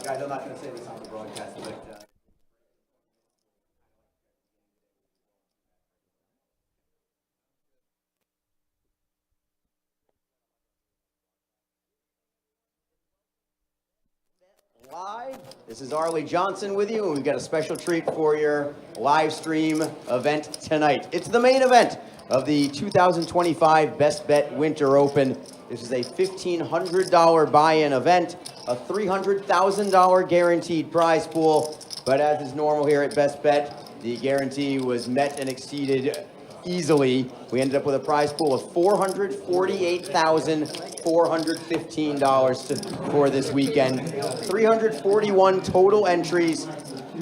Guys, I'm not going to say this on the broadcast, but live. This is Arlie Johnson with you, and we've got a special treat for your live stream event tonight. It's the main event of the 2025 Best Bet Winter Open. This is a $1,500 buy-in event, a $300,000 guaranteed prize pool. But as is normal here at Best Bet, the guarantee was met and exceeded easily. We ended up with a prize pool of $448,415 for this weekend. 341 total entries.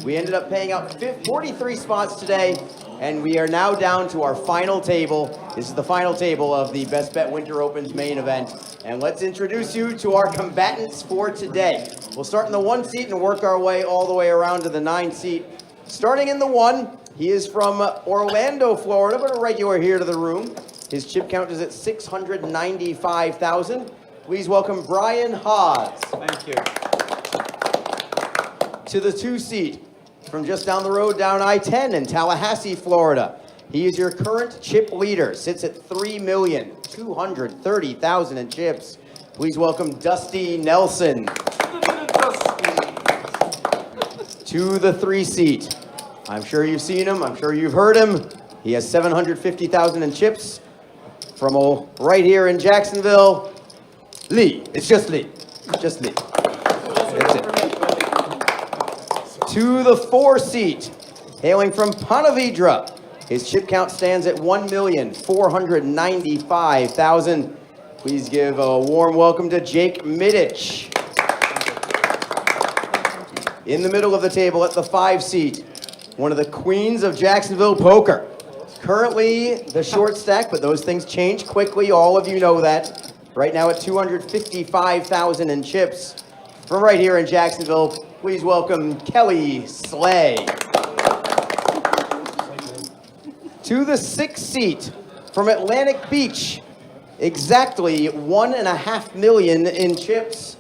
We ended up paying out 43 spots today, and we are now down to our final table. This is the final table of the Best Bet Winter Open's main event. And let's introduce you to our combatants for today. We'll start in the 1 seat and work our way all the way around to the 9 seat. Starting in the 1, he is from Orlando, Florida, but a regular here to the room. His chip count is at 695,000. Please welcome Brian Haas. Thank you. To the 2 seat, from just down the road down I-10 in Tallahassee, Florida. He is your current chip leader, sits at 3,230,000 in chips. Please welcome Dusty Nelson. To the 3 seat. I'm sure you've seen him. I'm sure you've heard him. He has 750,000 in chips from right here in Jacksonville. Lee. It's just Lee. Just Lee. That's it. To the 4 seat, hailing from Ponte Vedra. His chip count stands at 1,495,000. Please give a warm welcome to Jake Middich. In the middle of the table at the 5 seat, one of the queens of Jacksonville poker. Currently the short stack, but those things change quickly. All of you know that. Right now at 255,000 in chips. From right here in Jacksonville, please welcome Kelly Slay. To the 6th seat, from Atlantic Beach, exactly $1.5 million in chips.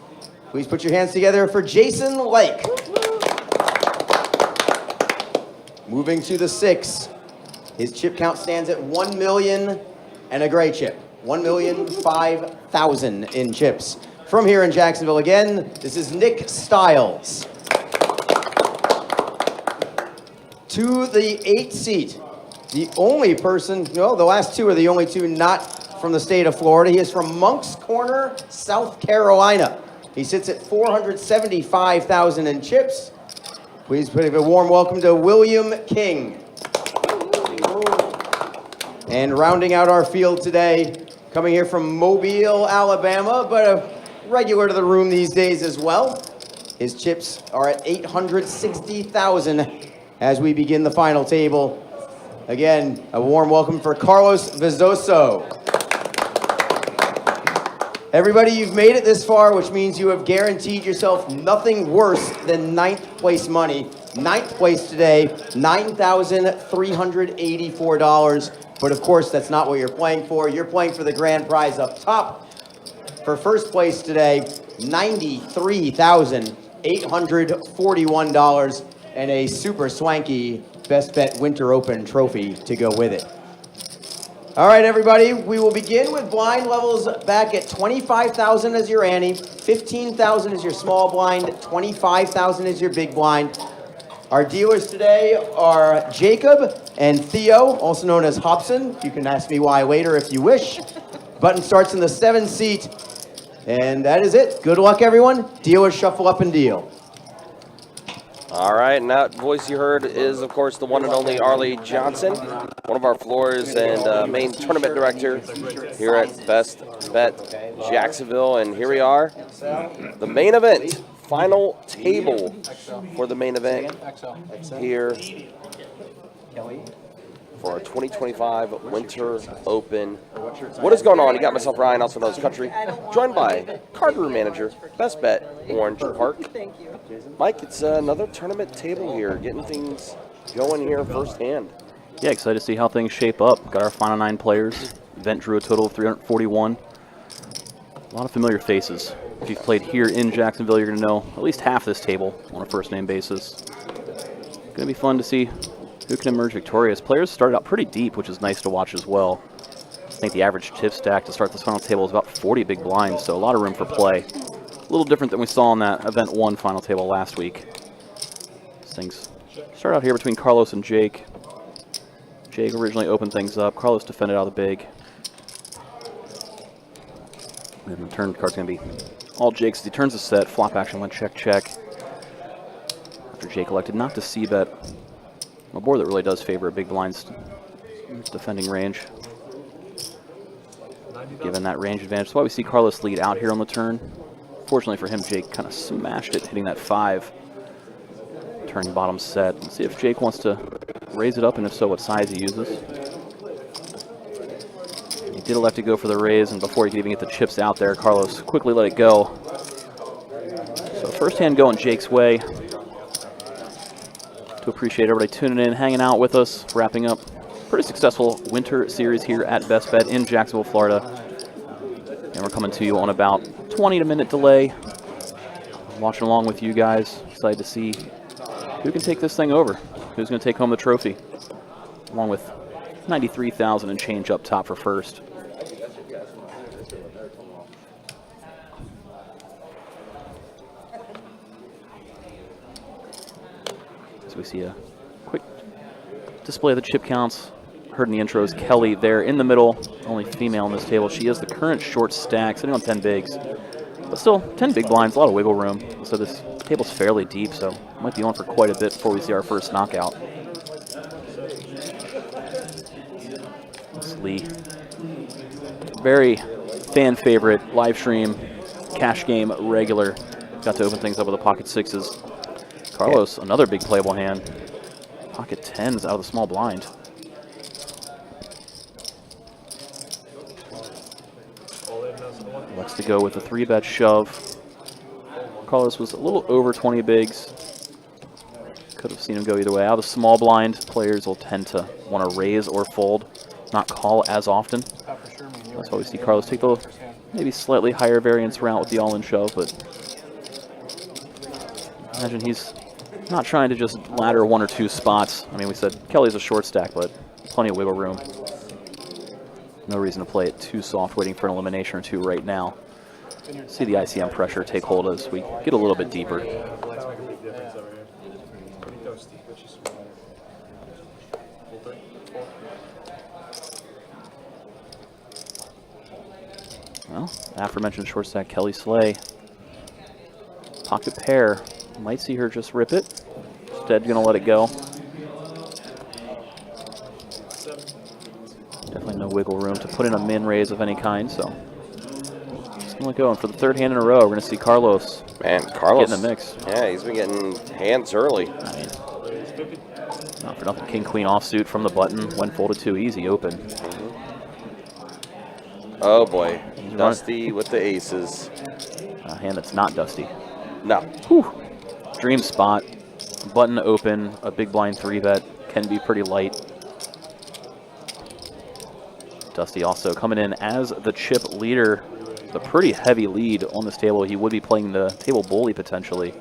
Please put your hands together for Jason Lake. Moving to the 6th, his chip count stands at 1 million and a gray chip. 1,005,000 in chips. From here in Jacksonville again, this is Nick Stiles. To the 8th seat, the only person, no, the last 2 are the only 2 not from the state of Florida. He is from Moncks Corner, South Carolina. He sits at 475,000 in chips. Please put a warm welcome to William King. And rounding out our field today, coming here from Mobile, Alabama, but a regular to the room these days as well. His chips are at 860,000 as we begin the final table. Again, a warm welcome for Carlos Vizoso. Everybody, you've made it this far, which means you have guaranteed yourself nothing worse than 9th place money. 9th place today, $9,384. But of course, that's not what you're playing for. You're playing for the grand prize up top. For first place today, $93,841 and a super swanky Best Bet Winter Open trophy to go with it. All right, everybody, we will begin with blind levels back at 25,000 as your ante, 15,000 is your small blind, 25,000 is your big blind. Our dealers today are Jacob and Theo, also known as Hobson. You can ask me why later if you wish. Button starts in the 7 seat, and that is it. Good luck, everyone. Dealers shuffle up and deal. All right, and that voice you heard is, of course, the one and only Arlie Johnson, one of our floors and main tournament director here at Best Bet Jacksonville. And here we are, the main event, final table for the main event here for our 2025 Winter Open. What is going on? You got myself, Ryan, also known as Country, joined by card room manager, Best Bet Orange Park. Thank you. Mike, it's another tournament table here, getting things going here firsthand. Yeah, excited to see how things shape up. Got our final 9 players. Event drew a total of 341. A lot of familiar faces. If you've played here in Jacksonville, you're going to know at least half this table on a first-name basis. Going to be fun to see who can emerge victorious. Players started out pretty deep, which is nice to watch as well. I think the average tip stack to start this final table is about 40 big blinds, so a lot of room for play. A little different than we saw on that Event 1 final table last week. These things start out here between Carlos and Jake. Jake originally opened things up. Carlos defended out of the big. And the turn card's going to be all Jake's. He turns the set. Flop action went check, check. After Jake elected not to c-bet. A board that really does favor a big blind's defending range. Given that range advantage. That's why we see Carlos lead out here on the turn. Fortunately for him, Jake kind of smashed it, hitting that 5. Turning bottom set. Let's see if Jake wants to raise it up, and if so, what size he uses. He did elect to go for the raise, and before he could even get the chips out there, Carlos quickly let it go. So first hand going Jake's way. To appreciate everybody tuning in, hanging out with us, wrapping up pretty successful winter series here at Best Bet in Jacksonville, Florida. And we're coming to you on about 20-minute delay. Watching along with you guys. Excited to see who can take this thing over. Who's going to take home the trophy. Along with 93,000 and change up top for first. So we see a quick display of the chip counts. Heard in the intros, Kelly there in the middle, only female on this table. She is the current short stack, sitting on 10 bigs. But still, 10 big blinds, a lot of wiggle room. So this table's fairly deep, so might be on for quite a bit before we see our first knockout. It's Lee. Very fan favorite, live stream, cash game regular. Got to open things up with the pocket sixes. Carlos, another big playable hand. Pocket tens out of the small blind. Likes to go with a 3-bet shove. Carlos was a little over 20 bigs. Could have seen him go either way. Out of the small blind, players will tend to want to raise or fold, not call as often. That's why we see Carlos take the maybe slightly higher variance route with the all-in shove, but imagine he's not trying to just ladder 1 or 2 spots. I mean, we said Kelly's a short stack, but plenty of wiggle room. No reason to play it too soft, waiting for an elimination or 2 right now. See the ICM pressure take hold as we get a little bit deeper. Well, aforementioned short stack Kelly Slay. Pocket pair. Might see her just rip it. Instead, gonna let it go. Definitely no wiggle room to put in a min raise of any kind, so just gonna let go. And for the 3rd hand in a row, we're gonna see Carlos. Man, Carlos getting the mix. Yeah, he's been getting hands early. I mean, not for nothing. King Queen offsuit from the button. When folded too easy, open. Oh boy, Dusty with the aces. A hand that's not Dusty. No. Whew. Dream spot. Button open. A big blind 3-bet can be pretty light. Dusty also coming in as the chip leader. A pretty heavy lead on this table. He would be playing the table bully potentially.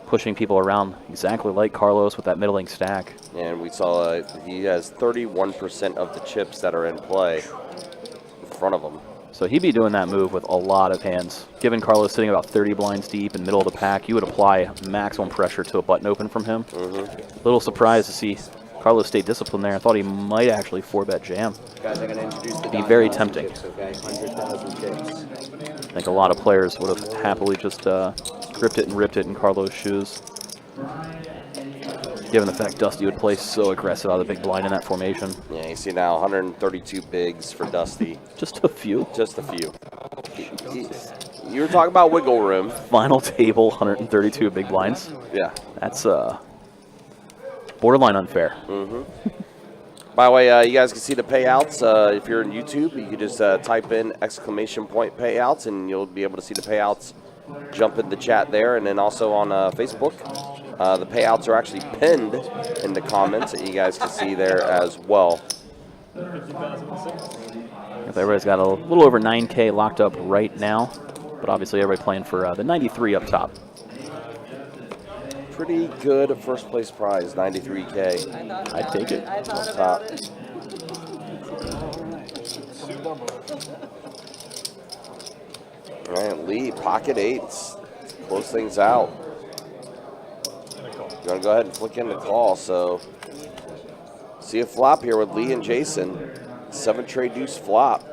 Pushing people around exactly like Carlos with that middling stack. And we saw he has 31% of the chips that are in play in front of him. So he'd be doing that move with a lot of hands. Given Carlos sitting about 30 blinds deep in middle of the pack, you would apply maximum pressure to a button open from him. Little surprised to see Carlos stay disciplined there. I thought he might actually 4-bet jam. Guys, I'm going to introduce the Be very tempting. chips, okay? 100,000 chips. I think a lot of players would have happily just gripped it and ripped it in Carlos' shoes. Given the fact Dusty would play so aggressive out of the big blind in that formation. Yeah, you see now 132 bigs for Dusty. Just a few. Just a few. You were talking about wiggle room. Final table, 132 big blinds. Yeah. That's borderline unfair. By the way, you guys can see the payouts. If you're in YouTube, you can just type in ! payouts, and you'll be able to see the payouts jump in the chat there. And then also on Facebook, the payouts are actually pinned in the comments that you guys can see there as well. Everybody's got a little over 9K locked up right now. but obviously everybody playing for the 93 up top. Pretty good first place prize, 93K I'd take it. up top. All right, Lee, pocket eights. Close things out. You want to go ahead and flick in the call. So, see a flop here with Lee and Jason. 7 trade deuce flop.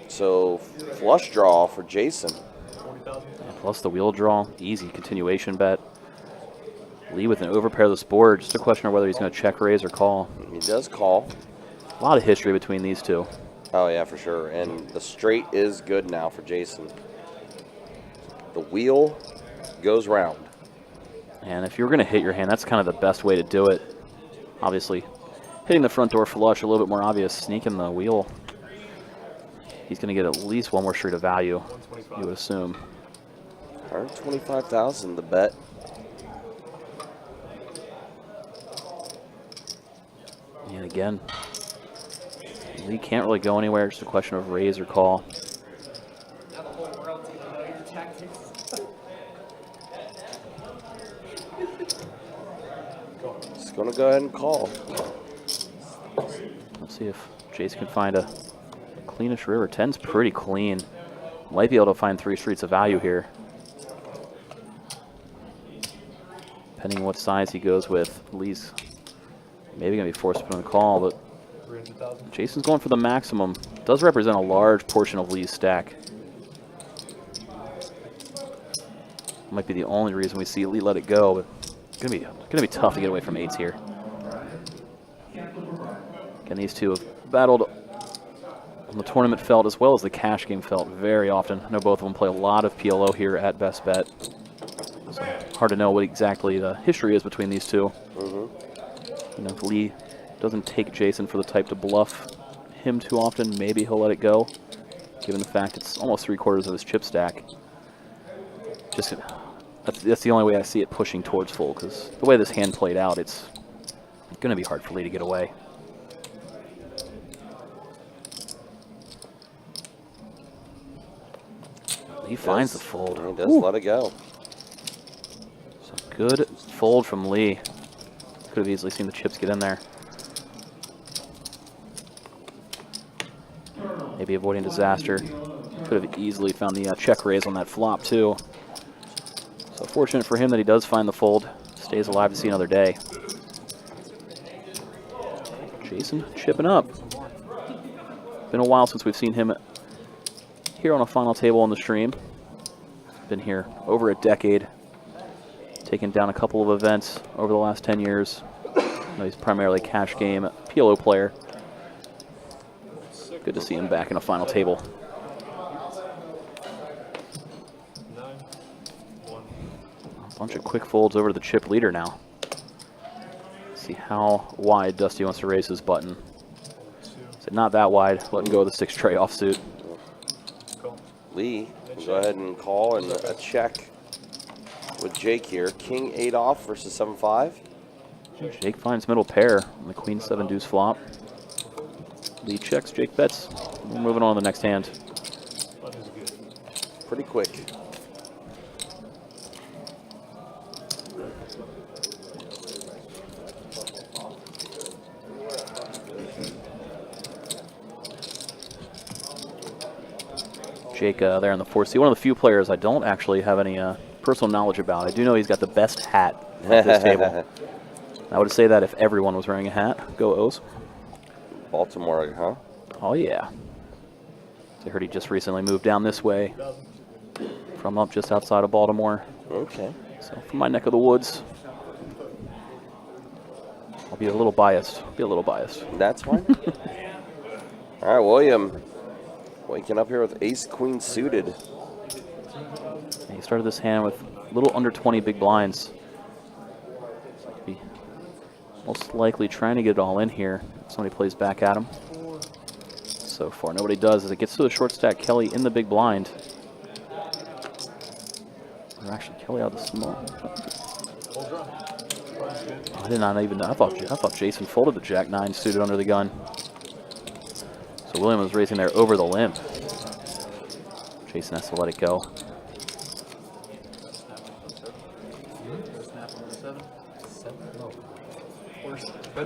So, flush draw for Jason. Plus the wheel draw, easy continuation bet. Lee with an overpair of this board. Just a question of whether he's going to check raise or call. He does call. A lot of history between these two. Oh, yeah, for sure. And the straight is good now for Jason. The wheel goes round. And if you're going to hit your hand, that's kind of the best way to do it. Obviously, hitting the front door flush, a little bit more obvious. Sneaking the wheel. He's going to get at least one more street of value, you would assume. 125,000 to bet. And again, Lee can't really go anywhere. Just a question of raise or call. Just going to go ahead and call. Let's see if Jason can find a cleanish river. 10's pretty clean. Might be able to find 3 streets of value here. Depending on what size he goes with. Lee's maybe going to be forced to put on the call, but Jason's going for the maximum. Does represent a large portion of Lee's stack. Might be the only reason we see Lee let it go, but it's going to be tough to get away from 8s here. Again, these two have battled on the tournament felt as well as the cash game felt very often. I know both of them play a lot of PLO here at Best Bet. So hard to know what exactly the history is between these two. You know, if Lee doesn't take Jason for the type to bluff him too often, maybe he'll let it go, given the fact it's almost 3/4 of his chip stack. Just that's the only way I see it pushing towards full, because the way this hand played out, it's going to be hard for Lee to get away. He finds the fold. He does let it go. So good fold from Lee. Could have easily seen the chips get in there. Maybe avoiding disaster. Could have easily found the check raise on that flop too. So fortunate for him that he does find the fold. Stays alive to see another day. Jason chipping up. Been a while since we've seen him here on a final table on the stream. Been here over a decade. Taken down a couple of events over the last 10 years. He's primarily cash game PLO player. Good to see him back in a final table. A bunch of quick folds over to the chip leader now. See how wide Dusty wants to raise his button. Is it not that wide? Letting go of the 6 tray offsuit. Lee will go ahead and call and a check with Jake here. King 8 off versus 7-5. Jake finds middle pair on the Queen 7 deuce flop. Lee checks, Jake bets. We're moving on to the next hand. Pretty quick. Jake there on the 4C. One of the few players I don't actually have any personal knowledge about. I do know he's got the best hat at this table. I would say that if everyone was wearing a hat. Go O's. Baltimore, huh? Oh, yeah. I heard he just recently moved down this way from up just outside of Baltimore. Okay. So from my neck of the woods. I'll be a little biased. That's fine. All right, William. Waking up here with ace queen suited. And he started this hand with a little under 20 big blinds. So he'd be most likely trying to get it all in here. Somebody plays back at him. So far, nobody does. As it gets to the short stack, Kelly in the big blind. Or actually, Kelly out of the small. I did not even know. I thought Jason folded the Jack-9 suited under the gun. So William was raising there over the limp. Jason has to let it go.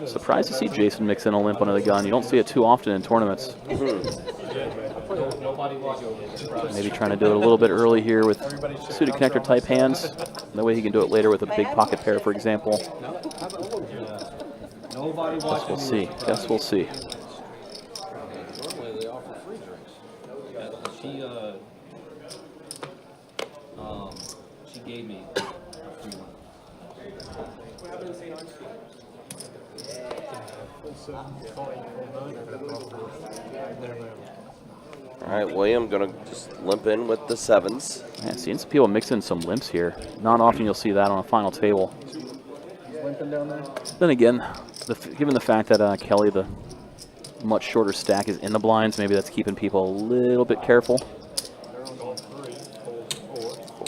Surprised to see Jason mix in a limp under the gun. You don't see it too often in tournaments. Maybe trying to do it a little bit early here with suited connector type hands. That way he can do it later with a big pocket pair, for example. Guess we'll see. Guess we'll see. Normally they offer free drinks. She gave me a free one. All right, William gonna just limp in with the 7s. Yeah, seeing some people mix in some limps here. Not often you'll see that on a final table. Then again, given the fact that Kelly, the much shorter stack, is in the blinds, maybe that's keeping people a little bit careful.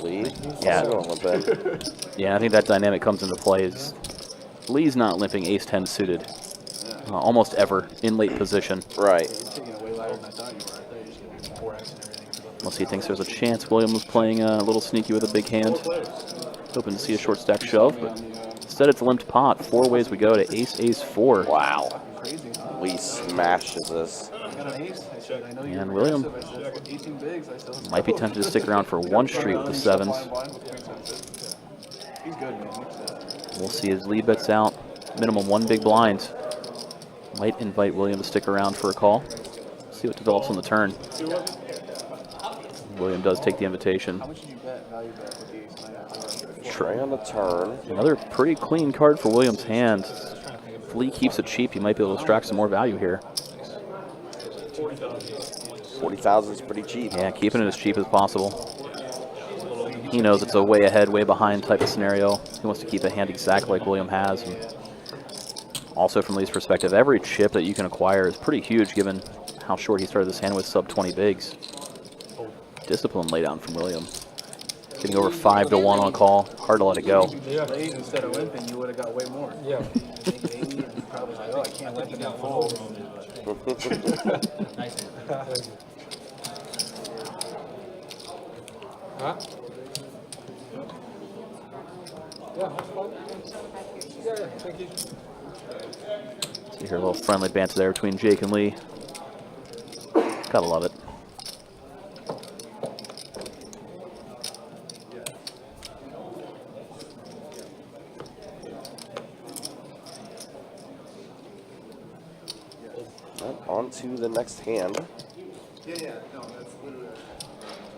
Lee, Yeah. also gonna limp in. Yeah, I think that dynamic comes into play. Lee's not limping ace-10 suited almost ever in late position. Right. Unless he thinks there's a chance William was playing a little sneaky with a big hand. Hoping to see a short stack shove, but instead it's limped pot. 4 ways we go to ace, ace, 4. Wow. Lee smashes this. And William might be tempted to stick around for one street with the 7s. We'll see his lead bets out. Minimum 1 big blind. Might invite William to stick around for a call. See what develops on the turn. William does take the invitation. Tray on the turn. Another pretty clean card for William's hand. If Lee keeps it cheap, he might be able to extract some more value here. 40,000 is pretty cheap. Yeah, keeping it as cheap as possible. He knows it's a way ahead, way behind type of scenario. He wants to keep a hand exactly like William has. And also from Lee's perspective, every chip that you can acquire is pretty huge given how short he started this hand with sub 20 bigs. Discipline lay down from William. Getting over 5 to 1 on a call. Hard to let it go. Instead of limping, you would have got way more. Yeah. Probably like, oh, I can't limp it down full. Huh? Yeah, thank you. See here, a little friendly banter there between Jake and Lee. Gotta love it. On to the next hand. We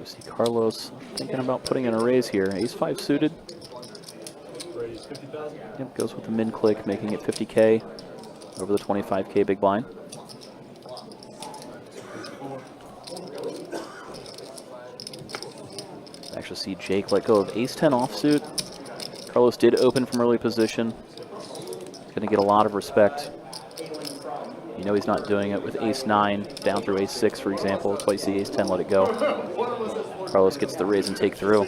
see Carlos thinking about putting in a raise here. Ace-5 suited. Yep, goes with the min click, making it 50K over the 25K big blind. Actually see Jake let go of ace-10 offsuit. Carlos did open from early position. He's going to get a lot of respect. You know he's not doing it with ace-9 down through ace-6, for example. That's why you see ace-10 let it go. Carlos gets the raise and take through.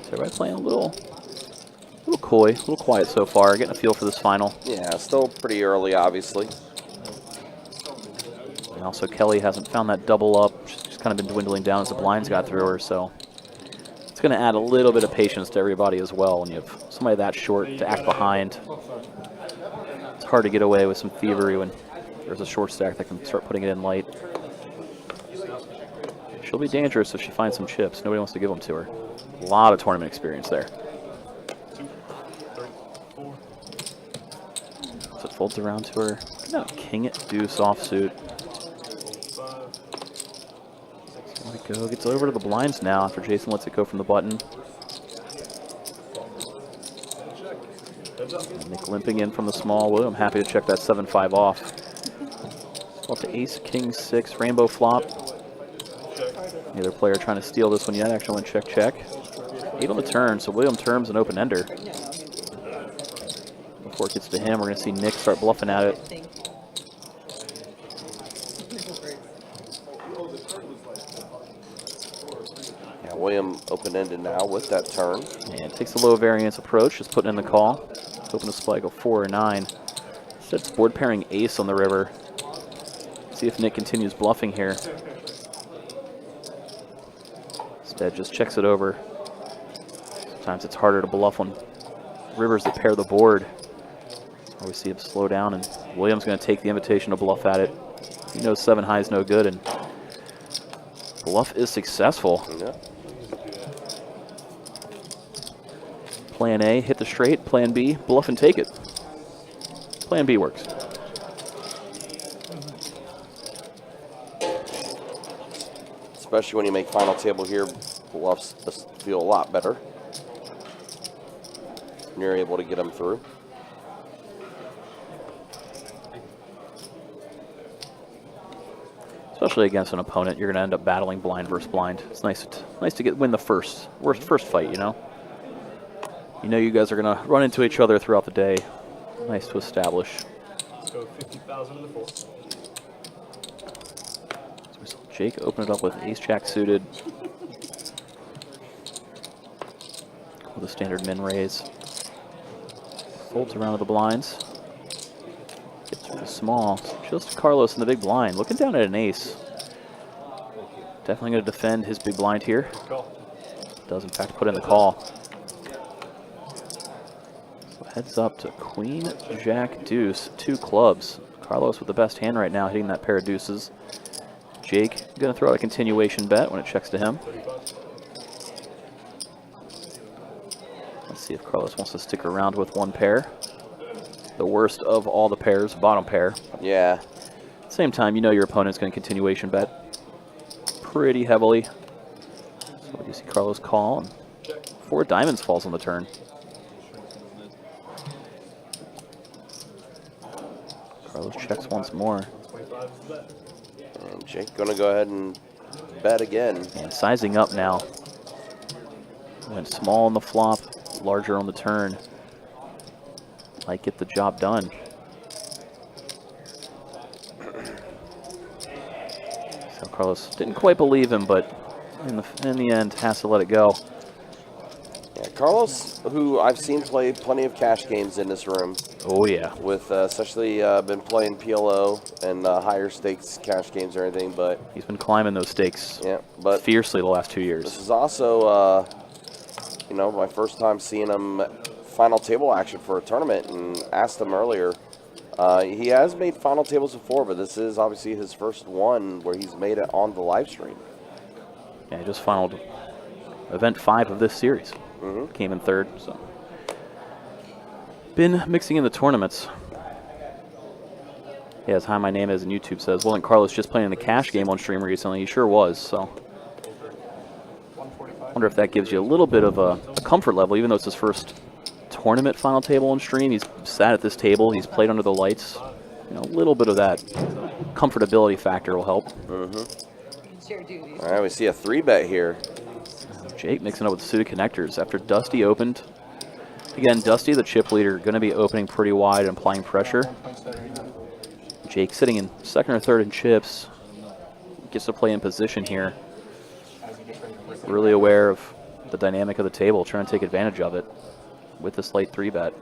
So everybody playing a little coy, a little quiet so far. Getting a feel for this final. Yeah, still pretty early, obviously. And also Kelly hasn't found that double up. She's kind of been dwindling down as the blinds got through her, so it's going to add a little bit of patience to everybody as well when you have somebody that short to act behind. It's hard to get away with some thievery when there's a short stack that can start putting it in light. She'll be dangerous if she finds some chips. Nobody wants to give them to her. A lot of tournament experience there. So it folds around to her. No, king it, deuce offsuit. Let it go. Gets over to the blinds now after Jason lets it go from the button. Nick limping in from the small. William happy to check that 7-5 off. Up to ace, king, 6, rainbow flop. Neither player trying to steal this one yet. Actually went check, check. 8 on the turn, so William terms an open ender. Before it gets to him, we're going to see Nick start bluffing at it. William open-ended now with that turn. And takes the low variance approach, just putting in the call. hoping to spike a 4 or 9. Instead, it's board pairing ace on the river. See if Nick continues bluffing here. Instead, just checks it over. Sometimes it's harder to bluff on rivers that pair the board. Or we see him slow down, and Williams going to take the invitation to bluff at it. He knows 7 high is no good, and bluff is successful. Yeah. Plan A, hit the straight. Plan B, bluff and take it. Plan B works. Especially when you make final table here, bluffs feel a lot better. And you're able to get them through. Especially against an opponent, you're going to end up battling blind versus blind. It's nice to win the first fight, you know? You know you guys are going to run into each other throughout the day. Nice to establish. Let's go 50,000 in the 4. So we saw Jake open it up with ace-jack suited. With a standard min raise. Folds around to the blinds. Gets really small. Just Carlos in the big blind. Looking down at an ace. Definitely going to defend his big blind here. Does in fact put in the call. So heads up to queen, jack, deuce, 2 clubs. Carlos with the best hand right now, hitting that pair of deuces. Jake going to throw out a continuation bet when it checks to him. Let's see if Carlos wants to stick around with 1 pair. The worst of all the pairs, bottom pair. Yeah. Same time, you know your opponent's going to continuation bet pretty heavily. So you see Carlos call, and 4 diamonds falls on the turn. Carlos checks once more. And Jake gonna go ahead and bet again. And sizing up now. Went small on the flop, larger on the turn. Might get the job done. So Carlos didn't quite believe him, but in the end has to let it go. Yeah, Carlos, who I've seen play plenty of cash games in this room, Oh yeah. with especially been playing PLO and higher stakes cash games or anything, but He's been climbing those stakes but fiercely the last 2 this years. is also you know, my first time seeing him final table action for a tournament, and asked him earlier. He has made final tables before, but this is obviously his first one where he's made it on the live stream. Yeah, he just finaled event 5 of this series. Came in 3rd, so. Been mixing in the tournaments. Yeah, as high my name is, and YouTube says, wasn't Carlos just playing the cash game on stream recently? He sure was, so. Wonder if that gives you a little bit of a comfort level, even though it's his first tournament final table on stream. He's sat at this table, he's played under the lights. You know, a little bit of that comfortability factor will help. All right, we see a 3-bet here. Jake mixing up with suited connectors after Dusty opened. Again, Dusty, the chip leader, going to be opening pretty wide and applying pressure. Jake sitting in 2nd or 3rd in chips. Gets to play in position here. Really aware of the dynamic of the table, trying to take advantage of it with this late 3-bet.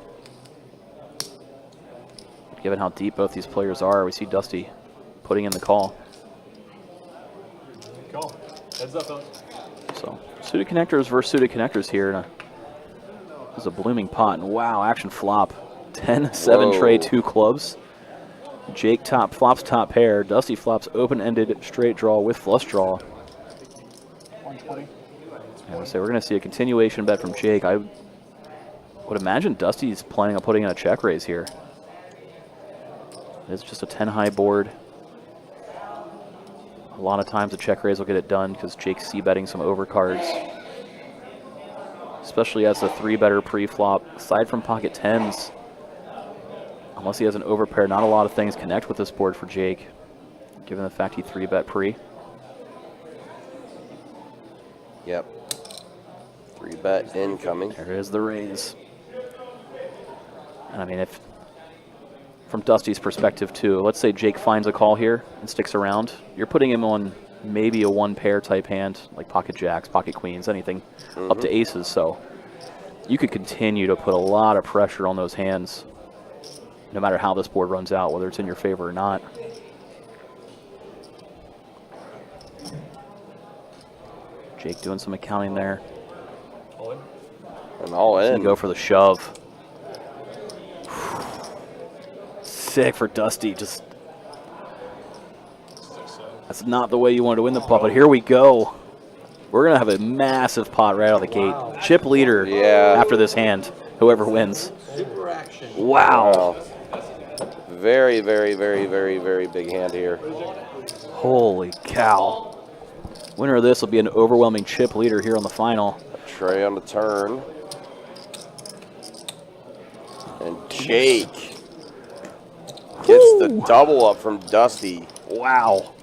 Given how deep both these players are, we see Dusty putting in the call. Call. Heads up, fellas. So, suited connectors versus suited connectors here. This is a blooming pot, and wow, action flop. 10-7 tray, 2 clubs. Jake flops top pair. Dusty flops open-ended straight draw with flush draw. 120. Yeah, so we're going to see a continuation bet from Jake. I would imagine Dusty's planning on putting in a check raise here. It's just a 10-high board. A lot of times a check raise will get it done because Jake's c-betting some overcards. Especially as a 3-better pre-flop. Aside from pocket 10s, unless he has an overpair, not a lot of things connect with this board for Jake, given the fact he 3-bet pre. Yep. 3-bet incoming. There is the raise. And I mean, if from Dusty's perspective too, let's say Jake finds a call here and sticks around, you're putting him on maybe a 1-pair type hand, like pocket jacks, pocket queens, anything up to aces. So you could continue to put a lot of pressure on those hands, no matter how this board runs out, whether it's in your favor or not. Jake doing some accounting there. And all in. Go for the shove. Sick for Dusty. Just that's not the way you wanted to win the pot, but here we go. We're gonna have a massive pot right out of the gate. Chip leader after this hand, whoever wins. Wow. Very, very, very, very, very big hand here. Holy cow. Winner of this will be an overwhelming chip leader here on the final. Trey on the turn. And Jake gets the double up from Dusty. Wow.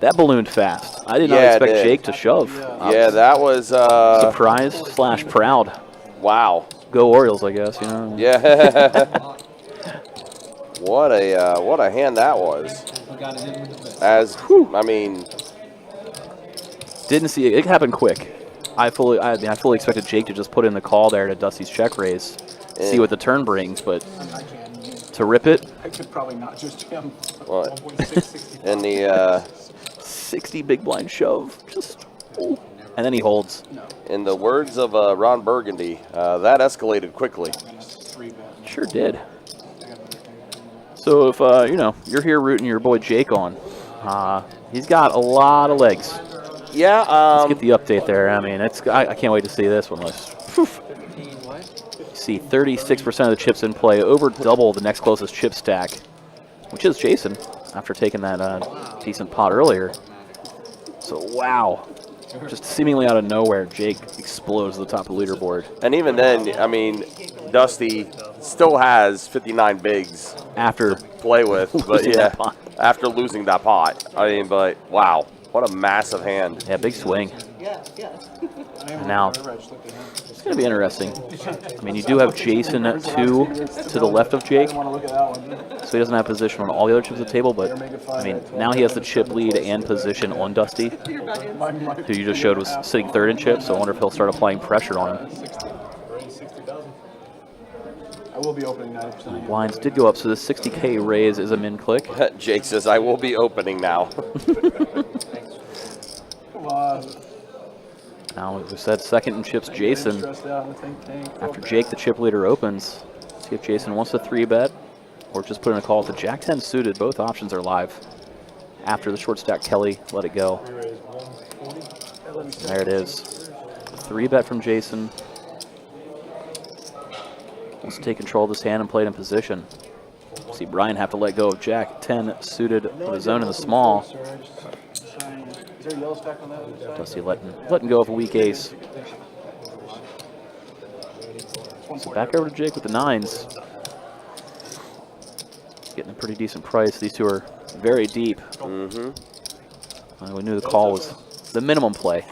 That ballooned fast. I did not expect Jake to shove. Yeah, that was surprised / proud. Wow. Go Orioles, I guess, you know. Yeah. What a hand that was. As I mean, didn't see it. It happened quick. I fully expected Jake to just put in the call there to Dusty's check raise, see what the turn brings, but to rip it. I could probably not just jam. What? And the 60 big blind shove, just, ooh. And then he holds. In the words of Ron Burgundy, that escalated quickly. Sure did. So if you know, you're here rooting your boy Jake on, he's got a lot of legs. Yeah. Let's get the update there. I mean, I can't wait to see this one. See 36% of the chips in play, over double the next closest chip stack, which is Jason after taking that decent pot earlier. So wow, just seemingly out of nowhere, Jake explodes the top of the leaderboard. And even then, I mean, Dusty still has 59 bigs after to play with, but yeah, after losing that pot. I mean, but wow, what a massive hand. Yeah, big swing. And now it's going to be interesting. I mean, you do have Jason at 2 to the left of Jake, so he doesn't have position on all the other chips at the table, but I mean, now he has the chip lead and position on Dusty, who you just showed was sitting third in chips, so I wonder if he'll start applying pressure on him. I will be opening 90%. Blinds did go up, so this 60K raise is a min click. Jake says, I will be opening now. Come on. Now, as we said, second in chips, Jason. After Jake, the chip leader, opens. Let's see if Jason wants to 3-bet or just put in a call to Jack 10 suited. Both options are live. After the short stack, Kelly let it go. There it is. 3-bet from Jason. Let's take control of this hand and play it in position. See Brian have to let go of Jack 10 suited with his own in the small. Is there a yellow stack on that? Dusty letting go of a weak ace. So back over to Jake with the 9s. Getting a pretty decent price. These two are very deep. We knew the call was the minimum play.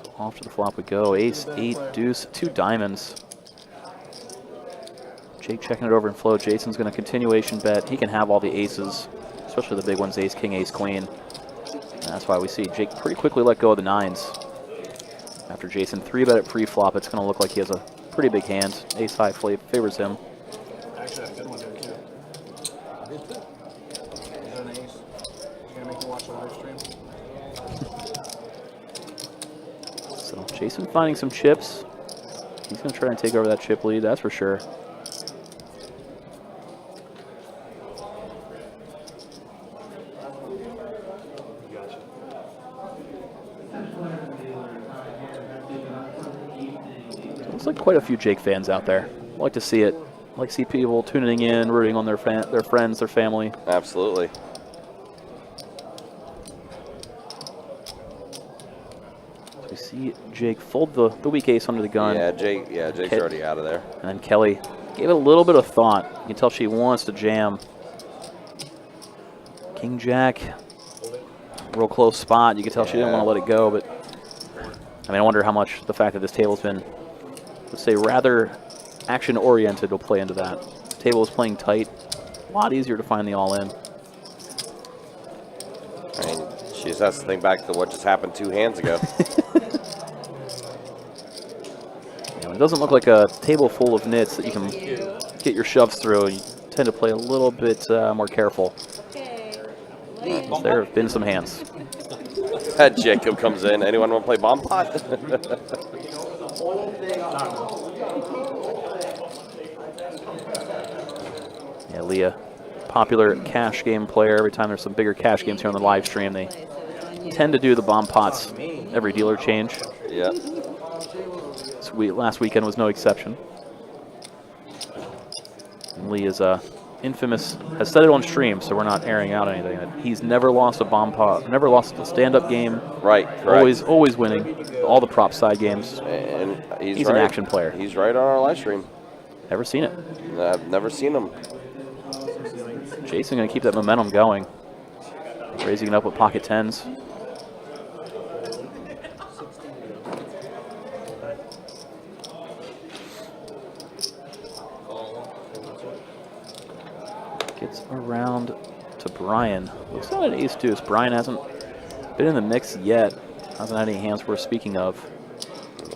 So off to the flop we go. Ace, 8, deuce, 2 diamonds. Jake checking it over in flow. Jason's going to continuation bet. He can have all the aces, especially the big ones, ace, king, ace, queen. And that's why we see Jake pretty quickly let go of the 9s. After Jason 3-bet at pre-flop, it's going to look like he has a pretty big hand. Ace high favors him. Actually, a good one there, too. Is that an ace? You gonna make me watch the live stream? So Jason finding some chips. He's going to try and take over that chip lead, that's for sure. Looks like quite a few Jake fans out there. Like to see it. Like to see people tuning in, rooting on their friends, their family. Absolutely. So we see Jake fold the weak ace under the gun. Yeah, Jake's already out of there. And then Kelly gave it a little bit of thought. You can tell she wants to jam. King Jack, real close spot. You can tell she didn't want to let it go, but I mean, I wonder how much the fact that this table's been, let's say, rather action-oriented will play into that. The table is playing tight. A lot easier to find the all-in. I mean, she just has to think back to what just happened 2 hands ago. It doesn't look like a table full of nits that you can get your shoves through. You tend to play a little bit more careful. As there have been some hands. Jacob comes in. Anyone want to play bomb pot? Yeah, Leah, popular cash game player. Every time there's some bigger cash games here on the live stream, they tend to do the bomb pots every dealer change. Yeah. Last weekend was no exception. And Lee is infamous, has said it on stream, so we're not airing out anything. He's never lost a bomb pot, never lost a stand-up game. Right, correct. Always winning all the prop side games. And he's an right. action player. He's right on our live stream. Never seen it. I've never seen him. Jason going to keep that momentum going. Raising it up with pocket tens. Gets around to Brian. Looks like an ace deuce. Brian hasn't been in the mix yet. Hasn't had any hands worth speaking of.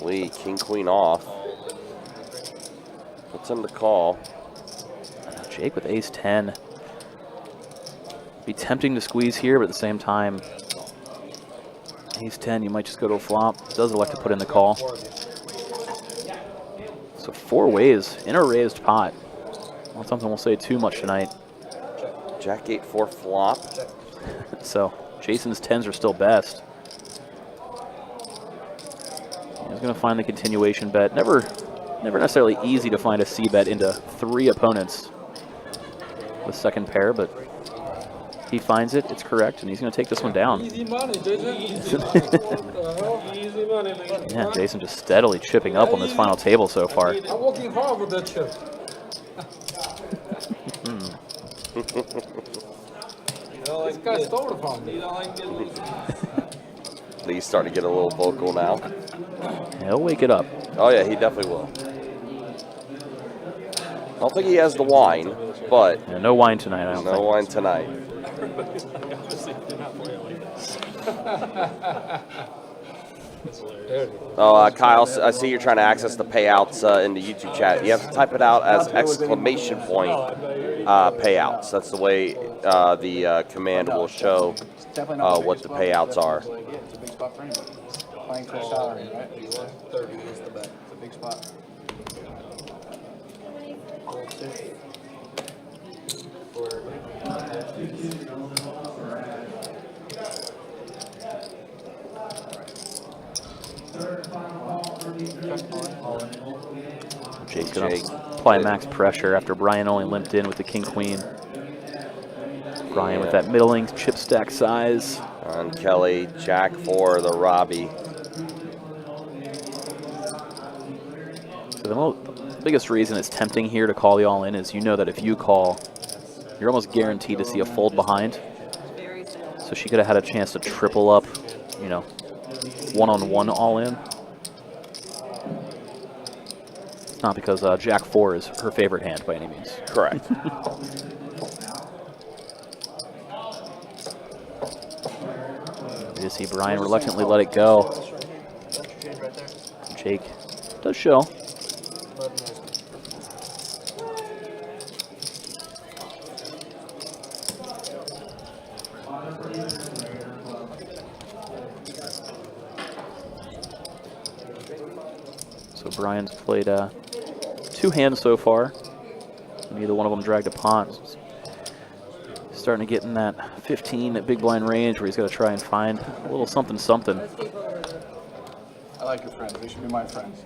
Lee, king, queen off. Puts him to call. Jake with ace 10. Be tempting to squeeze here, but at the same time, ace 10, you might just go to a flop. Does elect to put in the call. So 4 ways in a raised pot. Not something we'll say too much tonight. Jack 8-4 flop. So Jason's 10s are still best. He's going to find the continuation bet. Never necessarily easy to find a C bet into 3 opponents with second pair, but he finds it. It's correct, and he's going to take this one down. Easy money, Jason. Easy money. Easy money, man. Yeah, Jason just steadily chipping up on this final table so far. I'm working hard with that chip. This guy stole it from me. Lee's starting to get a little vocal now. He'll wake it up. Oh yeah, he definitely will. I don't think he has the wine, but Yeah, no wine tonight, I don't no think. wine tonight. Oh, Kyle, I see you're trying to access the payouts in the YouTube chat. You have to type it out as exclamation point payouts. That's the way the command will show what the payouts are. It's a big spot for anybody. Playing for salary, right? 30 is the bet. It's a big spot. Jake's going to apply max pressure after Brian only limped in with the king-queen. Brian with that middling chip stack size. And Kelly, Jack 4, the Robbie. So the biggest reason it's tempting here to call the all-in is you know that if you call, you're almost guaranteed to see a fold behind. So she could have had a chance to triple up, you know, one-on-one all-in. It's not because Jack 4 is her favorite hand by any means. Correct. You see Brian reluctantly let it go. Jake does show. So Brian's played 2 hands so far. Neither one of them dragged a pot. Starting to get in that 15 at big blind range where he's got to try and find a little something something. I like your friends. They should be my friends.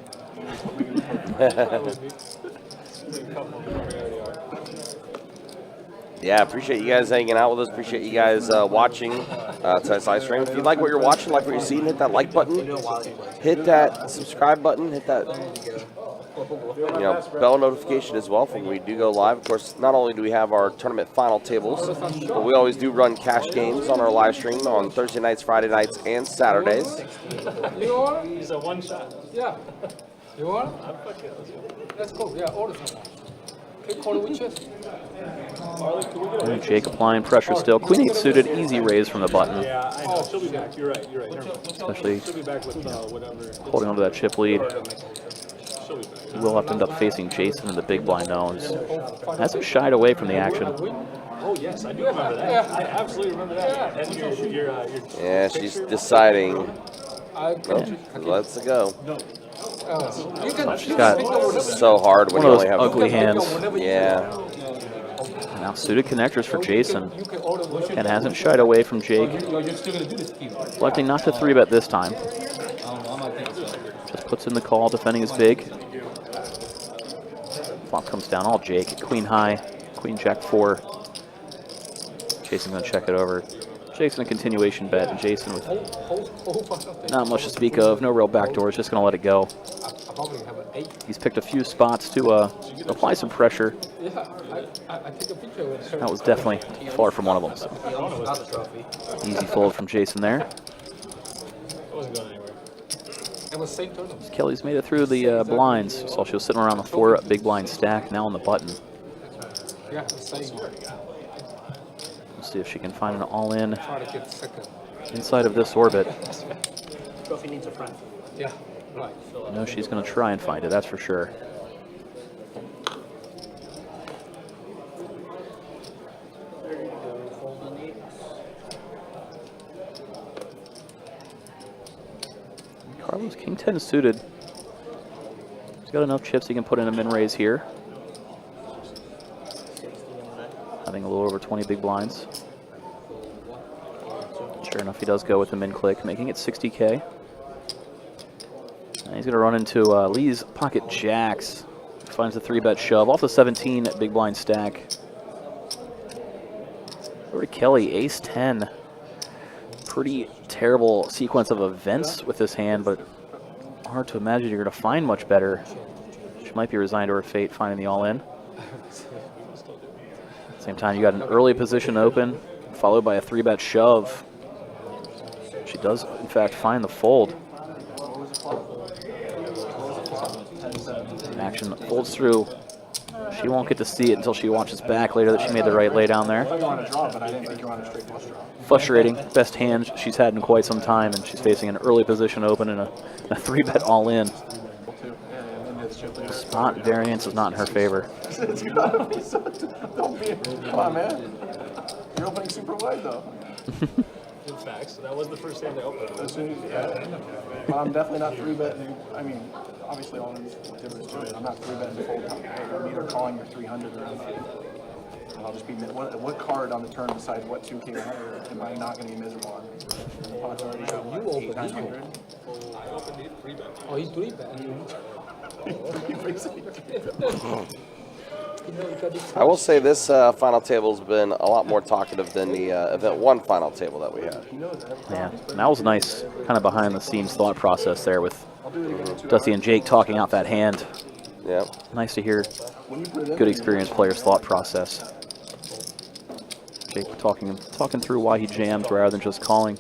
Yeah, appreciate you guys hanging out with us. Appreciate you guys watching tonight's live stream. If you like what you're watching, like what you're seeing, hit that like button, hit that subscribe button, hit that bell notification as well for when we do go live. Of course, not only do we have our tournament final tables, but we always do run cash games on our live stream on Thursday nights, Friday nights, and Saturdays. You want it? It's a one shot. Yeah. You want it? Let's go. Yeah, order someone. Okay, call it with you. Jake applying pressure still. Queen 8 suited, easy raise from the button. Yeah, I know. She'll be back. You're right. You're right. Especially She'll be back with whatever. holding onto that chip lead. He will have to end up facing Jason in the big blind though. Hasn't shied away from the action. Oh yes, I do remember that. I absolutely remember that. And your Yeah, she's deciding. I Let's go. She's got This is so hard when one you of only those have. ugly hands. Yeah. Now suited connectors for Jason. Ken hasn't shied away from Jake. You're still gonna do this, Kilo. Electing not to 3-bet this time. Just puts in the call, defending his big. Flop comes down, all Jake. Queen high, Queen Jack 4. Jason gonna check it over. Jake's in a continuation bet, and Jason with not much to speak of, no real backdoors, just gonna let it go. He's picked a few spots to apply some pressure. I take a picture with her. That was definitely far from one of them. So. Easy fold from Jason there. It wasn't going anywhere. It was same tournament. Kelly's made it through the blinds. Saw she was sitting around the 4 big blind stack, now on the button. Yeah, the same. Let's see if she can find an all-in Try to get second. inside of this orbit. Trophy needs a friend. Yeah, right. I know she's going to try and find it, that's for sure. Carlos, King 10 is suited. He's got enough chips he can put in a min raise here. Having a little over 20 big blinds. Sure enough, he does go with the min click, making it 60K. And he's going to run into Lee's pocket jacks. Finds a 3-bet shove off the 17 big blind stack. Over to Kelly, ace 10. Pretty terrible sequence of events with this hand, but hard to imagine you're going to find much better. She might be resigned to her fate finding the all-in. Same time, you got an early position open, followed by a 3-bet shove. She does, in fact, find the fold. Action folds through. She won't get to see it until she watches back later that she made the right lay down there. Frustrating. Best hand she's had in quite some time, and she's facing an early position open and a 3-bet all-in. Spot variance is not in her favor. Come on, man. You're opening super wide, though. In fact, so that was the first hand they opened. But I'm definitely not 3-betting. I mean, obviously, all these difference to it. I'm not 3-betting the full time. I'm either calling your 300 or and I'll just be what card on the turn decides what 2K am I not going to be miserable on? The pot's already shot what, 800, 900. Oh, he's 3-bet. I will say this final table's been a lot more talkative than the Event 1 final table that we had. Yeah, and that was nice kind of behind-the-scenes thought process there with Dusty and Jake talking out that hand. Yeah. Nice to hear good experienced players' thought process. Jake talking through why he jammed rather than just calling.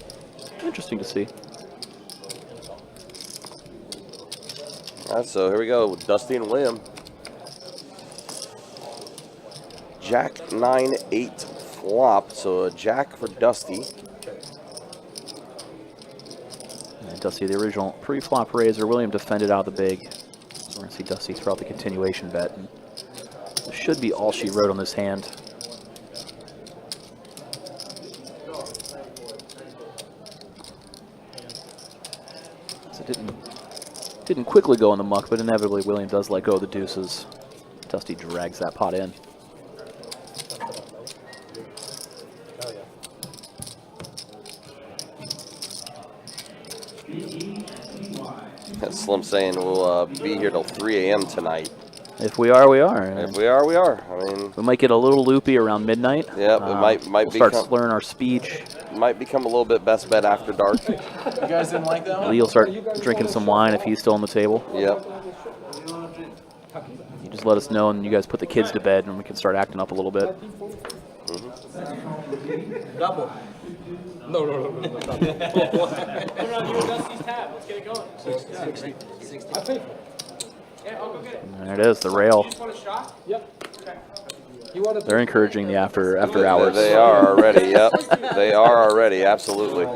Interesting to see. All right, so here we go with Dusty and William. Jack 9-8 flop, so a jack for Dusty. And Dusty, the original pre-flop raiser. William defended out the big. We're going to see Dusty throw out the continuation bet. And this should be all she wrote on this hand. So it didn't quickly go in the muck, but inevitably William does let go of the deuces. Dusty drags that pot in. Slim saying we'll be here till 3 a.m. tonight. If we are, we are. If we are, we are. I mean, we might get a little loopy around midnight. Yeah, it might we'll start slurring our speech. Might become a little bit best bet after dark. You guys didn't like that one? Lee will start drinking some wine if he's still on the table. Yep. You just let us know, and you guys put the kids to bed, and we can start acting up a little bit. Double. No. Dusty's tab. Let's get it going. 60. I paid for it. Yeah, I'll go get it. And there it is, the rail. You just want a shot? Yep. You want to They're encouraging the after hours. They are already. Yep. They are already. Absolutely.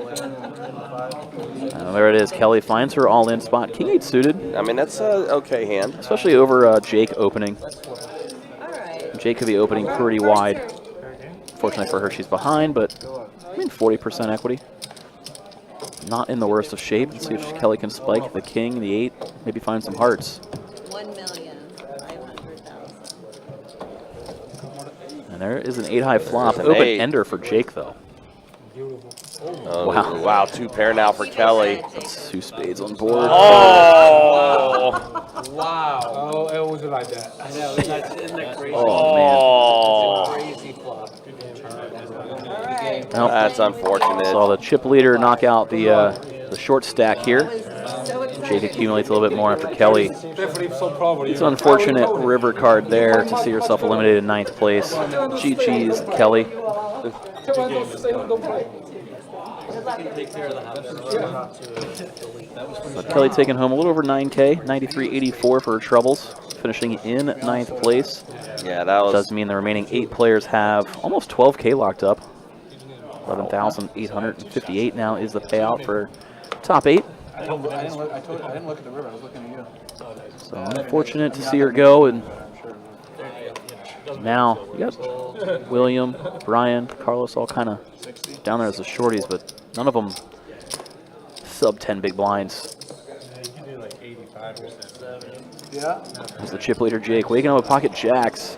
There it is. Kelly finds her all-in spot. King 8 suited, I mean, that's a okay hand. especially over Jake opening. Jake could be opening pretty wide. Fortunately for her, she's behind, but I mean 40% equity. Not in the worst of shape. Let's see if Kelly can spike the king, the 8, maybe find some hearts. 1,500,000. And there is an 8-high flop. There's an Open 8. ender for Jake, though. Oh, Wow. wow, 2 pair now for Kelly. That's 2 spades on board. Oh! Wow. Oh, it was like that. I know, isn't that crazy? Oh, man. Oh, Crazy flop. Well, that's unfortunate. saw the chip leader knock out the short stack here. So excited. Jake accumulates a little bit more after Kelly. Definitely so proud of you. It's an unfortunate river card there to see herself eliminated in 9th place. GG's, Kelly. Don't play. But Kelly taking home a little over 9K, 93.84 for her troubles, finishing in 9th place. Yeah, that was. Does mean the remaining 8 players have almost 12K locked up. 11,858 now is the payout for top 8. I didn't look at the river. I was looking at you. So unfortunate to see her go. And now you got William, Brian, Carlos all kind of down there as the shorties, but none of them sub 10 big blinds. Yeah. There's the chip leader Jake waking up with pocket jacks.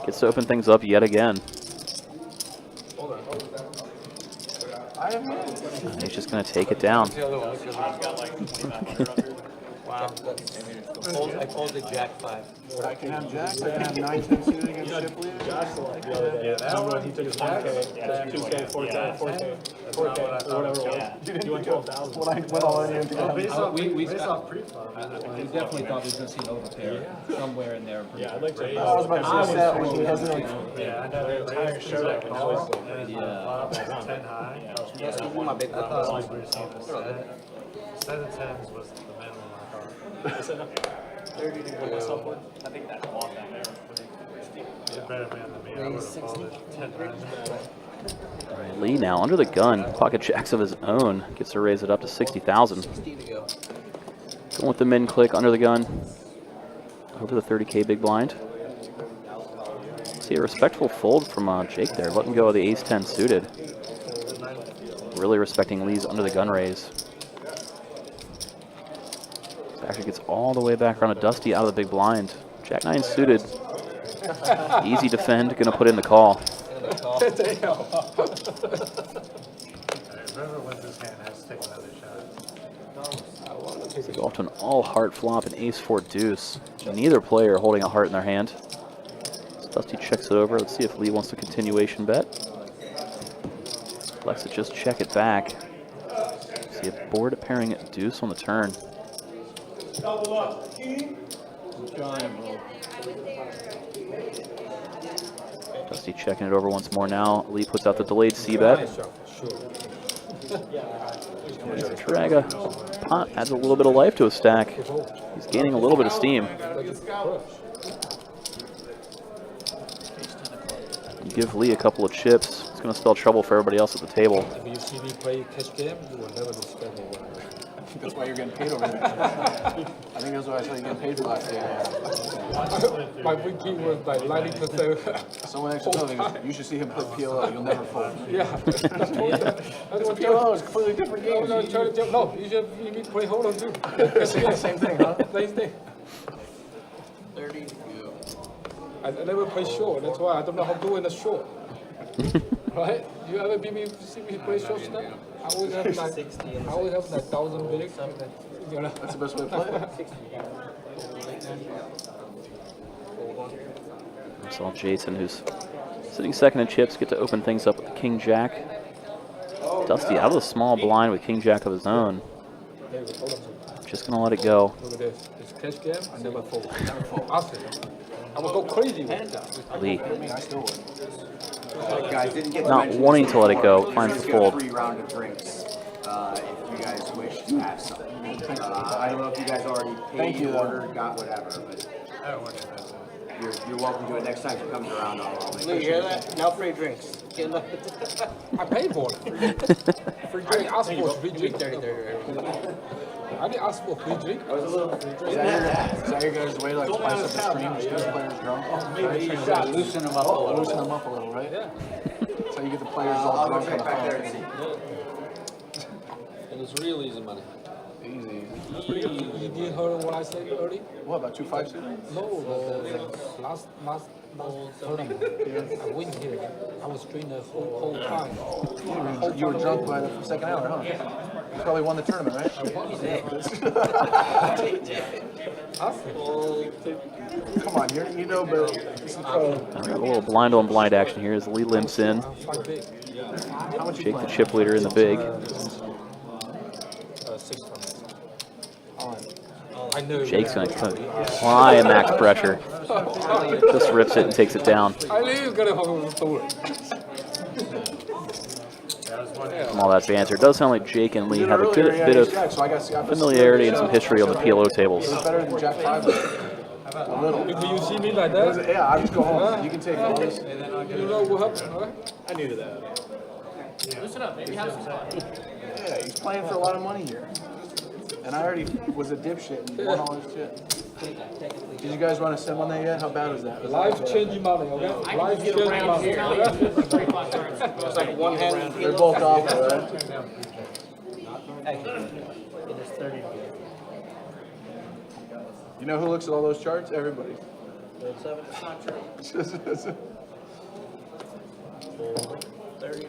Gets to open things up yet again. And he's just going to take it down. Wow. I called the Jack 5. I can have Jack. I can have 9-10 suited against chip leader. Yeah, that one, he took his 1K, 2K, 4K, 4K, 4K, or whatever it was. You went 12,000. When I went all in into Based off pre-flop. We definitely thought we was going to see an overpair somewhere in there. Yeah, I'd like to. I was about to say that when he hasn't. Yeah, I know the entire show that can always go. Yeah. 10 high. My big flop. 7 of 10s was the minimum I thought. I think that block down there was pretty steep. You're a better man than me. I would have folded 10 times. All right, Lee now under the gun. Pocket jacks of his own. Gets to raise it up to 60,000. Going with the min click under the gun. Over the 30K big blind. See a respectful fold from Jake there. Letting go of the ace-10 suited. Really respecting Lee's under the gun raise. Actually gets all the way back around to Dusty out of the big blind. Jack 9 suited. Easy defend, gonna put in the call. Whoever wins this hand has to take another shot. Go off to an all-heart flop and ace-4 deuce. Neither player holding a heart in their hand. So Dusty checks it over. Let's see if Lee wants the continuation bet. Lexa just check it back. See a board pairing deuce on the turn. Dusty checking it over once more now. Lee puts out the delayed C-bet. Taraga pot adds a little bit of life to his stack. He's gaining a little bit of steam. You give Lee a couple of chips, it's going to spell trouble for everybody else at the table. If you see me play cash game, you will never discover what. That's why you're getting paid over there. I think that's why I saw you getting paid for last day. My wiki was like 90%. Someone actually told me, you should see him play PLO. You'll never fold. Yeah. PLO is a completely different game. No, you should see me play hold on too. Same thing, huh? Same thing. 30. I never play short. That's why I don't know how to do in a short. Right? You ever see me play short stuff? I always have like 1,000 bigs. You know? That's the best way to play it. I saw Jason, who's sitting second in chips, get to open things up with the King Jack. Dusty out of the small blind with King Jack of his own. Just gonna let it go. Look at this. It's cash game. I never fold. I will go crazy with that. Lee I still would. Guys, didn't get to not mention wanting this to let it before, go, but finds you're the gonna fold. get a free round of drinks if you guys wish to have some. I don't know if you guys already Thank paid, you, though. ordered, got whatever, but you're welcome to it next time it comes around. I'll make Lou, you hear that? No free drinks. I paid for it. I didn't ask for a free drink. I didn't ask for a free drink. Is that your guys' way to like spice up the stream, just get the players drunk? Right? Loosen them up a little. Loosen them up a little, right? Yeah. So you get the players all drunk on the phone. And it's real easy money. Easy. You did hear what I said earlier? What, about 2-5 No, the last tournament. I win here. I was drinking the whole time. You were drunk by the second hour, huh? You probably won the tournament, right? Come on, you know better. Got a little blind on blind action here as Lee limps in. Jake, the chip leader, in the big. 6 times. I know. Jake's going to apply a max pressure. Just rips it and takes it down. I knew you were going to hold it. From all that banter, it does sound like Jake and Lee have a good bit of familiarity and some history on the PLO tables. It's better than Jack 5. A little. If you see me like that, Yeah, I just go home. You can take all this. you know what happened, right? I needed that. Yeah, he's playing for a lot of money here. And I already was a dipshit and won all this shit. Did you guys run a sim on that yet? How bad was that? Life-changing money, okay? Life-changing money, okay? It's like one hand. They're both off, right? You know who looks at all those charts? Everybody.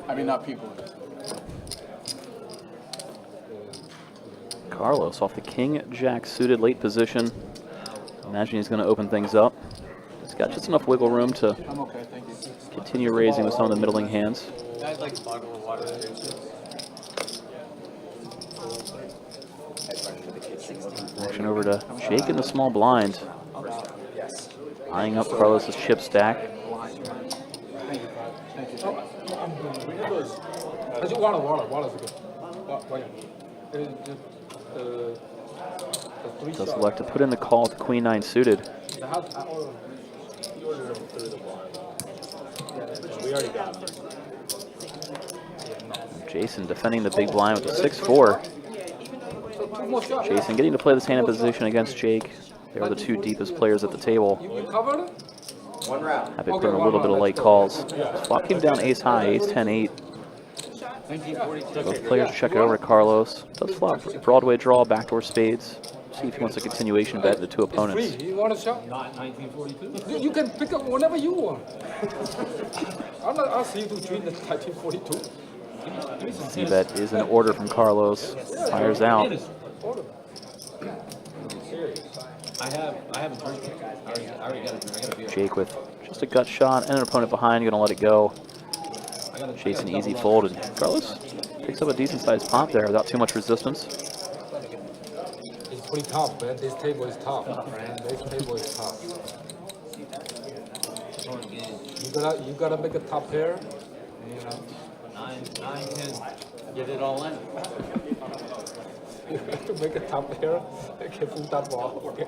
I mean, not people. Carlos off the King Jack suited late position. Imagine he's going to open things up. He's got just enough wiggle room to I'm okay, thank you. continue raising with some of the middling hands. Guys like to bottle of water. Action over to Jake in the small blind. Eyeing up Carlos's chip stack. I just water's good. Wait. The three Does shot. elect to put in the call with the Queen 9 suited. The half, I ordered. We already got it. Jason defending the big blind with the 6-4. So 2 more shots. Jason getting to play this hand in position against Jake. They are the 2 deepest players at the table. You covered it? Happy putting a little bit of late calls. Flop came down ace high, ace 10-8. Both players check it over to Carlos. Does flop Broadway draw, backdoor spades. See if he wants a continuation bet to the 2 opponents. Free. You want a shot? Not 1942. You can pick up whenever you want. I'm not asking you to drink the 1942. C bet is in order from Carlos. Fires out. Order. I have a drink. I already got a drink. I got a beer. Jake with just a gut shot and an opponent behind, gonna let it go. Jason easy fold, and Carlos picks up a decent sized pot there without too much resistance. It's pretty tough, man. This table is tough. This table is tough. You gotta make a top pair. You know. 9, 10. Get it all in. You have to make a top pair. Okay, full top ball. Okay.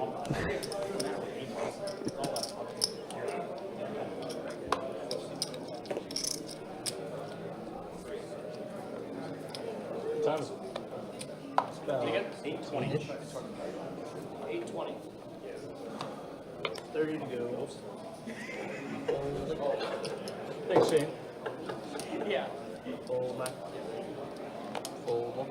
Time is 8:20. 8:20. 30 to go. Thanks, Shane. Yeah. Fold back. Fold.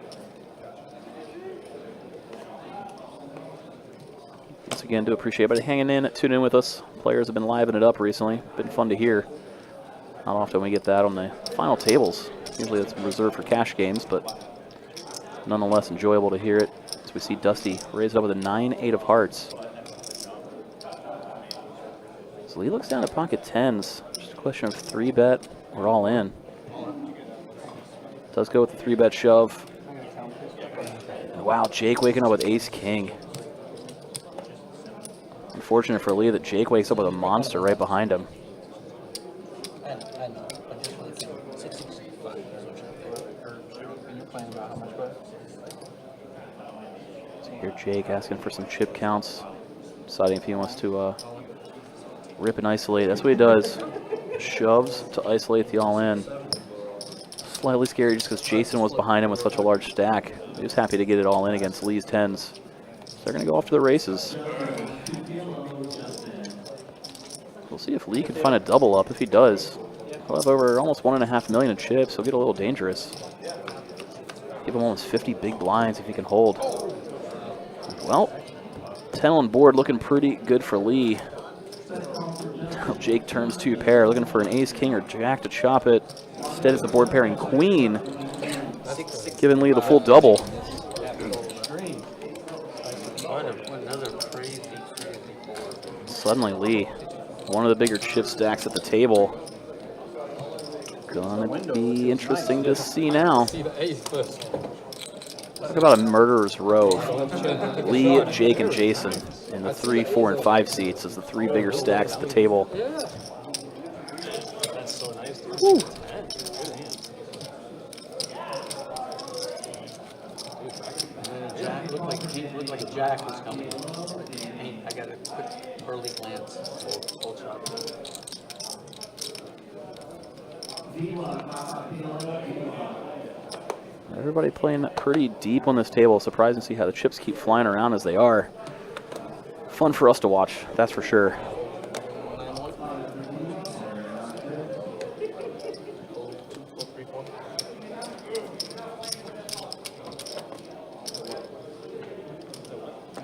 Once again, do appreciate everybody hanging in, tuning in with us. Players have been livening it up recently. Been fun to hear. Not often we get that on the final tables. Usually it's reserved for cash games, but nonetheless enjoyable to hear it as we see Dusty raise it up with a 9-8 of hearts. So Lee looks down at pocket tens. Just a question of 3-bet or all in. Does go with the 3-bet shove. And wow, Jake waking up with ace-king. Unfortunate for Lee that Jake wakes up with a monster right behind him. I know. I just want to 665. And you're playing about how much, bud? So here Jake asking for some chip counts, deciding if he wants to rip and isolate. That's what he does. Shoves to isolate the all-in. slightly scary just because Jason was behind him with such a large stack. He was happy to get it all in against Lee's 10s. So they're going to go off to the races. We'll see if Lee can find a double up. If he does, he'll have over almost 1.5 million in chips. He'll get a little dangerous. Give him almost 50 big blinds if he can hold. Well, 10 on board, looking pretty good for Lee. Now Jake turns 2 pair, looking for an ace, king, or jack to chop it. Instead, it's the board pairing queen, giving Lee the full double. Suddenly, Lee, one of the bigger chip stacks at the table. Gonna be interesting to see now. See the ace first. Talk about a murderer's row. Lee, Jake, and Jason in the 3, 4, and 5 seats as the 3 bigger stacks at the table. That's so nice, dude. Woo. Jack looked like a jack was coming. Hey, I got a quick early glance. Full shot. Everybody playing pretty deep on this table. Surprised to see how the chips keep flying around as they are. Fun for us to watch, that's for sure.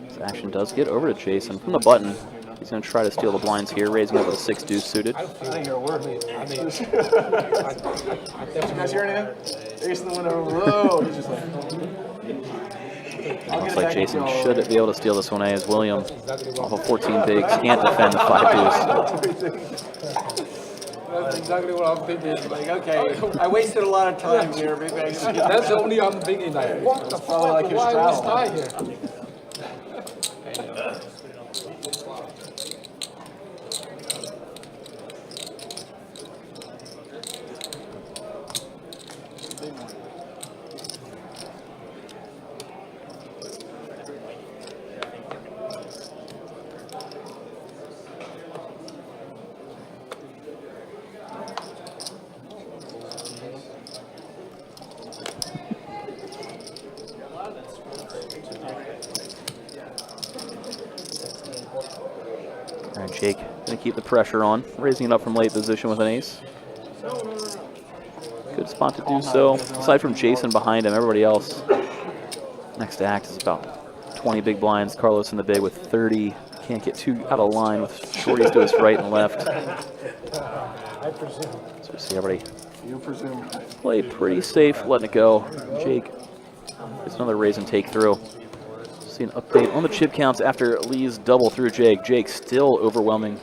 This action does get over to Jason from the button. He's going to try to steal the blinds here, raising up with a 6 deuce suited. I didn't hear a word. I mean, Did you guys hear anything? Ace in the window. Whoa. He's just like. Looks like Jason should be able to steal this one as William off of 14 bigs can't defend the 5 deuce. that's exactly what I'm thinking. Like, okay, I wasted a lot of time here. Maybe I should get That's the only I'm thinking. Like, what the probably fuck? like his Why style. we start here? All right, Jake, gonna keep the pressure on, raising it up from late position with an ace. Good spot to do so. Aside from Jason behind him, everybody else. Next act is about 20 big blinds. Carlos in the big with 30. Can't get too out of line with shorties to his right and left. So we see everybody You presume. play pretty safe, letting it go. Jake gets another raise and take through. See an update on the chip counts after Lee's double through Jake. Jake still overwhelming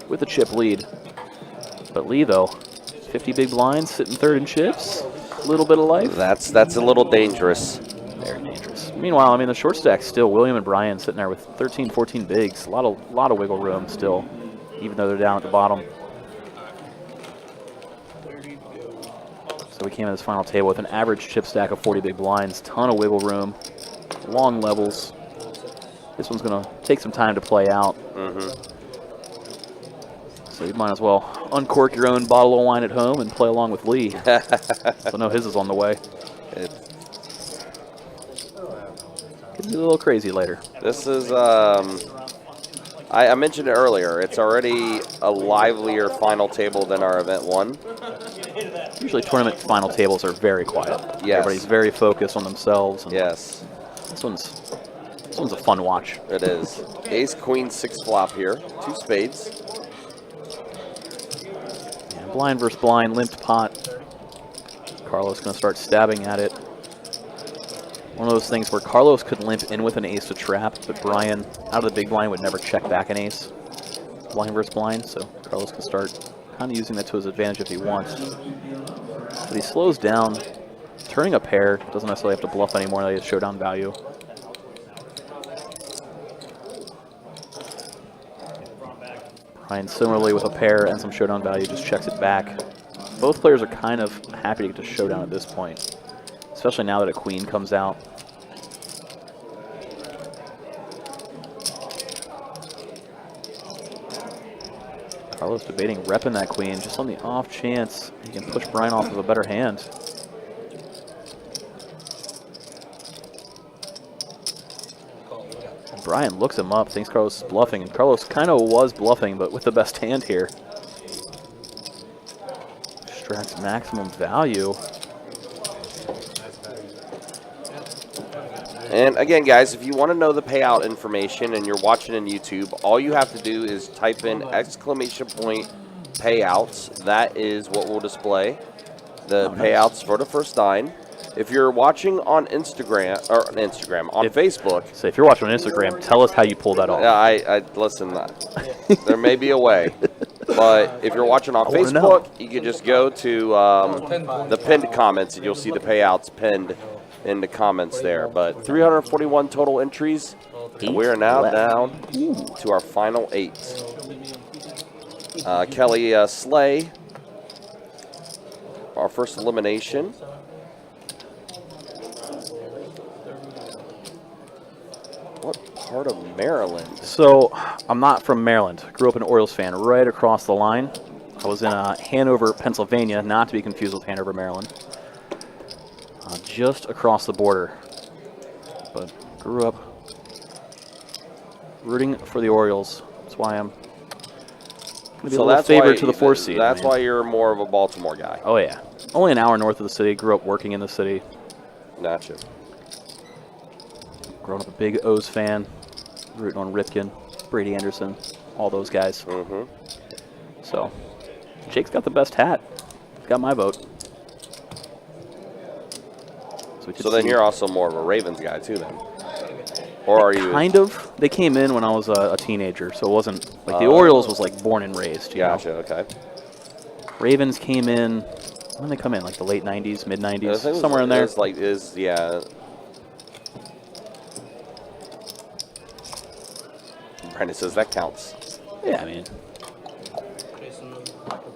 with the chip lead. But Lee, though, 50 big blinds, sitting third in chips. A little bit of life. That's a little dangerous. Very dangerous. Meanwhile, I mean, the short stack still, William and Brian sitting there with 13, 14 bigs. A lot of wiggle room still, even though they're down at the bottom. So we came to this final table with an average chip stack of 40 big blinds, ton of wiggle room, long levels. This one's going to take some time to play out. So you might as well uncork your own bottle of wine at home and play along with Lee. So no, his is on the way. Could be a little crazy later. This is, I mentioned it earlier, it's already a livelier final table than our event 1. Usually tournament final tables are very quiet. Yes. Everybody's very focused on themselves. And Yes, This one's a fun watch. it is. Ace, queen, 6 flop here. 2 spades. And blind versus blind, limped pot. Carlos going to start stabbing at it. One of those things where Carlos could limp in with an ace to trap, but Brian, out of the big blind, would never check back an ace. Blind versus blind, so Carlos can start kind of using that to his advantage if he wants. But he slows down, turning a pair, doesn't necessarily have to bluff anymore, that he has showdown value. Brian similarly with a pair and some showdown value just checks it back. Both players are kind of happy to get to showdown at this point, especially now that a queen comes out. Carlos debating repping that queen just on the off chance he can push Brian off of a better hand. Brian looks him up, thinks Carlos is bluffing, and Carlos kind of was bluffing, but with the best hand here. Extracts maximum value. And again, guys, if you want to know the payout information and you're watching on YouTube, all you have to do is type in exclamation point payouts. That is what will display the payouts for the first 9. If you're watching on Instagram, on Facebook. So if you're watching on Instagram, tell us how you pulled that off. Yeah, I listen, there may be a way. But if you're watching on wanna know. Facebook, you can just go to the pinned comments and you'll see the payouts pinned in the comments there. But 341 total entries. And we are now down to our final 8. Kelly Slay, our first elimination. What part of Maryland? So I'm not from Maryland. Grew up an Orioles fan right across the line. I was in Hanover, Pennsylvania, not to be confused with Hanover, Maryland. Just across the border. But grew up rooting for the Orioles. That's why I'm going to be a little favorite to the 4th seed. That's why you're more of a Baltimore guy. Oh, yeah. Only an hour north of the city. Grew up working in the city. Gotcha. Grown up a big O's fan. Rooting on Ripken, Brady Anderson, all those guys. Mm-hmm. So, Jake's got the best hat. He's got my vote. So then you're also more of a Ravens guy too then? Or are you? Kind of. They came in when I was a teenager, so it wasn't like the Orioles was like born and raised. You Gotcha, know? okay. Ravens came in, when did they come in? Like the late 90s, mid 90s, somewhere in there. Yeah. Brandon says that counts. Yeah, I mean. Jason,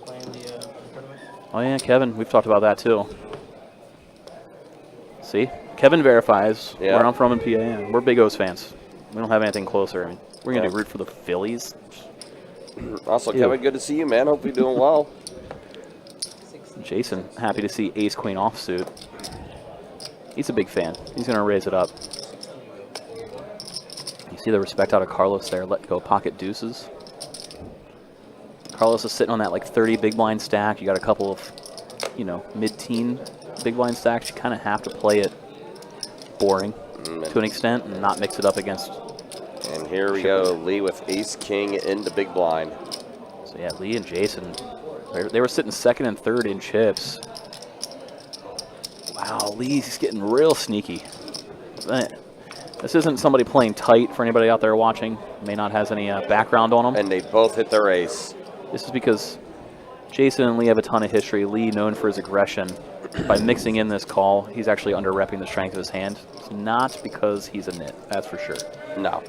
playing the tournament. Oh yeah, Kevin, we've talked about that too. See? Kevin verifies Yeah. where I'm from in PA. Yeah. We're big O's fans. We don't have anything closer. I mean, we're going to root for the Phillies. Also, Kevin, good to see you, man. Hope you're doing well. Jason, happy to see Ace Queen offsuit. He's a big fan. He's going to raise it up. You see the respect out of Carlos there. Let go pocket deuces. Carlos is sitting on that like 30 big blind stack. You got a couple of, mid-teen big blind stacks. You kind of have to play it boring to an extent and not mix it up against. And here we go, Lee with Ace King in the big blind. So yeah, Lee and Jason, they were sitting 2nd and 3rd in chips. Wow, Lee's getting real sneaky. This isn't somebody playing tight for anybody out there watching. May not has any background on them. And they both hit their ace. This is because Jason and Lee have a ton of history. Lee known for his aggression. By mixing in this call, he's actually under-repping the strength of his hand. It's not because he's a nit, that's for sure. No.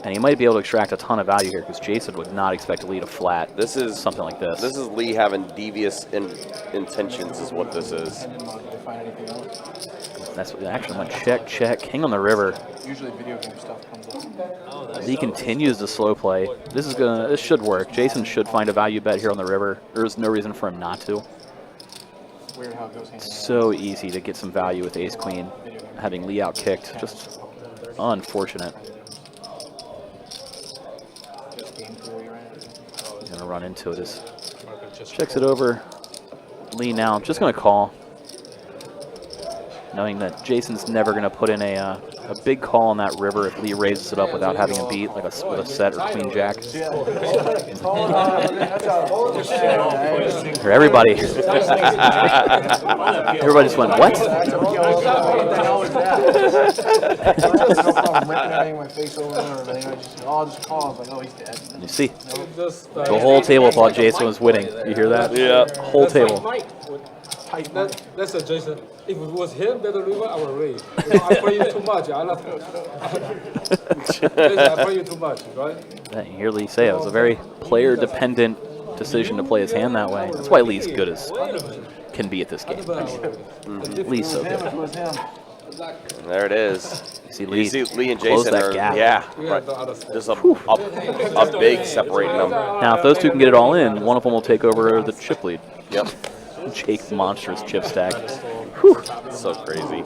And he might be able to extract a ton of value here because Jason would not expect Lee to flat This is something like this. This is Lee having devious intentions is what this is. That's what actually went check, check. King on the river. Usually video game stuff comes up. Lee continues to slow play. This should work. Jason should find a value bet here on the river. There's no reason for him not to. Weird how it goes hand in hand. So easy to get some value with Ace Queen. Having Lee out kicked, just unfortunate. He's gonna run into it. Checks it over. Lee now just gonna call, knowing that Jason's never gonna put in a big call on that river if Lee raises it up without having a beat like with a set or queen jack. Or everybody just went, what? You see, the whole table thought Jason was winning. You hear that? Yeah. Whole table. That's a Jason. If it was him, that river, I would raise. I play you too much. I play you too much, right? Yeah, you hear Lee say it was a very player-dependent decision to play his hand that way. That's why Lee's good as can be at this game. Lee's so good. There it is. You see Lee and close Jason that are, gap. yeah, right. Just a big separating them. Now, if those two can get it all in, one of them will take over the chip lead. Yep. Jake's monstrous chip stack. So crazy.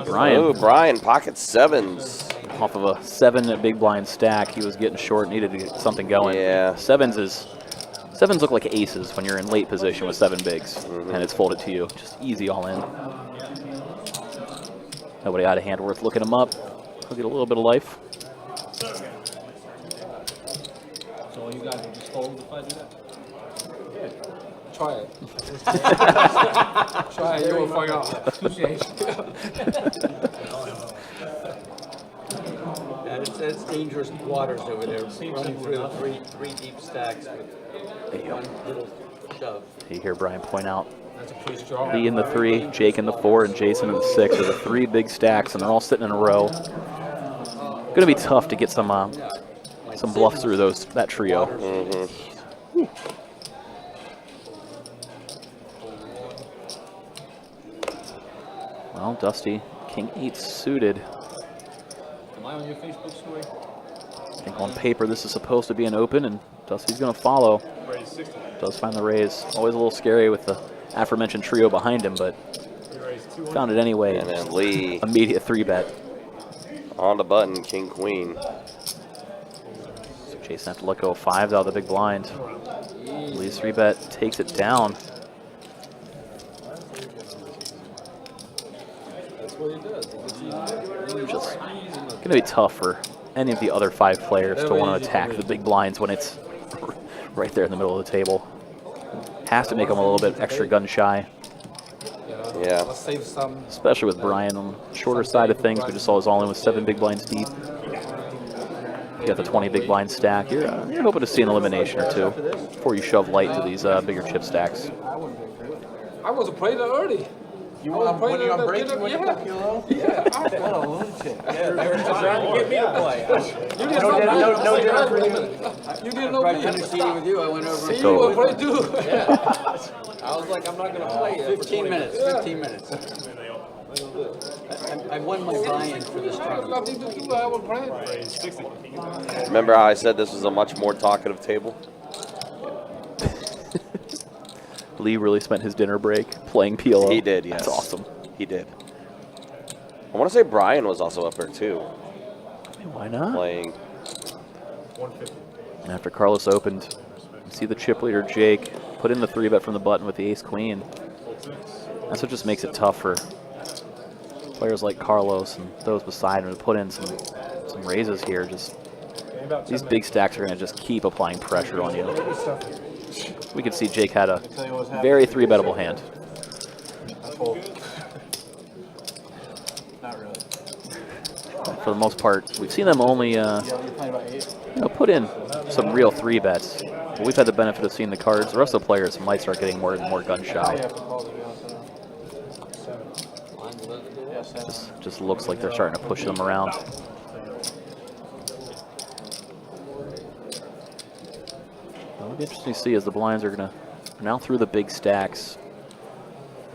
Brian. Ooh, Brian, pocket sevens. Off of a 7 at big blind stack, he was getting short, needed to get something going. Yeah. Sevens look like aces when you're in late position with 7 bigs, and it's folded to you. Just easy all in. Nobody had a hand worth looking him up. He'll get a little bit of life. So you guys will just fold if I do that? Try it. Try it, you will find out. Yeah, it's dangerous waters over there, running through three deep stacks with one little shove. You hear Brian point out That's a pretty strong. Lee in the 3, Jake in the 4, and Jason in the 6 are the 3 big stacks, and they're all sitting in a row. Going to be tough to get some bluffs through that trio. Well, Dusty, King 8 suited. Am I on your Facebook story? I think on paper this is supposed to be an open, and Dusty's going to follow. Does find the raise. Always a little scary with the aforementioned trio behind him, but found it anyway. And then Lee Immediate 3-bet. on the button, king, queen. So Jason have to let go of 5s out of the big blind. Lee's 3-bet takes it down. Just going to be tough for any of the other 5 players to want to attack the big blinds when it's right there in the middle of the table. Has to make them a little bit extra gun shy, Yeah. Let's save some. especially with Brian on the shorter side of things. We just saw his all in with 7 big blinds deep. You got the 20 big blind stack. You're hoping to see an elimination or 2 before you shove light to these bigger chip stacks. I was playing it early. You I was when you on playing break, it, you went to yeah. play Kilo? Yeah. What a lunatic. Yeah, they were just trying to get me to play. You didn't No know dinner- me. no dinner for you? You didn't know Right, me. kind of seating with you, I went over. You were playing too. I was like, I'm not gonna play it. 15 minutes, 15 minutes. I won my buy-in for this tournament. Nothing to do. I was playing. Remember how I said this was a much more talkative table? Lee really spent his dinner break playing PLO. He did, yes. That's awesome. He did. I want to say Brian was also up there too, I mean, why not? playing. And after Carlos opened, you see the chip leader Jake put in the 3-bet from the button with the ace-queen. That's what just makes it tough for players like Carlos and those beside him to put in some raises here. Just these big stacks are going to just keep applying pressure on you. We can see Jake had a very 3-bettable hand. Not really. For the most part, we've seen them only You're playing about 8? put in some real 3-bets. But we've had the benefit of seeing the cards. The rest of the players might start getting more and more gun I shy. have to call, to be honest. I don't know. Yeah, 7. Just looks like they're starting to push them around. It'll be interesting to see as the blinds are now through the big stacks.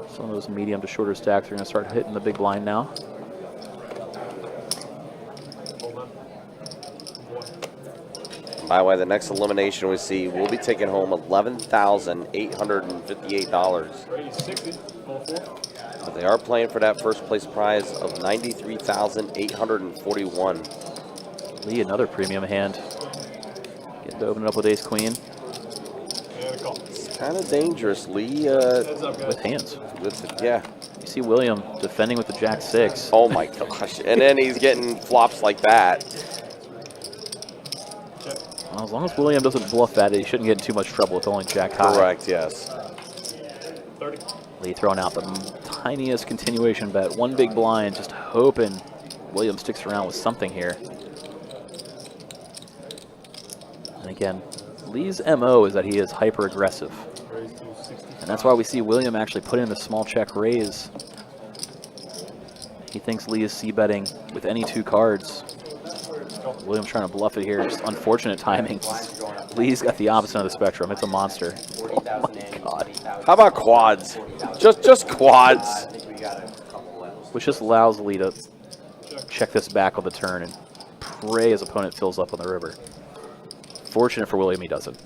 Some of those medium to shorter stacks are going to start hitting the big blind now. By the way, the next elimination we see will be taking home $11,858. But they are playing for that first place prize of $93,841. Lee, another premium hand. Getting to open it up with ace-queen It's kind of dangerous, Lee. with hands. Yeah. You see William defending with the jack-6. Oh my gosh. And then he's getting flops like that. Well, as long as William doesn't bluff that, he shouldn't get in too much trouble with only jack high. Correct, yes. Lee throwing out the tiniest continuation bet. 1 big blind, just hoping William sticks around with something here. And again, Lee's MO is that he is hyper aggressive. And that's why we see William actually put in the small check raise. He thinks Lee is c-betting with any 2 cards. William's trying to bluff it here. Just unfortunate timing. Lee's got the opposite of the spectrum. It's a monster. Oh my god. How about quads? Just quads. Which just allows Lee to check this back on the turn and pray his opponent fills up on the river. Fortunate for William, he doesn't.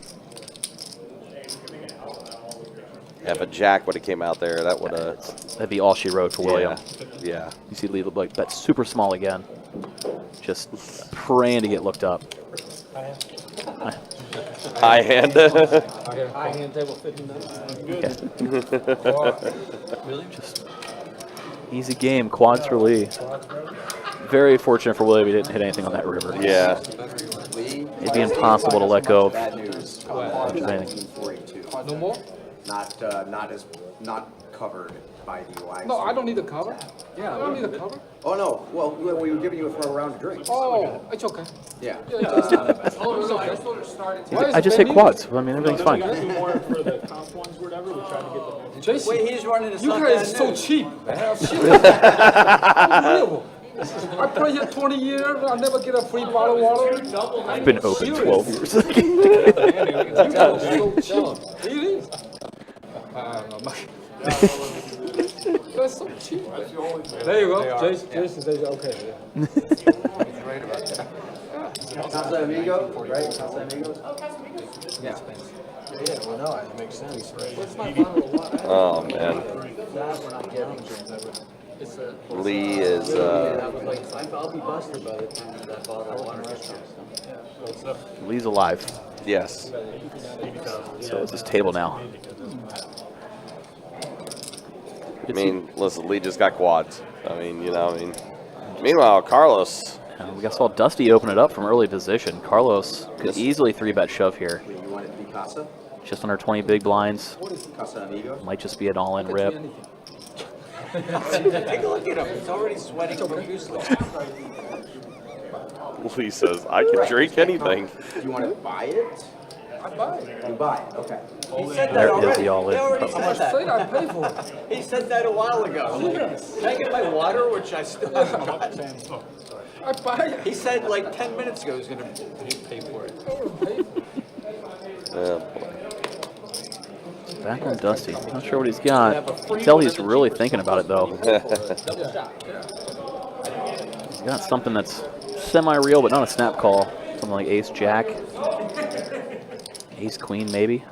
If a jack would have came out there, that would have. That'd be all she wrote for William. Yeah. You see Lee like bet super small again. Just praying to get looked up. High hand. High hand table 59. Just easy game. Quads for Lee. Very fortunate for William he didn't hit anything on that river. Yeah. It'd be impossible to let go of Bad news. anything. 42. No more? Not covered by DUI. No, I don't need a cover. Yeah. I don't need a cover. Oh no. Well, we were giving you for a round of drinks. Oh, it's okay. Yeah. It's okay. I just hit quads. I mean, everything's fine. Do more for the comp ones, or whatever. We try to get them. Jason, Wait, he's running the you sun guys bad are so news. cheap. Unbelievable. I play here 20 years. I never get a free bottle of water. I've been open 12 years. You guys are so cheap. It is. I don't know. That's so cheap. There you go. Jason says okay. Casa Amigo, right? Casa Amigos. Yeah. Yeah, well, no, it makes sense. Oh man. Lee is. I'll be busted by the time that bottle of water gets here. Lee's alive. Yes. So it's his table now. I mean, listen, Lee just got quads. I mean, Meanwhile, Carlos. We got saw Dusty open it up from early position. Carlos could Yes. easily 3-bet shove here. You want it to be Casa? Just under 20 big blinds. Casa Amigos? Might just be an all-in rip. Take a look at him. He's already sweating profusely. Lee says, I can drink anything. Do you want to buy it? I buy it. You buy it, okay. He said There that is already. the all-in. He already I said say that. I pay for it. He said that a while ago. Can I get my water, which I still haven't gotten? I buy it. He said like 10 minutes ago he was going to pay for it. Yeah. Back on Dusty. Not sure what he's got. I can tell he's really thinking about it, though. He's got something that's semi-real, but not a snap call. Something like ace-jack. Ace-queen, maybe.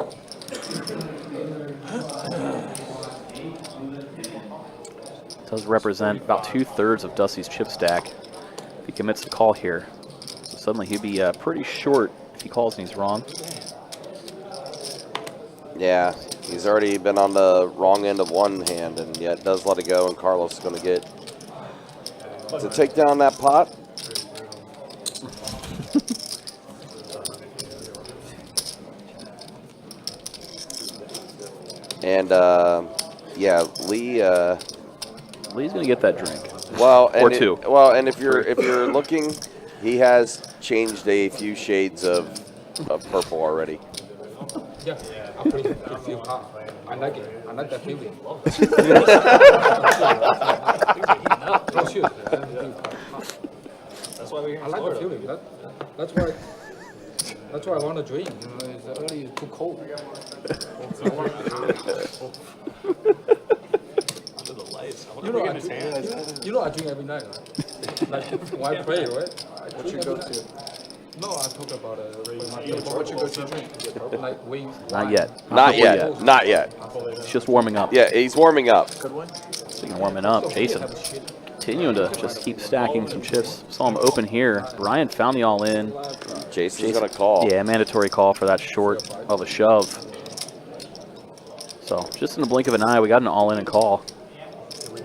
Does represent about 2/3 of Dusty's chip stack if he commits the call here. So suddenly he'd be pretty short if he calls and he's wrong. Yeah, he's already been on the wrong end of one hand, and yet does let it go, and Carlos is going to get to take down that pot. And, yeah, Lee, Lee's gonna get that drink. well, and Or two. and if you're looking, he has changed a few shades of purple already. Yeah, I feel hot. I like it. I like that feeling. No, shit. That's why we're I like the feeling. That's why I want to drink. You know, it's early, it's too cold. You know I drink every night, right? Like when I pray, right? What's your go-to? No, I talk about What's your go-to drink? like wing. Not yet. Not purple yet. Not yet. It's just warming up. Yeah, he's warming up. Good one? Speaking of warming up, Jason continuing to just keep stacking some chips. Saw him open here. Brian found the all-in. Jason's going to call. Yeah, mandatory call for that short of a shove. So just in the blink of an eye, we got an all-in and call.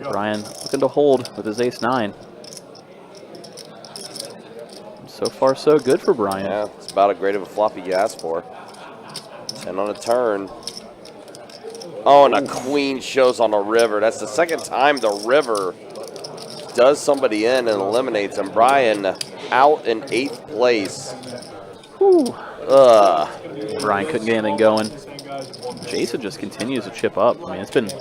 Brian looking to hold with his ace-9. So far, so good for Brian. Yeah, it's about as great of a flop you asked for. And on a turn. Oh, and a queen shows on the river. That's the second time the river does somebody in and eliminates him. Brian out in 8th place. Whew. Ugh. Brian couldn't get anything going. Jason just continues to chip up. I mean, it's been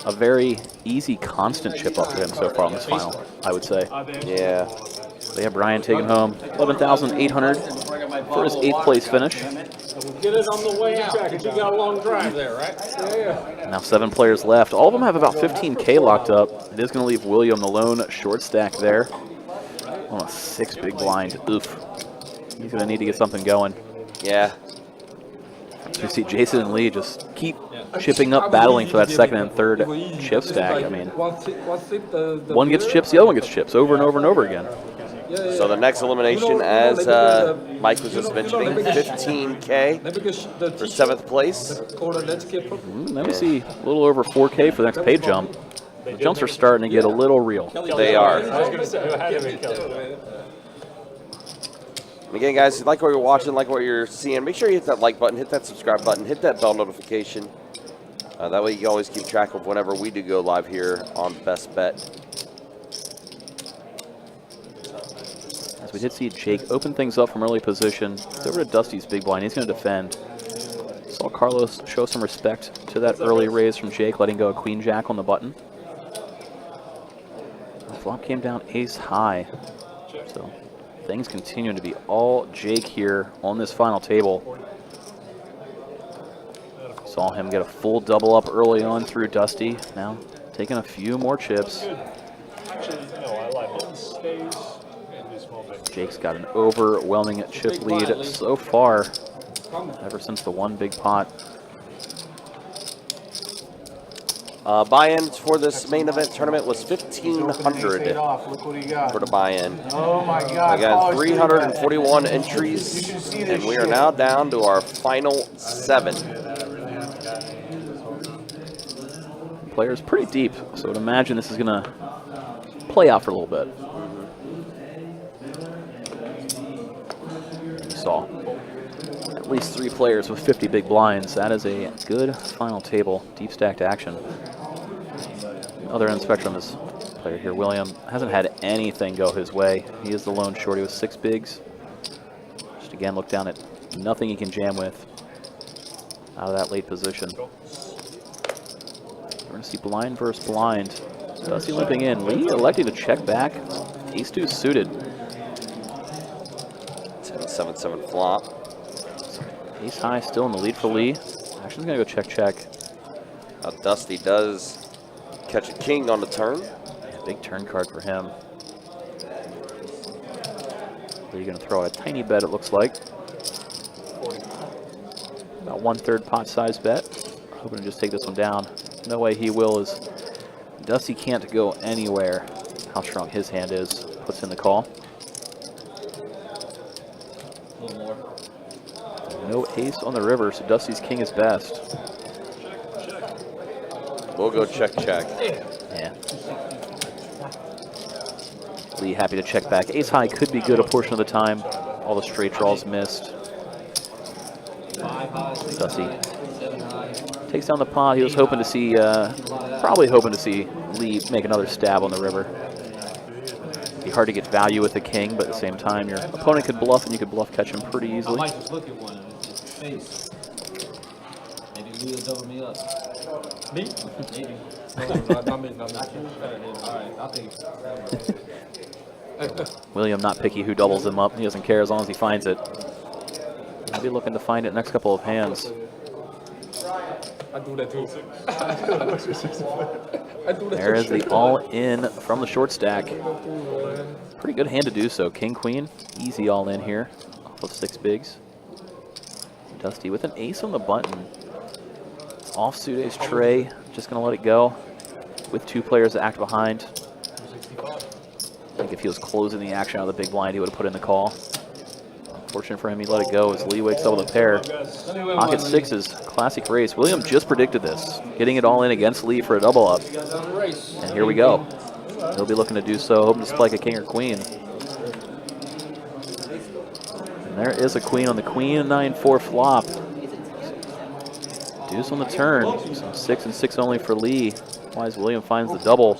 a very easy, constant chip up for him so far on this final, I would say. Yeah. So yeah, Brian taking home 11,800 for his 8th place finish. Get it on the way back, because you got a long drive there, right? Yeah. Now 7 players left. All of them have about 15K locked up. It is going to leave William the lone short stack there. On a 6 big blind. Oof. He's going to need to get something going. Yeah. You see Jason and Lee just keep chipping up, battling for that second and third chip stack. I mean, one gets chips, the other one gets chips over and over and over again. So the next elimination, as Mike was just mentioning, 15K for 7th place. Let me see, a little over 4K for the next pay jump. The jumps are starting to get a little real. They are. I was gonna say, it had to be Kelly. And again, guys, if you like what you're watching, like what you're seeing, make sure you hit that like button, hit that subscribe button, hit that bell notification. That way you can always keep track of whenever we do go live here on Best Bet. As we did see Jake open things up from early position. It's over to Dusty's big blind. He's going to defend. Saw Carlos show some respect to that early raise from Jake, letting go a queen jack on the button. The flop came down ace high. So things continue to be all Jake here on this final table. Saw him get a full double up early on through Dusty. Now taking a few more chips. Actually, I like stays and do small big. Jake's got an overwhelming chip lead so far, ever since the one big pot. Buy-in for this main event tournament was $1,500 Look what he got. for the buy-in. Oh my God. Again, 341 entries, and we are now down to our final 7. Players pretty deep, so I would imagine this is going to play out for a little bit. You saw at least 3 players with 50 big blinds. That is a good final table, deep stacked action. Other end of the spectrum is player here, William, hasn't had anything go his way. He is the lone shorty with 6 bigs. Just again look down at nothing he can jam with out of that late position. We're going to see blind versus blind. Dusty limping in. Lee electing to check back. Ace-2 suited. 10-7-7 flop. Ace high still in the lead for Lee. Action's going to go check. Dusty does catch a king on the turn. Big turn card for him. Lee going to throw out a tiny bet, it looks like. About 1/3 pot size bet. Hoping to just take this one down. No way he will, as Dusty can't go anywhere. How strong his hand is. Puts in the call. No ace on the river, so Dusty's king is best. We'll go check. Yeah. Lee happy to check back. Ace high could be good a portion of the time. All the straight draws missed. Dusty takes down the pot. He was hoping to see, probably hoping to see Lee make another stab on the river. It'd be hard to get value with the king, but at the same time, your opponent could bluff, and you could bluff catch him pretty easily. I might just look at one of his face. Maybe Lee will double me up. Me? Maybe. Not me. Alright, I'll take it. William not picky who doubles him up. He doesn't care as long as he finds it. I'll be looking to find it next couple of hands. I do that too. There is the all-in from the short stack. Pretty good hand to do so. King, queen, easy all-in here off of 6 bigs. Dusty with an ace on the button. Offsuit ace tray, just gonna let it go with 2 players to act behind. I think if he was closing the action out of the big blind, he would have put in the call. Unfortunate for him, he let it go as Lee wakes up with a pair. Pocket 6's classic race. William just predicted this, getting it all in against Lee for a double up. And here we go. He'll be looking to do so, hoping to spike a king or queen. And there is a queen on the queen, 9-4 flop. Deuce on the turn. Some 6 and 6 only for Lee. Wise William finds the double.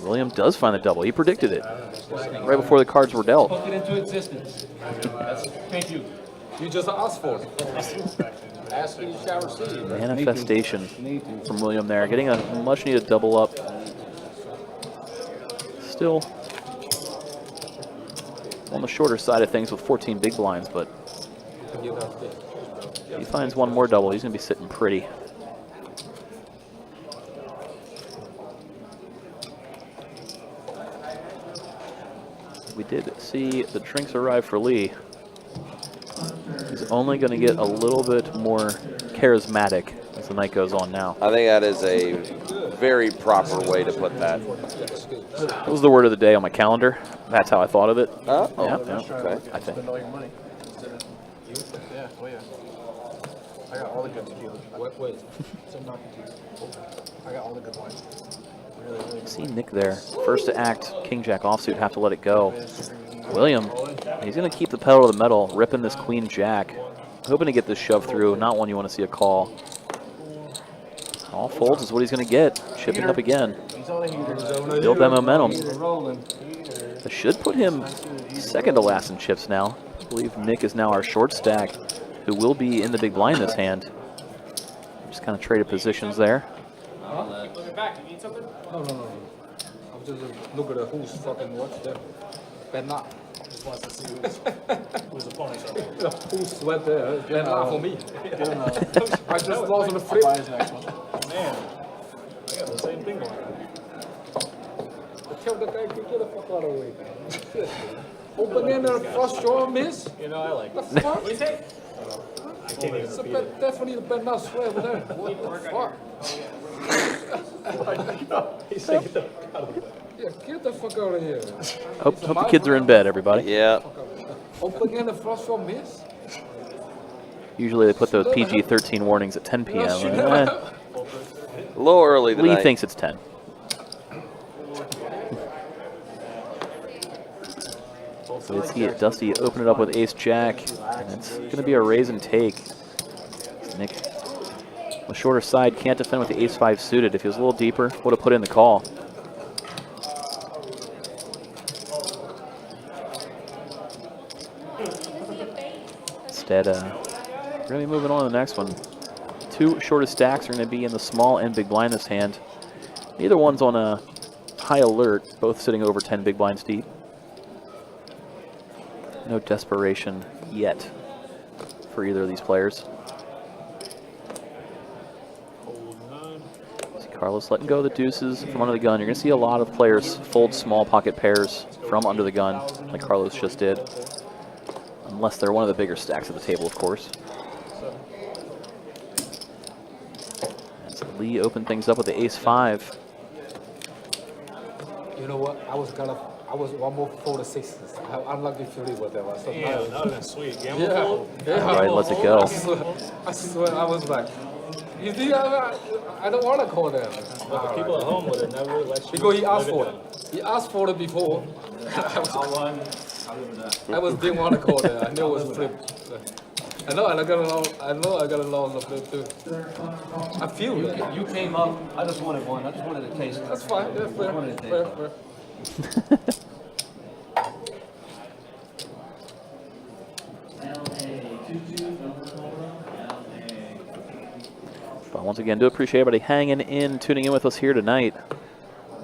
William does find the double. He predicted it right before the cards were dealt. Spoke it into existence. Thank you. You just asked for it. Ask you shall receive. Manifestation from William there. Getting a much needed double up. Still on the shorter side of things with 14 big blinds, but if he finds one more double, he's going to be sitting pretty. We did see the drinks arrive for Lee. He's only going to get a little bit more charismatic as the night goes on now. I think that is a very proper way to put that. That was the word of the day on my calendar. That's how I thought of it. Oh, Yeah, okay. I think. Spend all your money. Yeah, oh yeah. I got all the good tequila. Wait. I got all the good wines. Really, really good. See Nick there. First to act, King Jack offsuit, have to let it go. William, he's going to keep the pedal to the metal, ripping this Queen Jack. Hoping to get this shove through, not one you want to see a call. All folds is what he's going to get. Chipping up again. He's on a heater. Build that momentum. Rolling. That should put him second to last in chips now. I believe Nick is now our short stack, who will be in the big blind this hand. Just kind of traded positions there. No. I was just look at who's fucking what's there. Ben not. Just wants to see who's opponent. Who's sweat there? Ben not for me. Give him a, I just lost on the I'll flip. buy his next one. Man, I got the same thing going on. Tell the guy to get the fuck out of the way, man. Open in the first draw, miss. You know, I like The it. fuck? I can't even It's a beat bet, it. definitely the bet not swear over there. What the fuck? He's saying get the fuck out of the way. Yeah, get the fuck out of here. Hope the kids are in bed, everybody. Yeah. Open in the first draw, miss. Usually they put those PG-13 warnings at 10 p.m. A little early Lee tonight. thinks it's 10. So let's see it. Dusty open it up with ace-jack, and it's going to be a raise and take. Nick, the shorter side, can't defend with the ace-5 suited. If he was a little deeper, would have put in the call. Instead, we're going to be moving on to the next one. Two shortest stacks are going to be in the small and big blind this hand. Neither one's on a high alert, both sitting over 10 big blinds deep. No desperation yet for either of these players. See Carlos letting go of the deuces from under the gun. You're going to see a lot of players fold small pocket pairs from under the gun, like Carlos just did. Unless they're one of the bigger stacks at the table, of course. As Lee opened things up with the ace-5. You know what? I was one more 4 to 6. How unlucky Philly was that was. So Yeah, nice. that would have been sweet. Gamble Yeah. fold. All right, lets it go. I swear, I was like, you see, I don't want to call them. But the people at home would have never let you. Because he asked live for it it. He asked for it before. I'll Didn't want to call that. I knew it was flip. I know I got a lot of flip too. I feel that. You came up, I just wanted one. I just wanted to taste it. That's fine. That's fair. Wanted to taste Fair, it. fair. But once again, do appreciate everybody hanging in, tuning in with us here tonight.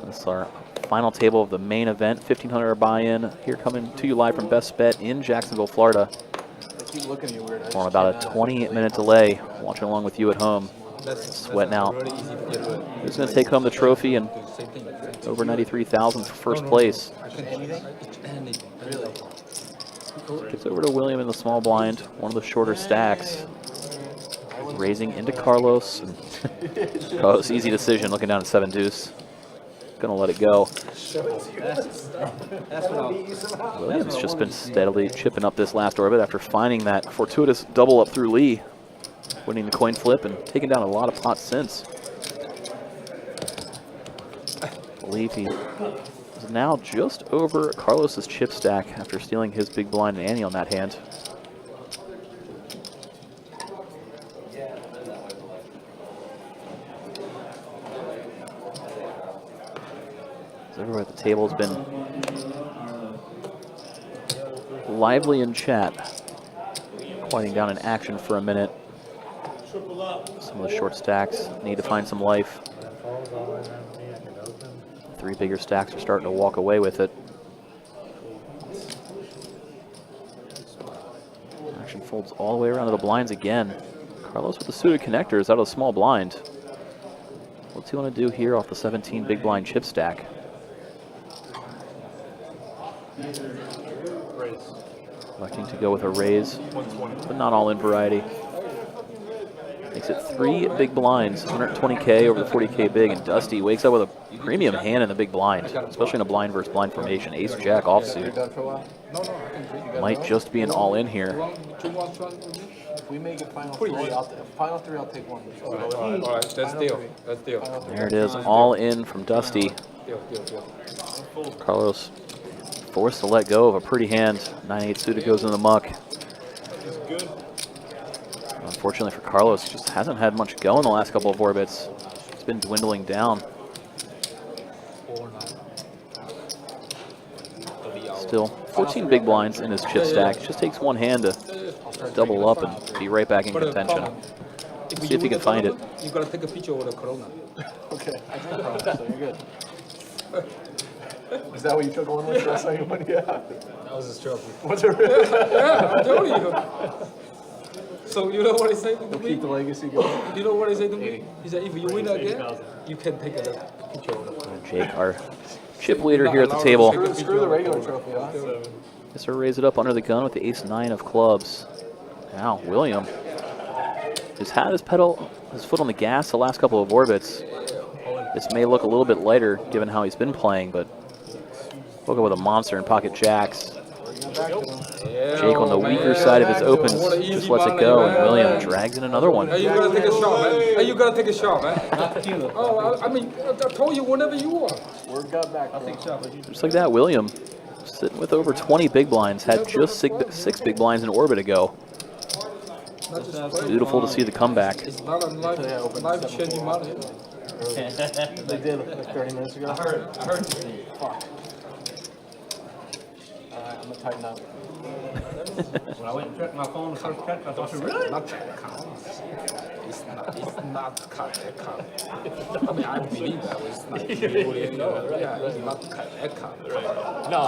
This is our final table of the main event, $1,500 buy-in. Here coming to you live from Best Bet in Jacksonville, Florida. They keep looking at you weird. On about a 20-minute delay, watching along with you at home. Sweating out. Really easy to get rid of. Who's going to take home the trophy and Same thing. over 93,000 for first place? Anything? Really? Gets over to William in the small blind, one of the shorter stacks. Raising into Carlos. Oh, it's an easy decision looking down at 7 deuce. Gonna let it go. Williams just been steadily chipping up this last orbit after finding that fortuitous double up through Lee, winning the coin flip and taking down a lot of pots since. I believe he is now just over Carlos's chip stack after stealing his big blind and ante on that hand. Everyone at the table has been lively in chat, quieting down in action for a minute. Some of the short stacks need to find some life. 3 bigger stacks are starting to walk away with it. Action folds all the way around to the blinds again. Carlos with the suited connectors out of the small blind. What's he want to do here off the 17 big blind chip stack? Electing to go with a raise, but not all in variety. Makes it 3 big blinds, 120K over the 40K big, and Dusty wakes up with a premium hand in the big blind, especially in a blind versus blind formation. Ace Jack offsuit. Done for a while? Might just be an all in here. If we make it final three, final three, I'll take one. All right, that's deal. That's deal. There it is, all in from Dusty. Deal. Carlos forced to let go of a pretty hand. 9-8 suited goes in the muck. Unfortunately for Carlos, just hasn't had much go in the last couple of orbits. It's been dwindling down. Still, 14 big blinds in his chip stack. Just takes one hand to double up and be right back in contention. See if he can find it. You gotta take a picture of the Corona. Okay, I drink Corona, so you're good. Is that what you took one with last second one? Yeah. That was his trophy. What's it really? Yeah, I told you. So you know what he said to Keep me? the legacy going. You know what he said to me? He said, if you win again, you can take a picture of the Jake, our chip leader here at the table. Screw the regular trophy, huh? Gets to raise it up under the gun with the ace-9 of clubs. Now, William has had his foot on the gas the last couple of orbits. This may look a little bit lighter given how he's been playing, but woke up with a monster in pocket jacks. Jake on the weaker side of his opens just lets it go, and William drags in another one. Hey, you gotta take a shot, man. Hey, you gotta take a shot, man. Oh, I mean, I told you whenever you want. Word got back. I'll take Just like that, William, sitting with over 20 big blinds, had just 6 big blinds in orbit ago. It's beautiful to see the comeback. It's not a life-changing money. They did like 30 minutes ago. I heard. Fuck. Alright, I'm gonna tighten up. When I went and checked my phone, the first check, I thought, really? Not check account. It's not cut account. I mean, I believe that it's not really, yeah, it's not cut account. No,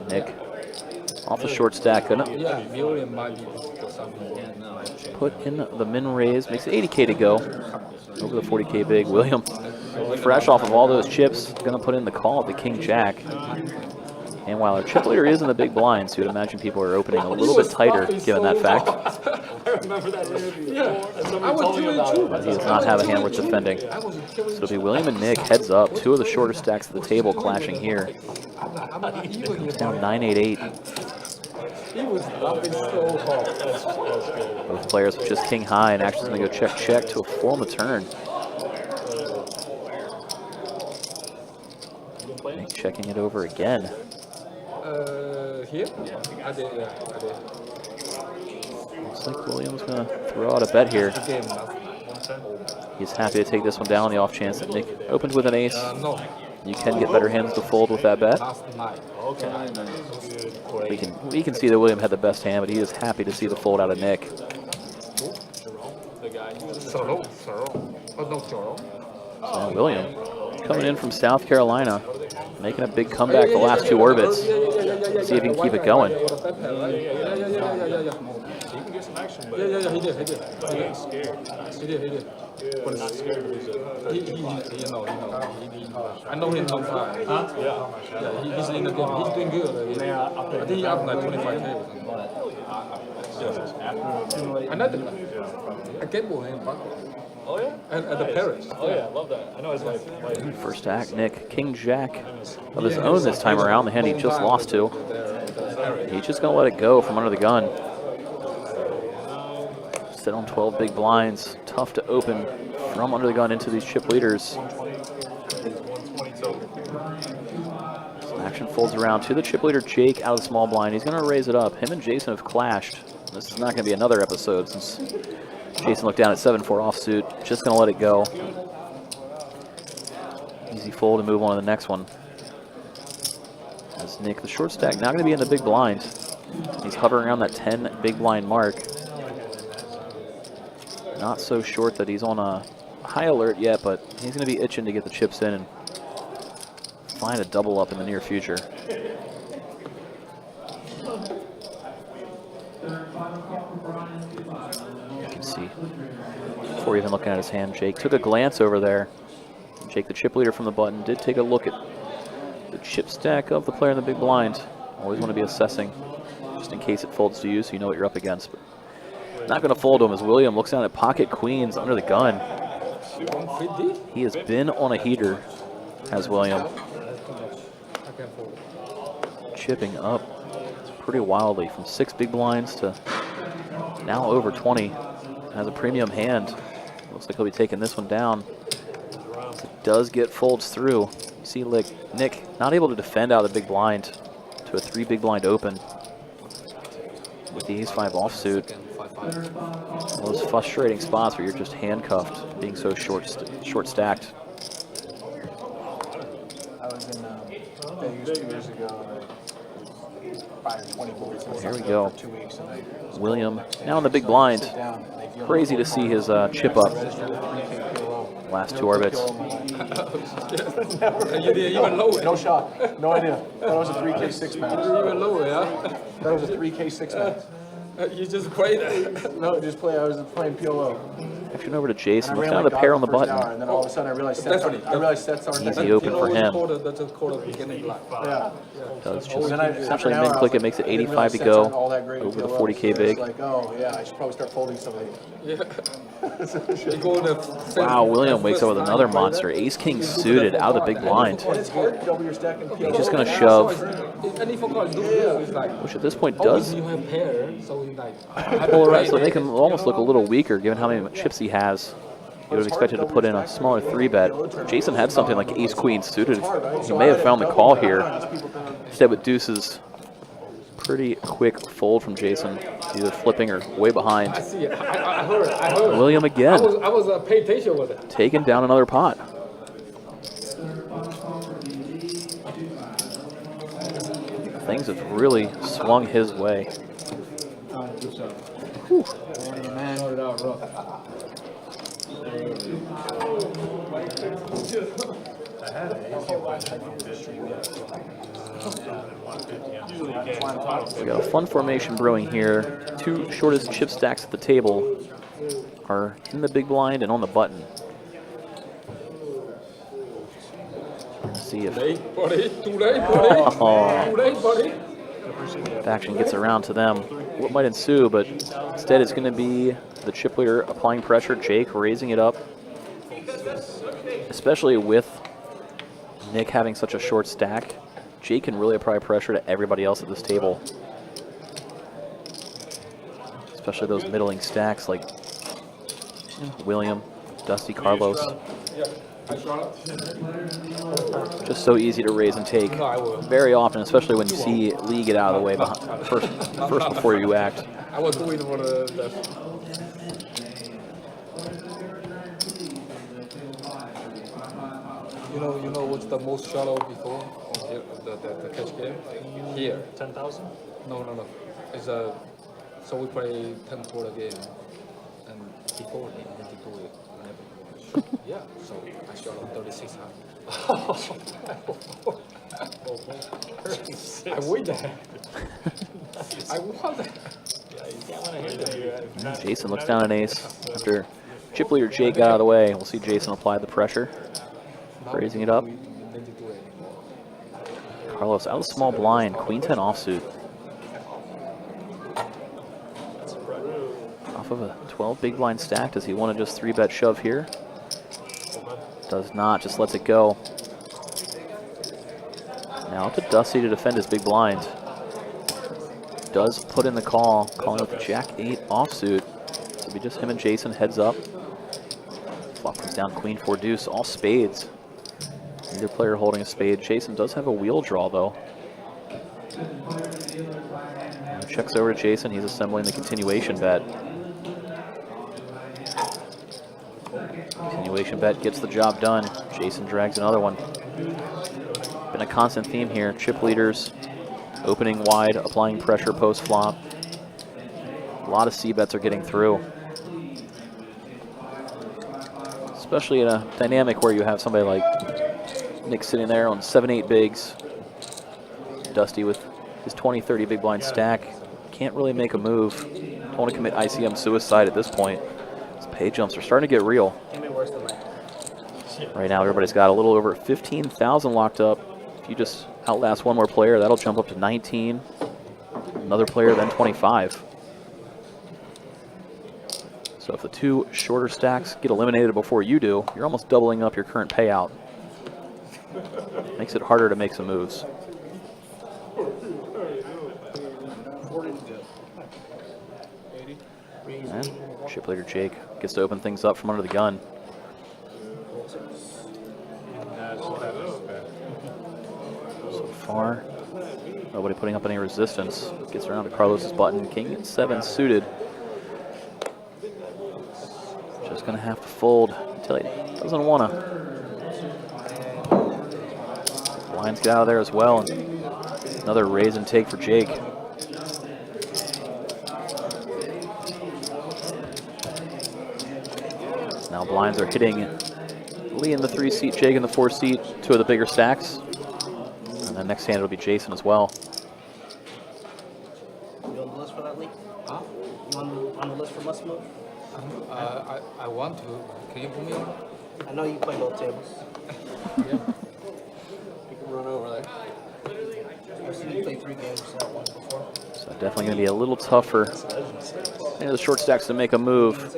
Nick, off the short stack, couldn't it? Yeah, million might be something. Put in the min raise, makes it 80K to go. Over the 40K big. William, fresh off of all those chips, gonna put in the call at the King Jack. And while our chip leader is in the big blinds, you'd imagine people are opening a little bit tighter given that fact. I remember that interview. Yeah. I was doing it too. But he does not have a hand worth defending. So it'll be William and Nick heads up. 2 of the shorter stacks of the table clashing here. Down 9-8-8. He was laughing so hard. Both players with just king high, and action's gonna go check to a 4 on the turn. Nick checking it over again. Here? I did. Looks like William's gonna throw out a bet here. He's happy to take this one down on the off chance that Nick opened with an ace. No. You can get better hands to fold with that bet. Last night. We can see that William had the best hand, but he is happy to see the fold out of Nick. Soro. Oh, no, Soro. So William coming in from South Carolina, making a big comeback the last 2 orbits. See if he can keep it going. Yeah. He did. But he ain't scared. He did. But not scared of his He I know him long time. Huh? Yeah, he's in the game. He's doing good. I think he up like 25K or something. I know that. I gambled him back. Oh, yeah? At the Paris. Oh, yeah, I love that. I know his wife. First act, Nick, King Jack of his own this time around. The hand he just lost to. He's just gonna let it go from under the gun. Sit on 12 big blinds. Tough to open from under the gun into these chip leaders. Action folds around to the chip leader Jake out of the small blind. He's gonna raise it up. Him and Jason have clashed. This is not gonna be another episode since Jason looked down at 7-4 offsuit. Just gonna let it go. Easy fold and move on to the next one. As Nick, the short stack, now gonna be in the big blind. He's hovering around that 10 big blind mark. Not so short that he's on a high alert yet, but he's gonna be itching to get the chips in and find a double up in the near future. You can see, before even looking at his hand, Jake took a glance over there. Jake, the chip leader from the button, did take a look at the chip stack of the player in the big blind. Always want to be assessing just in case it folds to you so you know what you're up against. But not going to fold to him as William looks down at pocket queens under the gun. He has been on a heater, has William. Chipping up pretty wildly from 6 big blinds to now over 20. Has a premium hand. Looks like he'll be taking this one down. It does get folds through. You see Nick not able to defend out of the big blind to a 3 big blind open with the ace-5 offsuit. Those frustrating spots where you're just handcuffed, being so short stacked. I was in Vegas 2 years ago. There we go. William now in the big blind. Crazy to see his chip up. Last 2 orbits. You didn't even lower it. No shot. No idea. That was a 3K6 max. You didn't even lower it, yeah? That was a 3K6 max. You just played it. No, just play. I was playing PLO. Action over to Jason. And I Looks ran down at the like pair God on the for first button. hour, and then all of a sudden I realized sets aren't Easy open for him. That's just called a beginning black. Yeah. Does And just then essentially after an hour, min click I it, makes it I didn't 85 to realize sets aren't go all that great in over the PLO, 40K so big. it's like, oh yeah, I should probably start folding something. Yeah. You go in the Wow, William wakes up with another monster. Ace-King suited out of the big blind. And it's hard to double your stack in PLO. He's just going to shove, Any football do is like, which at this point always does you have pair, so it's like, polarize, so make him almost look a little weaker given how many chips he has. You would have expected to put in a smaller 3-bet. Jason had something like ace-queen suited. He may have found the call here. Instead with deuces. Pretty quick fold from Jason. Either flipping or way behind. I see it. I heard. William again. I was paying attention with it. Taking down another pot. Things have really swung his way. Whew. We got a fun formation brewing here. 2 shortest chip stacks at the table are in the big blind and on the button. Let's see if Late, buddy. Too late, buddy. oh, Too late, buddy. action gets around to them. What might ensue, but instead it's going to be the chip leader applying pressure, Jake raising it up. Especially with Nick having such a short stack, Jake can really apply pressure to everybody else at this table. Especially those middling stacks like William, Dusty, Carlos. Just so easy to raise and take. Very often, especially when you see Lee get out of the way behind, first before you act. I was doing one of the You know what's the most shallow before the catch game? Here. 10,000? No. It's so we play 10 quarter game, and before he had to do it whenever. Yeah. So I shot him 3,600. I win that. I won that. Jason looks down an ace after chip leader Jake got out of the way. We'll see Jason apply the pressure. Raising it up. Carlos out of the small blind. Queen 10 offsuit. Off of a 12 big blind stack. Does he want to just 3-bet shove here? Does not. Just lets it go. Now up to Dusty to defend his big blind. Does put in the call. Calling with the Jack 8 offsuit. So it'll be just him and Jason heads up. Flop comes down Queen 4 deuce. All spades. Either player holding a spade. Jason does have a wheel draw, though. Checks over to Jason. He's assembling the continuation bet. Continuation bet gets the job done. Jason drags another one. Been a constant theme here. Chip leaders opening wide, applying pressure post flop. A lot of C-bets are getting through. Especially in a dynamic where you have somebody like Nick sitting there on 7-8 bigs. Dusty with his 20-30 big blind stack. Can't really make a move. Don't want to commit ICM suicide at this point. These pay jumps are starting to get real. Right now everybody's got a little over 15,000 locked up. If you just outlast one more player, that'll jump up to 19. Another player, then 25. So if the two shorter stacks get eliminated before you do, you're almost doubling up your current payout. Makes it harder to make some moves. And chip leader Jake gets to open things up from under the gun. So far, nobody putting up any resistance. Gets around to Carlos's button. King and 7 suited. Just gonna have to fold until he doesn't wanna. Blinds get out of there as well. And another raise and take for Jake. Now blinds are hitting Lee in the 3 seat, Jake in the 4 seat, 2 of the bigger stacks. And then next hand it'll be Jason as well. You on the list for that, Lee? Huh? You on the list for must move? I want to. Can you put me on? I know you play both tables. Yeah. You can run over there. I've seen you play 3 games that one before. So definitely going to be a little tougher any of the short stacks to make a move.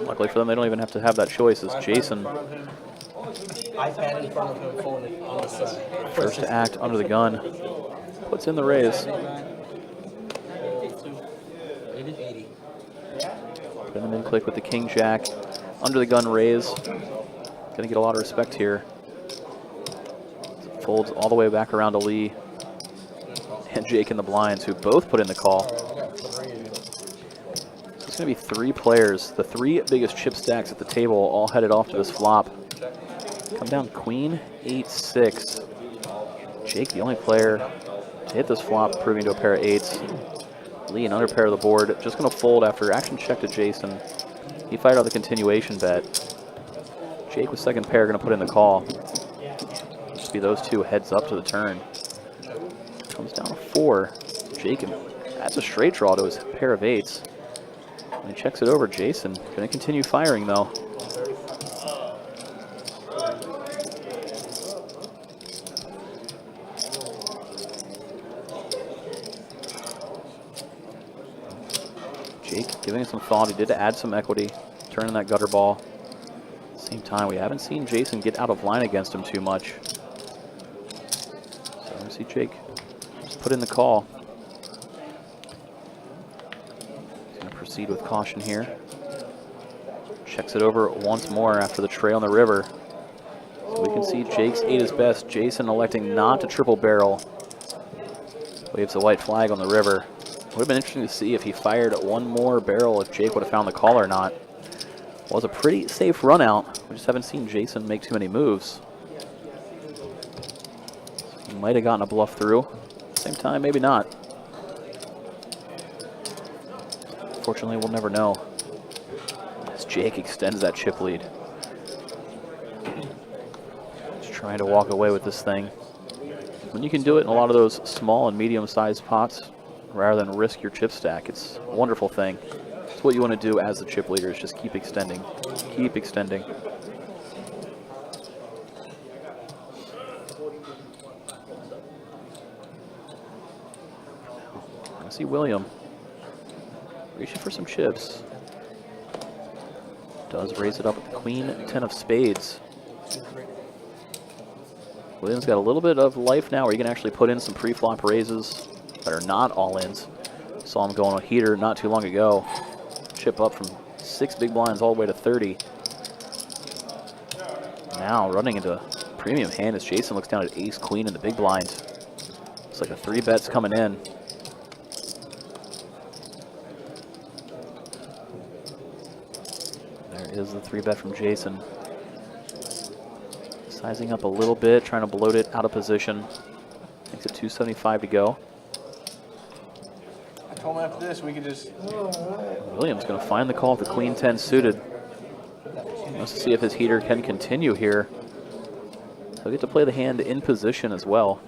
Luckily for them, they don't even have to have that choice as Jason, iPad in front of him, phone on the side. first to act under the gun, puts in the raise. 80. Put in the mid click with the king jack, under the gun raise. Gonna get a lot of respect here. Folds all the way back around to Lee and Jake in the blinds, who both put in the call. It's gonna be 3 players, the 3 biggest chip stacks at the table, all headed off to this flop. Come down queen, 8-6. Jake, the only player to hit this flop, proving to a pair of 8s. Lee, an under pair of the board, just going to fold after action check to Jason. He fired out the continuation bet. Jake with second pair going to put in the call. Just be those 2 heads up to the turn. Comes down to 4. Jake adds a straight draw to his pair of 8s. And he checks it over. Jason going to continue firing though. Jake giving it some thought. He did add some equity, turning that gutter ball. At the same time, we haven't seen Jason get out of line against him too much. So we see Jake just put in the call. He's going to proceed with caution here. Checks it over once more after the trail on the river. So we can see Jake's 8 is best. Jason electing not to triple barrel. Waves the white flag on the river. Would have been interesting to see if he fired one more barrel, if Jake would have found the call or not. Was a pretty safe run out. We just haven't seen Jason make too many moves. He might have gotten a bluff through. Same time, maybe not. Fortunately, we'll never know. As Jake extends that chip lead. Just trying to walk away with this thing. When you can do it in a lot of those small and medium-sized pots, rather than risk your chip stack, it's a wonderful thing. It's what you want to do as the chip leader, is just keep extending. Keep extending. I see William reaching for some chips. Does raise it up with the queen, 10 of spades. William's got a little bit of life now where you can actually put in some pre-flop raises that are not all-ins. Saw him going on a heater not too long ago. Chip up from 6 big blinds all the way to 30. Now running into a premium hand as Jason looks down at ace-queen in the big blind. Looks like a 3 bet's coming in. There is the 3 bet from Jason. Sizing up a little bit, trying to bloat it out of position. Makes it 275 to go. I told him after this we could just. Williams going to find the call with the queen 10 suited. Let's see if his heater can continue here. He'll get to play the hand in position as well.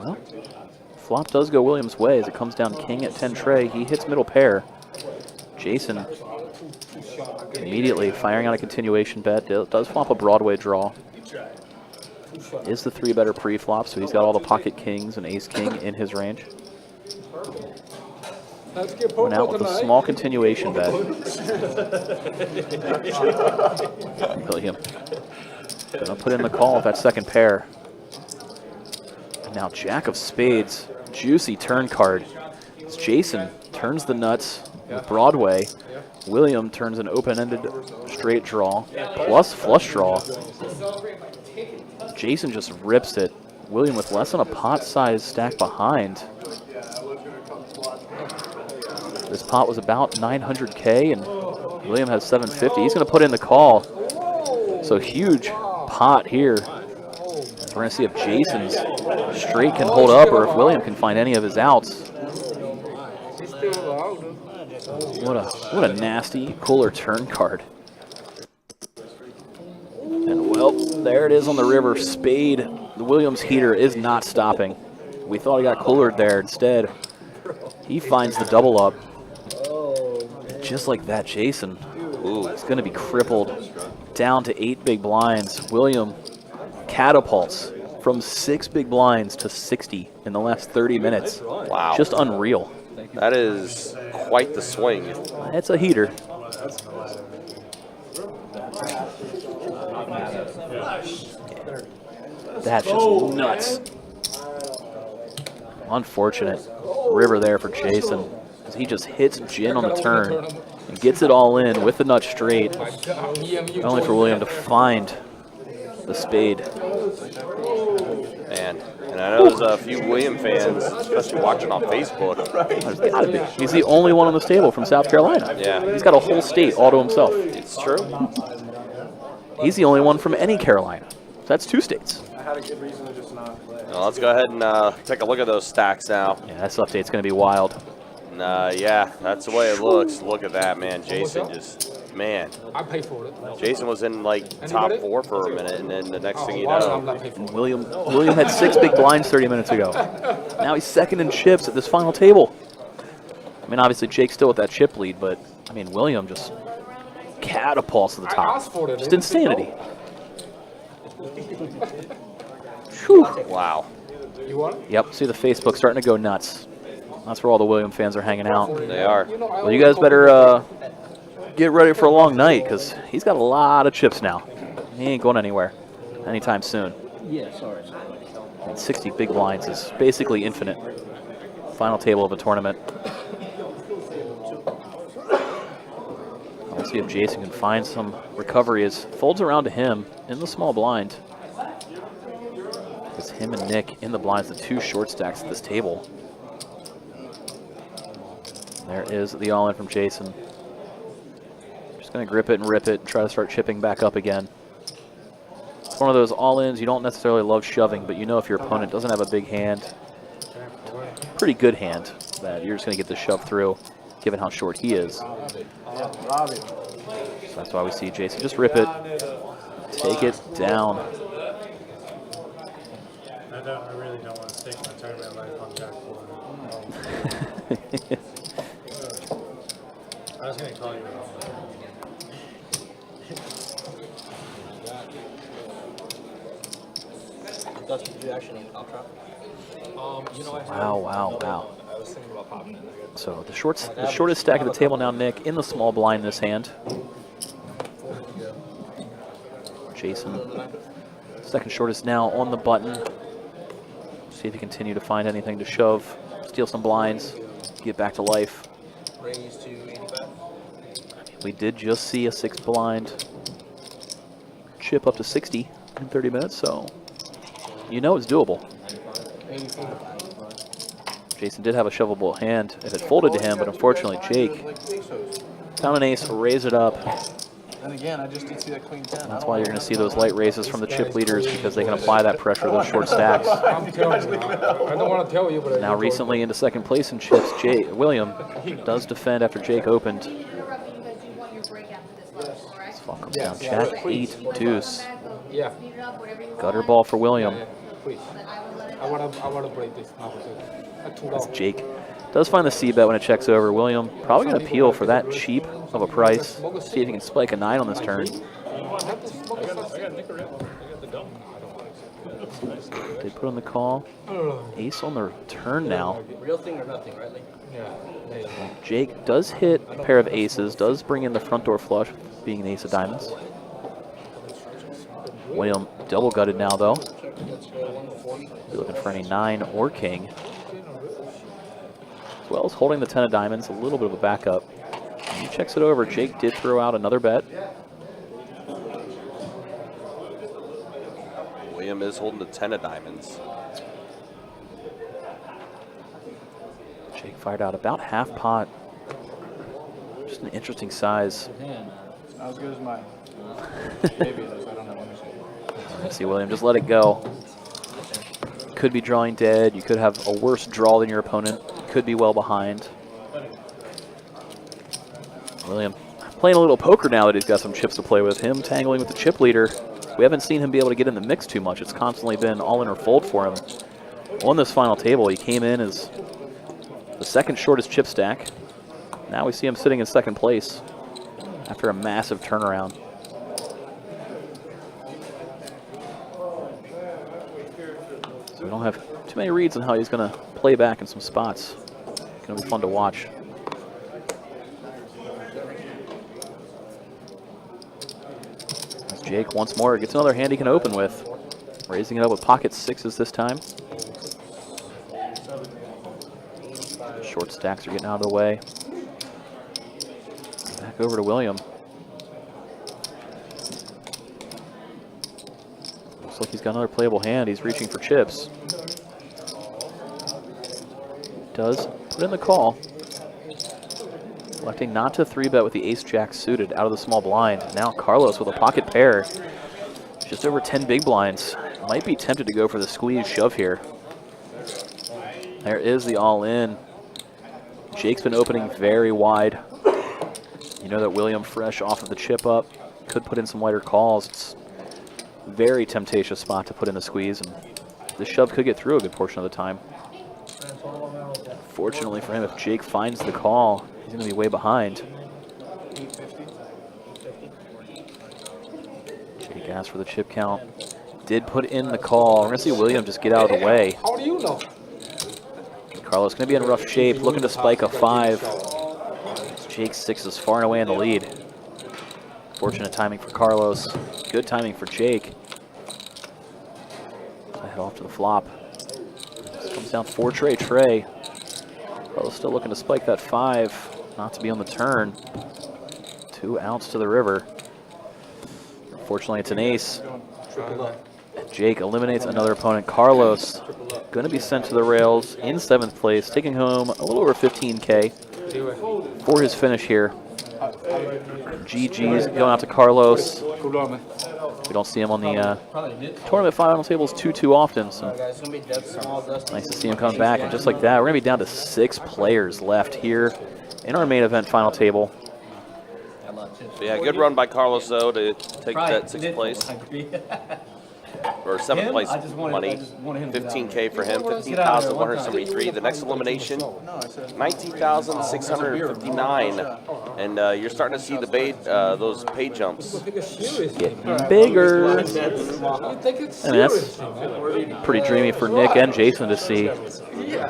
Well, Flop does go Williams' way as it comes down king at 10 tray. He hits middle pair. Jason immediately firing on a continuation bet. Does flop a Broadway draw. Is the 3-better pre-flop, so he's got all the pocket kings and ace-king in his range. Went out with a small continuation bet. William gonna put in the call with that second pair. And now Jack of Spades, juicy turn card. As Jason turns the nuts with Broadway. William turns an open-ended straight draw plus flush draw. Jason just rips it. William with less than a pot-sized stack behind. This pot was about 900K, and William has 750. He's going to put in the call. So huge pot here. We're going to see if Jason's straight can hold up or if William can find any of his outs. What a nasty cooler turn card. And well, there it is on the river. Spade. The Williams heater is not stopping. We thought he got coolered there. Instead, he finds the double up. Just like that, Jason is going to be crippled down to 8 big blinds. William catapults from 6 big blinds to 60 in the last 30 minutes. Wow. Just unreal. That is quite the swing. It's a heater. That's just nuts. Unfortunate river there for Jason, as he just hits gin on the turn and gets it all in with the nut straight, only for William to find the spade. Man, and I know there's a few William fans, especially watching on Facebook. There's gotta be. He's the only one on this table from South Carolina. Yeah. He's got a whole state all to himself. It's true. He's the only one from any Carolina. That's 2 states. I had a good reason to just not play. Now let's go ahead and take a look at those stacks now. Yeah, this update's going to be wild. And, yeah, that's the way it looks. Look at that, man. Jason just, man. I pay for it. Jason was in like top 4 for a minute, and then the next thing you know, William had 6 big blinds 30 minutes ago. Now he's second in chips at this final table. I mean, obviously Jake's still with that chip lead, but I mean, William just catapults to the top. Just insanity. Whew. wow. You want it? Yep, see the Facebook starting to go nuts. That's where all the William fans are hanging out. They are. Well, you guys better get ready for a long night, because he's got a lot of chips now. He ain't going anywhere anytime soon. Yeah, sorry. And 60 big blinds is basically infinite. Final table of a tournament. Let's see if Jason can find some recovery as folds around to him in the small blind. It's him and Nick in the blinds, the 2 short stacks at this table. There is the all-in from Jason. Just going to grip it and rip it and try to start chipping back up again. It's one of those all-ins you don't necessarily love shoving, but you know if your opponent doesn't have a big hand, pretty good hand, that you're just going to get the shove through, given how short he is. So that's why we see Jason just rip it, take it down. I really don't want to stake my tournament life on Jack 4. I was going to call you out. Dustin, did you actually need top trap? You know, Wow. I was thinking about popping in there. So the shortest stack of the table now, Nick, in the small blind in his hand. Jason, second shortest now on the button. See if he can continue to find anything to shove, steal some blinds, get back to life. Raise to 85. We did just see a 6 blind chip up to 60 in 30 minutes, so you know it's doable. Jason did have a shovable hand if it folded to him, but unfortunately Jake found an ace, raised it up. And again, I just did see that queen 10. That's why you're going to see those light raises from the chip leaders, because they can apply that pressure to those short stacks. I'm telling you. I don't want to tell you, but Now recently into second place in chips, William does defend after Jake opened. This ball comes down, Jack 8 deuce. yeah, Gutter ball for William. please. I want to break this now. That's too low. Jake does find the C-bet when it checks over. William probably going to appeal for that cheap of a price. See if he can spike a 9 on this turn. They put on the call. Ace on the turn now. Real thing or nothing, right? Like, Yeah. Jake does hit a pair of aces, does bring in the front door flush, being an ace of diamonds. William double gutted now, though. Be looking for any 9 or king. As well as holding the 10 of diamonds, a little bit of a backup. And he checks it over. Jake did throw out another bet. William is holding the 10 of diamonds. Jake fired out about half pot. Just an interesting size. Not as good as mine. Maybe it is. I don't know. Let me see. Let's see, William, just let it go. Could be drawing dead. You could have a worse draw than your opponent. Could be well behind. William playing a little poker now that he's got some chips to play with. Him tangling with the chip leader. We haven't seen him be able to get in the mix too much. It's constantly been all in or fold for him. On this final table, he came in as the second shortest chip stack. Now we see him sitting in second place after a massive turnaround. So we don't have too many reads on how he's going to play back in some spots. Going to be fun to watch. As Jake once more gets another hand he can open with. Raising it up with pocket sixes this time. Short stacks are getting out of the way. Back over to William. Looks like he's got another playable hand. He's reaching for chips. Does put in the call. Electing not to 3-bet with the ace-jack suited out of the small blind. Now Carlos with a pocket pair. Just over 10 big blinds. Might be tempted to go for the squeeze shove here. There is the all-in. Jake's been opening very wide. You know that William, fresh off of the chip up, could put in some lighter calls. It's a very temptatious spot to put in the squeeze, and this shove could get through a good portion of the time. Fortunately for him, if Jake finds the call, he's going to be way behind. Jake asked for the chip count. Did put in the call. We're going to see William just get out of the way. How do you know? Carlos going to be in rough shape, looking to spike a 5. Jake's 6 is far and away in the lead. Fortunate timing for Carlos. Good timing for Jake. I head off to the flop. This comes down 4 tray. Carlos still looking to spike that 5. Not to be on the turn. 2 outs to the river. Unfortunately, it's an ace. Jake eliminates another opponent. Carlos going to be sent to the rails in 7th place, taking home a little over 15K for his finish here. GG's going out to Carlos. We don't see him on the tournament final tables too often, so nice to see him come back. And just like that, we're going to be down to 6 players left here in our main event final table. So yeah, good run by Carlos, though, to take that 6th place. Or 7th place money. 15K for him, 15,173. The next elimination, 19,659. And you're starting to see the those pay jumps. Getting bigger. And that's pretty dreamy for Nick and Jason to see.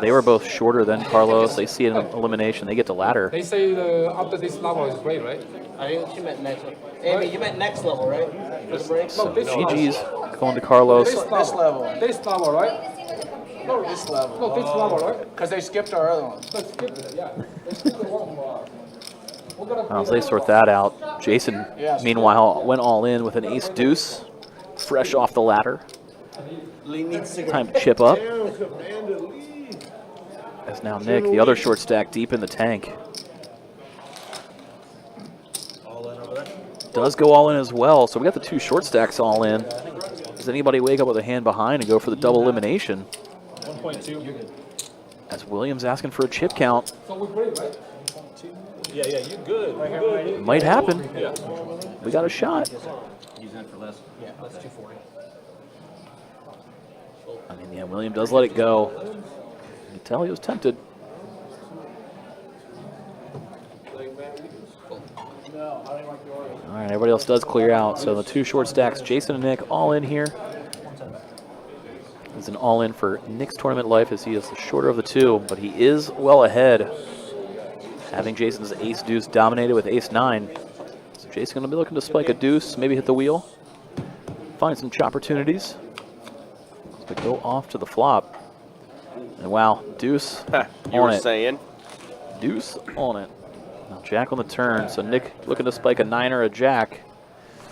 They were both shorter than Carlos. They see an elimination. They get to ladder. They say after this level is great, right? I think you meant next level. Amy, you meant next level, right? For the break? So GG's going to Carlos. This level. This level, right? No, this level. No, this level, right? Because they skipped our other ones. Let's skip it, yeah. Let's skip the one. As they sort that out, Jason, meanwhile, went all in with an ace deuce, fresh off the ladder. Time to chip up. As now Nick, the other short stack, deep in the tank. Does go all in as well, so we got the 2 short stacks all in. Does anybody wake up with a hand behind and go for the double elimination? 1.2. As Williams asking for a chip count. So we break, right? Yeah, you good. You good. Might happen. We got a shot. Using it for less. Yeah, that's 240. I mean, yeah, William does let it go. could tell he was tempted. All right, everybody else does clear out. So the two short stacks, Jason and Nick, all in here. It's an all-in for Nick's tournament life as he is the shorter of the two, but he is well ahead, having Jason's ace-deuce dominated with ace-9. So Jason's going to be looking to spike a deuce, maybe hit the wheel, find some opportunities. But go off to the flop. And wow, deuce You on were it. saying? Deuce on it. Now Jack on the turn, so Nick looking to spike a 9 or a Jack.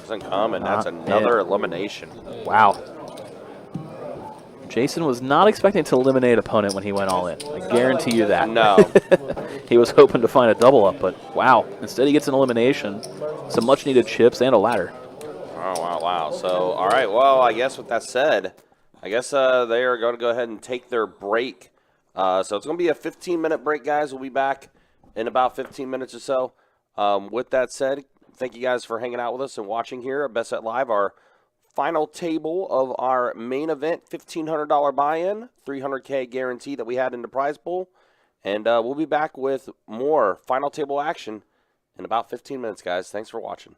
It's uncommon. That's Not another it. elimination. Wow. Jason was not expecting to eliminate opponent when he went all in. I guarantee you that. No. He was hoping to find a double up, but wow. Instead he gets an elimination, some much needed chips, and a ladder. Oh, wow, wow. So, all right, well, I guess with that said, I guess they are going to go ahead and take their break. So it's going to be a 15-minute break, guys. We'll be back in about 15 minutes or so. With that said, thank you guys for hanging out with us and watching here at Best Bet Live, our final table of our main event, $1,500 buy-in, $300K guarantee that we had in the prize pool. And we'll be back with more final table action in about 15 minutes, guys. Thanks for watching.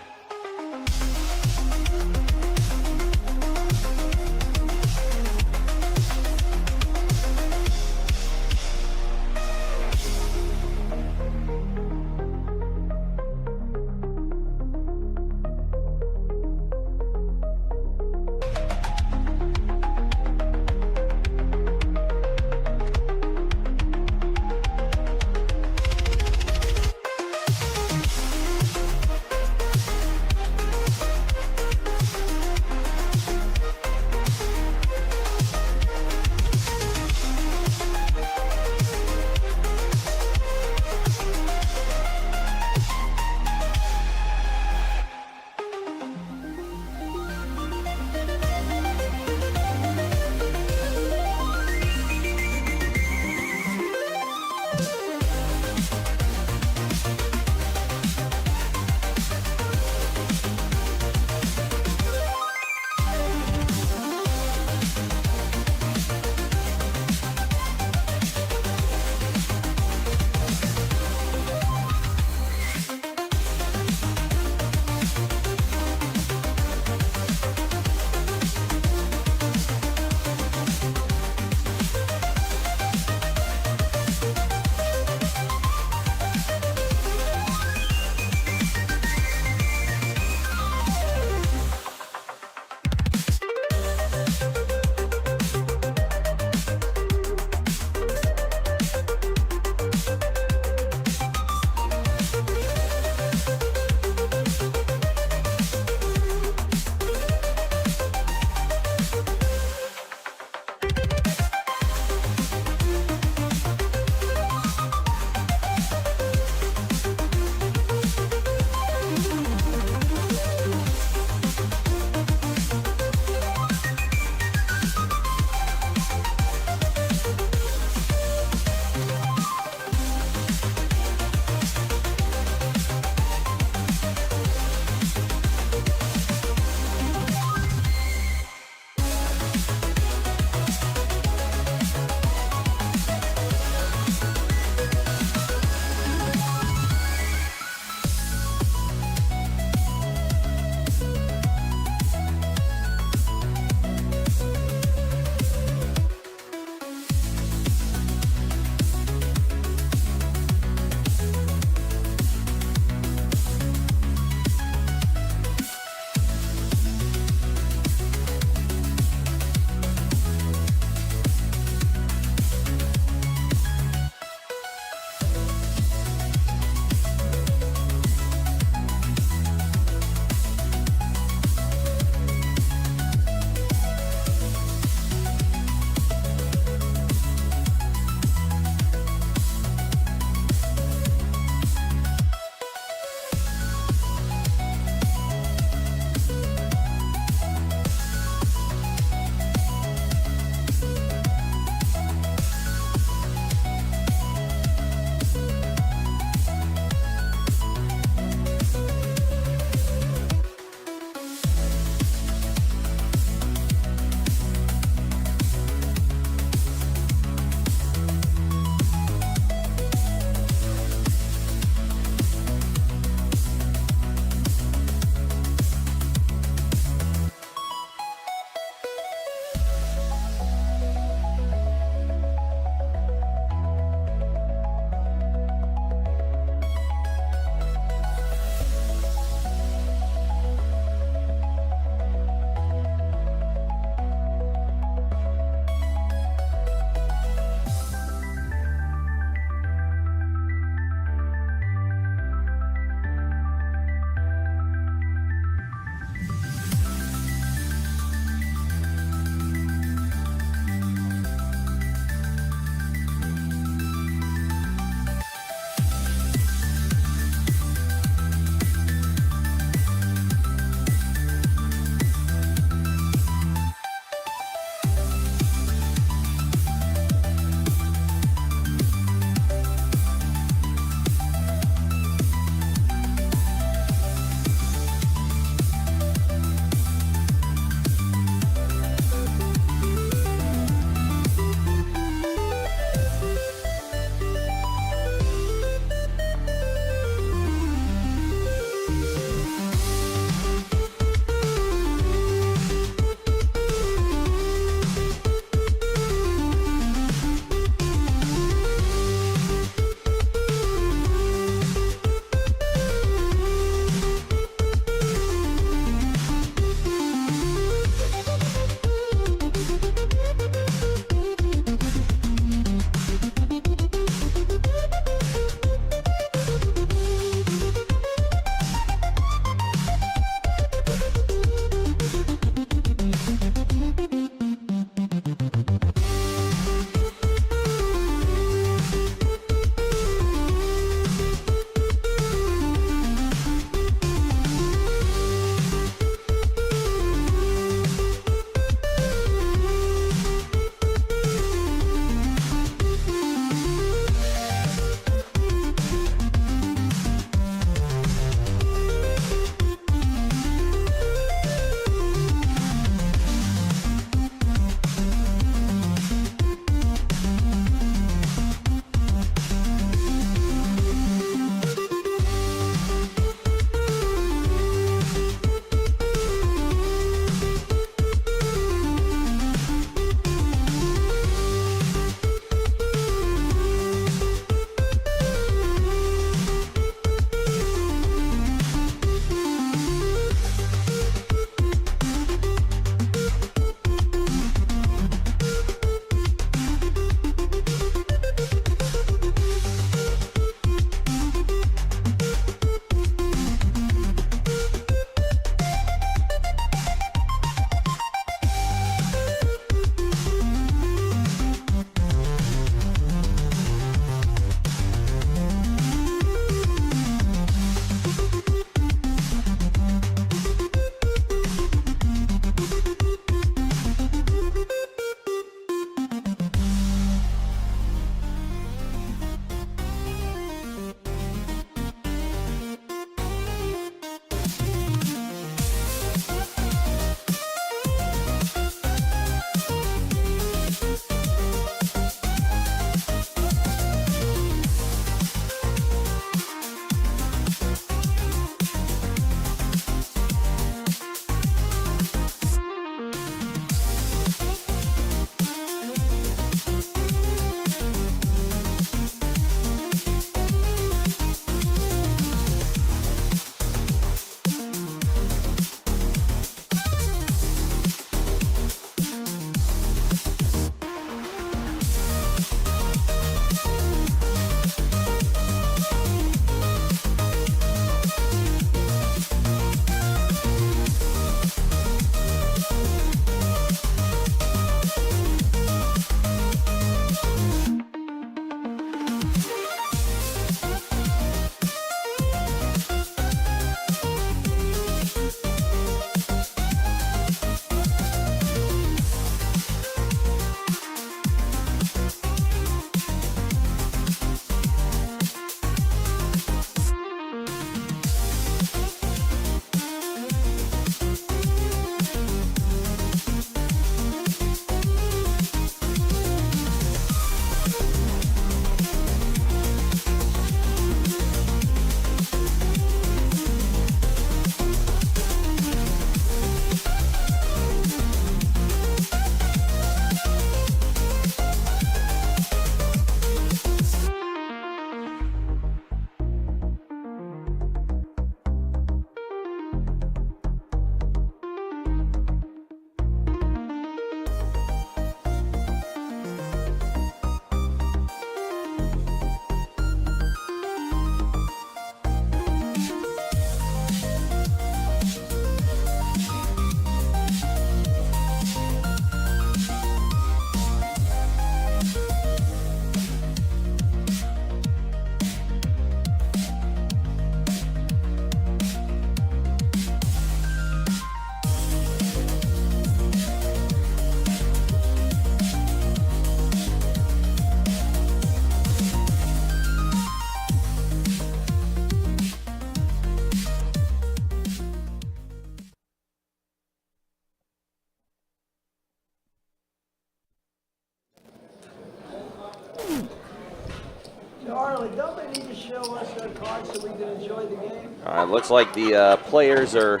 Charlie, don't they need to show us their cards so we can enjoy the game? All right, looks like the players are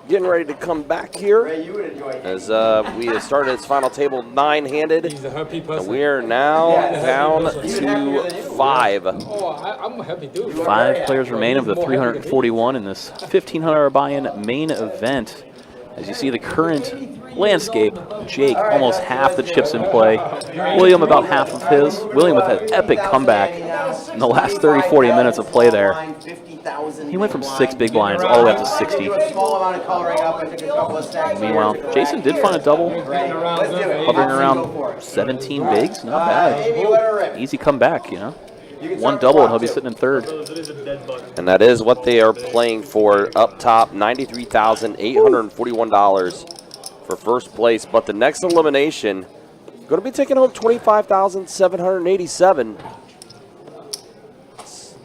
getting ready to come back here Ray, you would enjoy it. as we have started its final table 9-handed. He's a happy And person. we are now down Even happier than to you. 5. Oh, I'm happy too. 5 players remain of the 341 in this $1,500 buy-in main event. As you see the current landscape, Jake almost half the chips in play. William about half of his. William with an epic comeback in the last 30, 40 minutes of play there. He went from 6 big blinds all the way up to 60. Meanwhile, Jason did find a double, hovering around 17 bigs. Not bad. Easy comeback, you know. 1 double and he'll be sitting in 3rd. And that is what they are playing for up top, $93,841 for first place. But the next elimination, going to be taking home $25,787.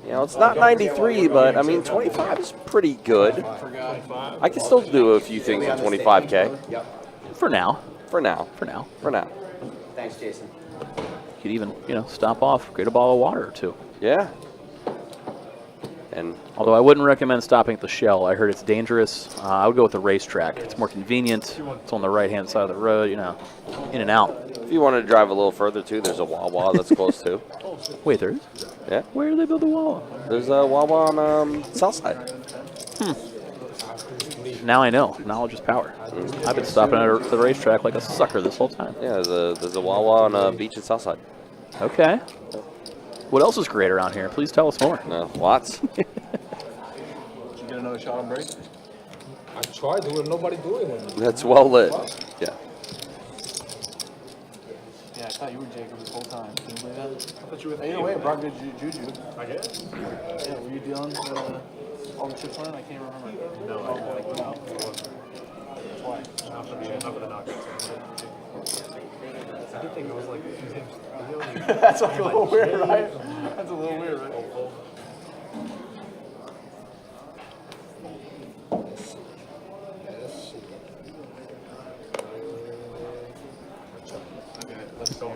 You know, it's not 93, but I mean, 25 is pretty good. I can still do a few things with 25K. For now. For now. For now. For now. Thanks, Jason. Could even, you know, stop off, get a bottle of water or 2. Yeah. And Although I wouldn't recommend stopping at the Shell. I heard it's dangerous. I would go with the racetrack. It's more convenient. It's on the right-hand side of the road, you know, in and out. if you wanted to drive a little further too, there's a Wawa that's close too. Wait, there is? Yeah. Where do they build the Wawa? There's a Wawa on Southside. Now I know. Knowledge is power. I've been stopping at the racetrack like a sucker this whole time. Yeah, there's a Wawa on a beach at Southside. Okay. What else is great around here? Please tell us more. No, lots. Did you get another shot on break? I tried to, and nobody doing it. That's well lit. Yeah. Yeah, I thought you were Jacob this whole time. Can you believe that? I thought you were. Either way, it brought good juju. I guess. Yeah, were you dealing all the chips on it? I can't remember. No, I didn't. No. That's why. Not for the knockouts. I did think it was like That's like a little weird, right? That's a little weird, right? Okay, let's go.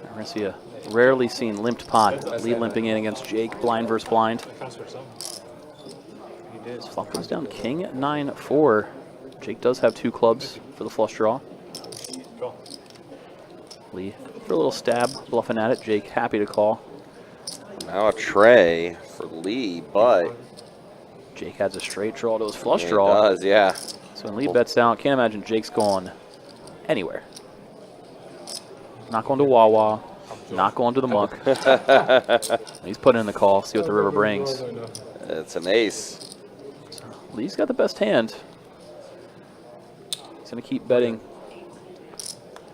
We're going to see a rarely seen limped pot. Lee limping in against Jake, blind versus blind. This flop goes down king at 9-4. Jake does have 2 clubs for the flush draw. Lee for a little stab, bluffing at it. Jake happy to call. Now a tray for Lee, but Jake has a straight draw to his flush he draw. does, yeah. So when Lee bets out, can't imagine Jake's going anywhere. Not going to Wawa, not going to the muck. He's putting in the call, see what the river brings. It's an ace. Lee's got the best hand. He's going to keep betting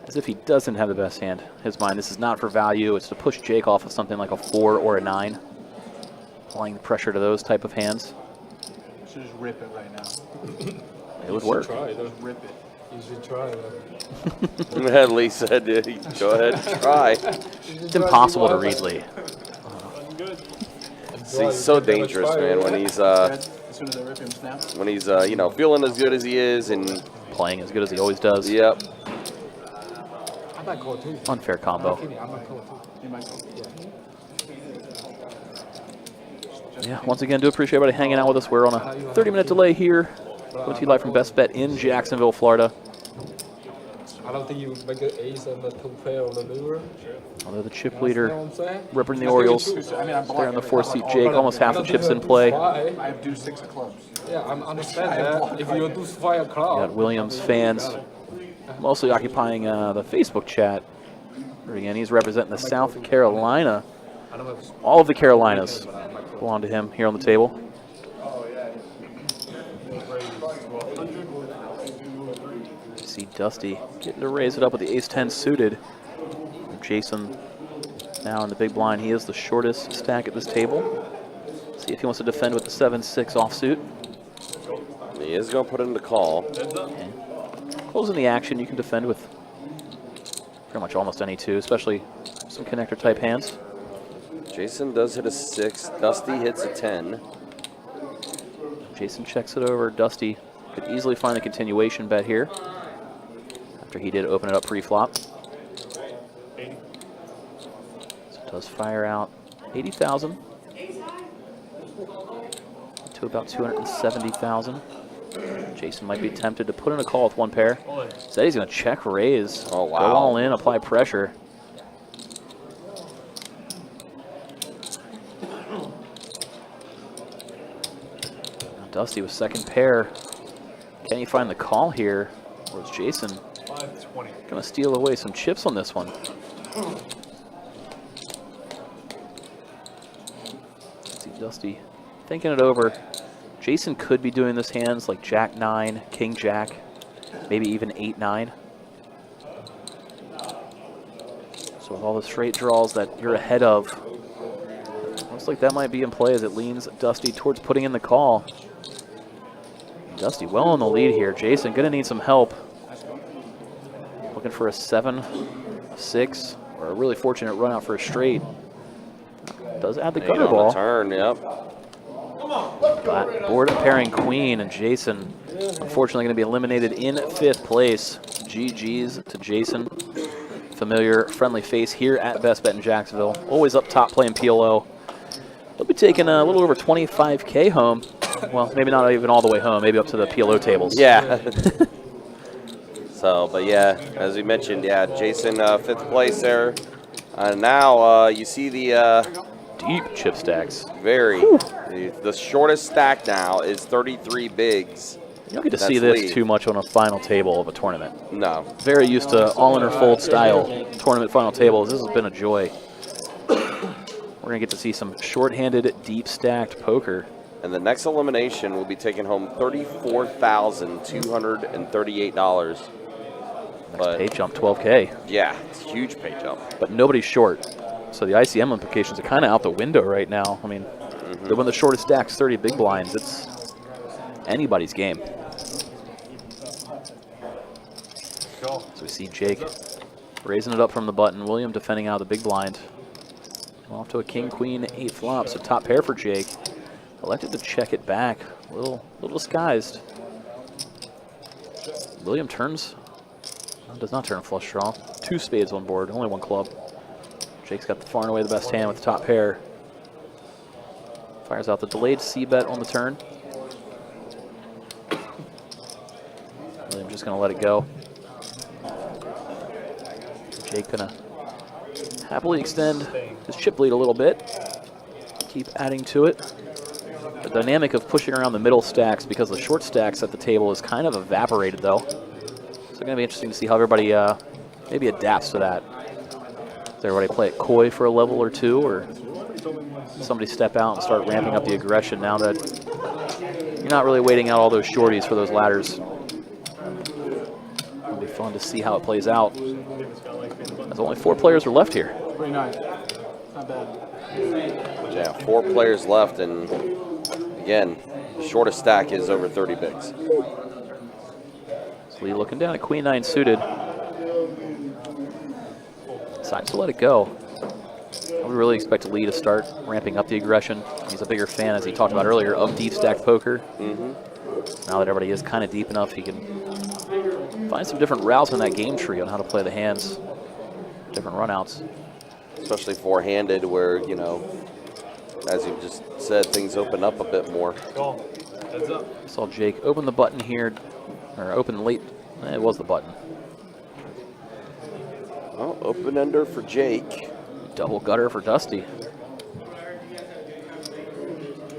as if he doesn't have the best hand. In his mind, this is not for value. It's to push Jake off of something like a 4 or a 9. Applying the pressure to those type of hands. You should just rip it right now. It would work. Try, Just rip it. you should try that. Lee said, go ahead and try. It's impossible to read Lee. He's so dangerous, man, when he's As soon as I rip him, snap. you know, feeling as good as he is, and Playing as good as he always does. yep. I might call too. Unfair combo. I might call too. You might go. Yeah, once again, do appreciate everybody hanging out with us. We're on a 30-minute delay here. Coming to you live from Best Bet in Jacksonville, Florida. I don't think you make an ace on the 2 pair on the river. Although the chip You know leader what I'm saying? ripping the Orioles. I mean, I'm There on the blocking 4th seat, everything. Jake. Almost half the chips in play. I have deuce 6 of clubs. Yeah, I understand that. If you do 5 o'clock. You got Williams fans mostly occupying the Facebook chat. There again, he's representing the South Carolina. All of the Carolinas belong to him here on the table. See Dusty getting to raise it up with the ace-10 suited. Jason now in the big blind. He is the shortest stack at this table. See if he wants to defend with the 7-6 offsuit. He is going to put it in the call. Okay. Closing the action, you can defend with pretty much almost any 2, especially some connector type hands. Jason does hit a 6. Dusty hits a 10. Jason checks it over. Dusty could easily find a continuation bet here after he did open it up pre-flop. Does fire out 80,000 to about 270,000. Jason might be tempted to put in a call with one pair. Said he's going to check raise. Oh, wow. Go all in, apply pressure. Now Dusty with second pair. Can he find the call here? Or is Jason 520. going to steal away some chips on this one? See Dusty thinking it over. Jason could be doing this hands like Jack 9, King Jack, maybe even 8-9. So with all the straight draws that you're ahead of, looks like that might be in play as it leans Dusty towards putting in the call. Dusty well in the lead here. Jason gonna need some help. Looking for a 7, a 6, or a really fortunate run out for a straight. Does add the Eight gutter on ball. the turn, yep. But board pairing queen, and Jason unfortunately going to be eliminated in 5th place. GG's to Jason. Familiar, friendly face here at Best Bet in Jacksonville. Always up top playing PLO. He'll be taking a little over 25K home. Well, maybe not even all the way home, maybe up to the PLO tables. Yeah. So, but yeah, as we mentioned, yeah, Jason 5th place there. Now you see the Deep chip stacks. the shortest stack now is 33 bigs. You don't get to That's see this lead. too much on a final table of a tournament. No. Very used to all in or fold style tournament final tables. This has been a joy. We're going to get to see some shorthanded, deep stacked poker. And the next elimination will be taking home $34,238. But Pay jump 12K. yeah, it's a huge pay jump. But nobody's short. So the ICM implications are kind of out the window right now. I mean, when the shortest stack's 30 big blinds, it's anybody's game. So we see Jake raising it up from the button. William defending out of the big blind. Off to a king, queen, 8 flop. So top pair for Jake. Elected to check it back. A little disguised. William turns. Does not turn a flush draw. 2 spades on board, only 1 club. Jake's got the far and away the best hand with the top pair. Fires out the delayed C-bet on the turn. William just gonna let it go. Jake gonna happily extend his chip lead a little bit. Keep adding to it. The dynamic of pushing around the middle stacks because the short stacks at the table is kind of evaporated though. So it's gonna be interesting to see how everybody maybe adapts to that. Does everybody play it coy for a level or 2, or somebody step out and start ramping up the aggression now that you're not really waiting out all those shorties for those ladders? It'll be fun to see how it plays out. There's only 4 players are left here. Pretty nice. Not bad. Yeah, 4 players left, and again, shortest stack is over 30 bigs. So Lee looking down at queen 9 suited. Decides to let it go. I would really expect Lee to start ramping up the aggression. He's a bigger fan, as he talked about earlier, of deep stack poker. Now that everybody is kind of deep enough, he can find some different routes in that game tree on how to play the hands, different runouts. Especially four-handed, where, you know, as you just said, things open up a bit more. Heads up. Saw Jake open the button here, or open late. It was the button. Oh, open ender for Jake. Double gutter for Dusty.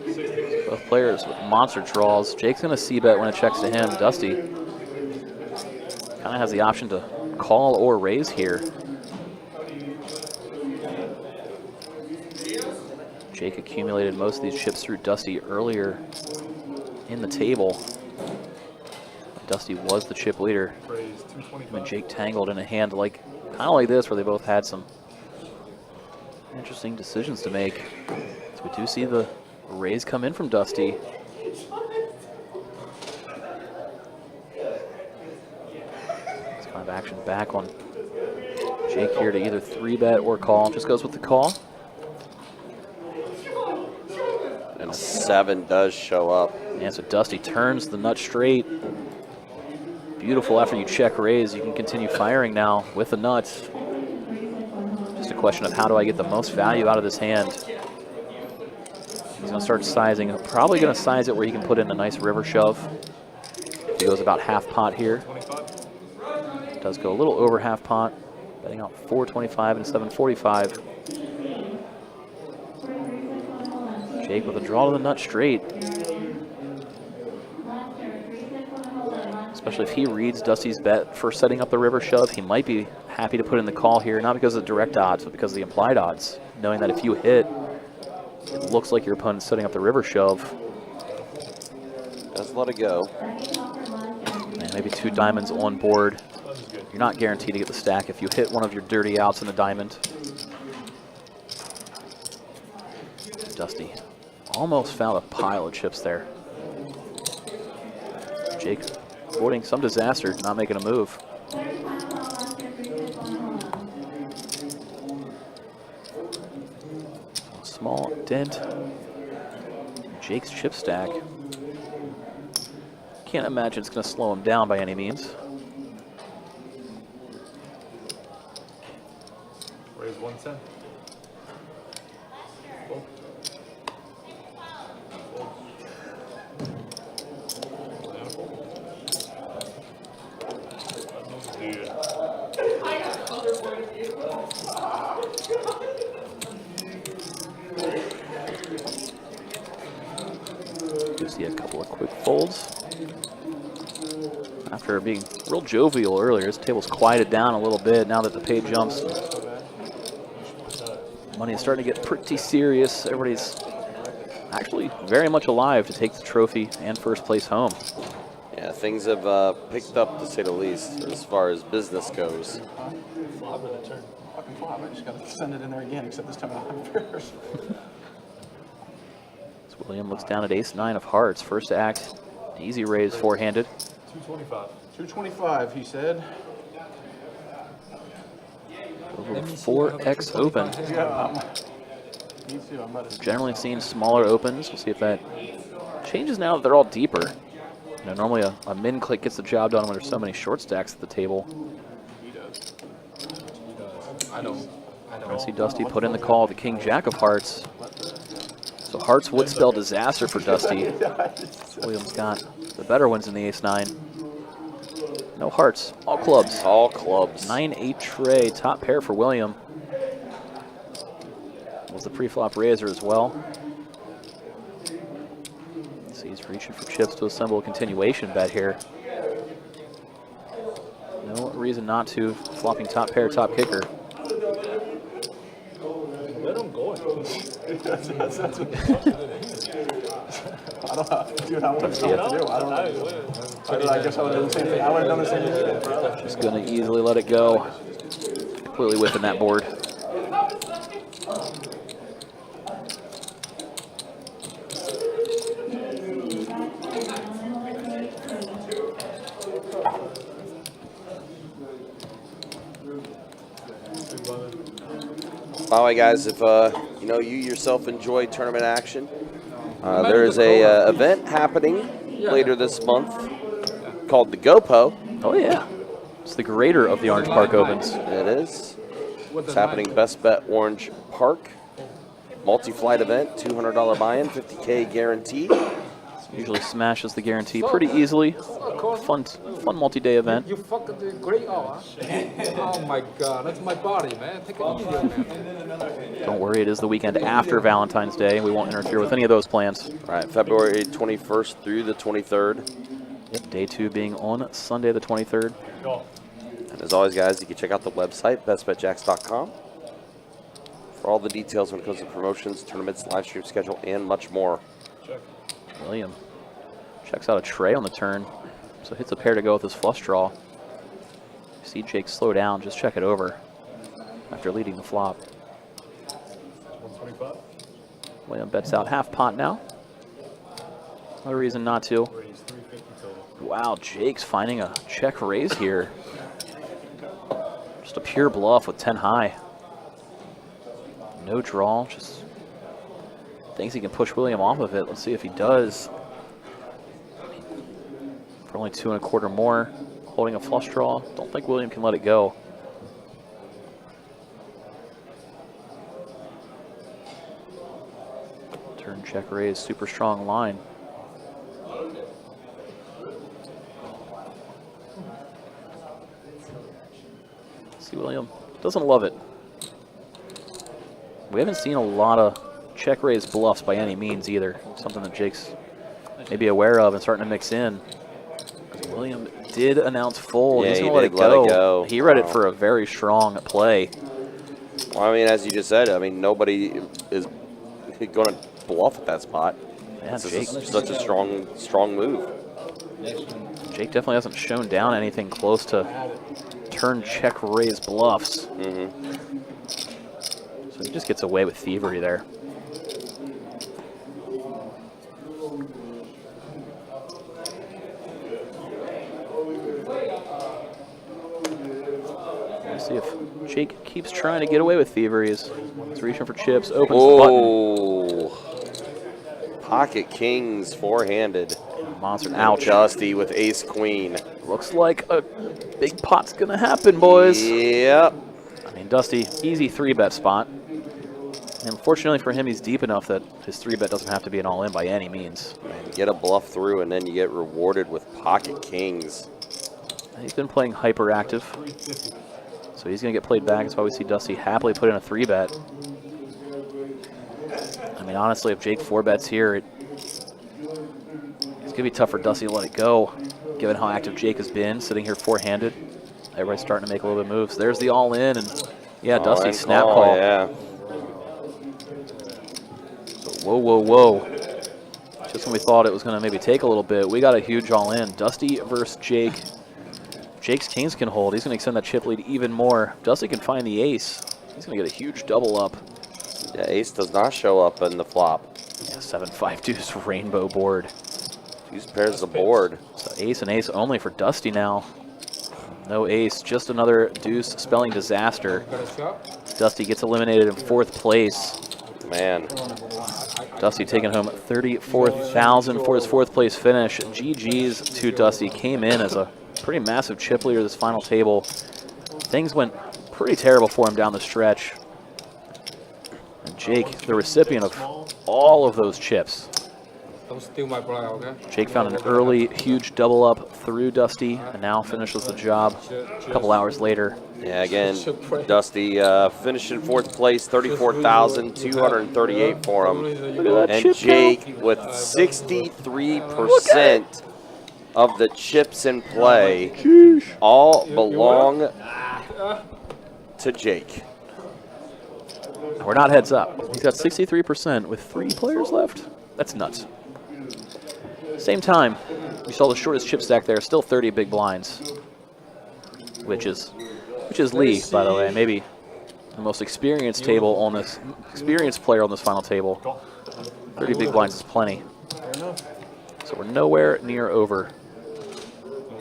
Both players with monster draws. Jake's going to C-bet when it checks to him. Dusty kind of has the option to call or raise here. Jake accumulated most of these chips through Dusty earlier in the table. Dusty was the chip leader. Him and Jake tangled in a hand like kind of like this, where they both had some interesting decisions to make. So we do see the raise come in from Dusty. It's kind of action back on Jake here to either 3-bet or call. Just goes with the call. And a 7 does show up. And so Dusty turns the nut straight. Beautiful after you check raise. You can continue firing now with the nuts. Just a question of how do I get the most value out of this hand. He's going to start sizing. Probably going to size it where he can put in a nice river shove. He goes about half pot here. Does go a little over half pot. Betting out 425 and 745. Jake with a draw to the nut straight. Especially if he reads Dusty's bet for setting up the river shove, he might be happy to put in the call here, not because of the direct odds, but because of the implied odds. Knowing that if you hit, it looks like your opponent's setting up the river shove. Just let it go. And maybe 2 diamonds on board. You're not guaranteed to get the stack if you hit one of your dirty outs in the diamond. Dusty almost found a pile of chips there. Jake avoiding some disaster, not making a move. Small dent. Jake's chip stack. Can't imagine it's going to slow him down by any means. Raise 110. Do see a couple of quick folds. After being real jovial earlier, his table's quieted down a little bit now that the pay jumps. Money is starting to get pretty serious. Everybody's actually very much alive to take the trophy and first place home. Yeah, things have picked up, to say the least, as far as business goes. Fucking flop. I just got to send it in there again, except this time I don't have pairs. As William looks down at ace-9 of hearts. First act, easy raise, four-handed. 225. 225, he said. Over 4x open. Yeah, me too. I'm about to. Generally seen smaller opens. We'll see if that changes now that they're all deeper. You know, normally a min click gets the job done when there's so many short stacks at the table. He does. I know. We're going to see Dusty put in the call, the king jack of hearts. So hearts would spell disaster for Dusty. William's got the better ones in the ace-9. No hearts, all clubs. All clubs. 9-8 tray, top pair for William. Was the pre-flop raiser as well. See, he's reaching for chips to assemble a continuation bet here. No reason not to. Flopping top pair, top kicker. Let him go. That's what I don't know. Dude, I don't know what to do. I don't know. I guess I would have done the same thing. I would have done the same thing. Just going to easily let it go. Completely whipping that board. By the way, guys, if you know you yourself enjoy tournament action, there is a event happening later this month called the GoPo. Oh yeah, it's the greater of the Orange Park Opens. It is. It's happening Best Bet Orange Park. Multi-flight event, $200 buy-in, $50K guaranteed. Usually smashes the guarantee pretty easily. Fun multi-day event. You fucking did great, huh? Oh my god, that's my body, man. Take it easy, man. Don't worry, it is the weekend after Valentine's Day. We won't interfere with any of those plans. All right, February 21st through the 23rd. Yep, day 2 being on Sunday the 23rd. And as always, guys, you can check out the website, bestbetjacks.com, for all the details when it comes to promotions, tournaments, live stream schedule, and much more. William checks out a tray on the turn, so hits a pair to go with his flush draw. See Jake slow down, just check it over after leading the flop. 125. William bets out half pot now. No reason not to. Raise 350 total. Wow, Jake's finding a check raise here. Just a pure bluff with 10 high. No draw, just thinks he can push William off of it. Let's see if he does. For only 2 1/4 more, holding a flush draw. Don't think William can let it go. Check raise, super strong line. See, William doesn't love it. We haven't seen a lot of check raise bluffs by any means either. Something that Jake's maybe aware of and starting to mix in. William did announce fold. Yeah, He's he gonna let did it go. let it go. He read it Wow. for a very strong play. Well, I mean, as you just said, I mean, nobody is going to bluff at that spot. Yeah, This Jake, is such a strong move. Jake definitely hasn't shown down anything close to turn check raise bluffs. So he just gets away with thievery there. Let's see if Jake keeps trying to get away with thievery. He's reaching for chips, opens the button. Oh, pocket kings four-handed. Monster, ouch. Dusty with ace queen. Looks like a big pot's gonna happen, boys. Yep. I mean, Dusty, easy 3-bet spot. And fortunately for him, he's deep enough that his 3-bet doesn't have to be an all-in by any means. Get a bluff through, and then you get rewarded with pocket kings. He's been playing hyperactive, so he's going to get played back. That's why we see Dusty happily put in a 3-bet. I mean, honestly, if Jake 4-bets here, it's going to be tough for Dusty to let it go, given how active Jake has been, sitting here 4-handed. Everybody's starting to make a little bit of moves. There's the all-in, and yeah, Dusty All-in snap call. Yeah. Whoa, whoa, whoa. Just when we thought it was going to maybe take a little bit, we got a huge all-in. Dusty versus Jake. Jake's kings can hold. He's going to extend that chip lead even more. Dusty can find the ace. He's going to get a huge double up. Yeah, ace does not show up in the flop. Yeah, 7-5 deuce rainbow board. Use pairs the board. So ace and ace only for Dusty now. No ace, just another deuce spelling disaster. Got a shot? Dusty gets eliminated in 4th place. Man. Dusty taking home $34,000 for his 4th place finish. GG's to Dusty. Came in as a pretty massive chip leader this final table. Things went pretty terrible for him down the stretch. And Jake, the recipient of all of those chips. Don't steal my blind, okay? Jake found an early, huge double up through Dusty, and now finishes the job a couple hours later. Yeah, again, Dusty finished in 4th place, $34,238 for him. Look at that And chip Jake count. with 63% of the chips in play all belong to Jake. We're not heads up. He's got 63% with 3 players left. That's nuts. Same time, we saw the shortest chip stack there, still 30 big blinds, which is Lee, by the way, maybe the most experienced player on this final table. 30 big blinds is plenty. So we're nowhere near over.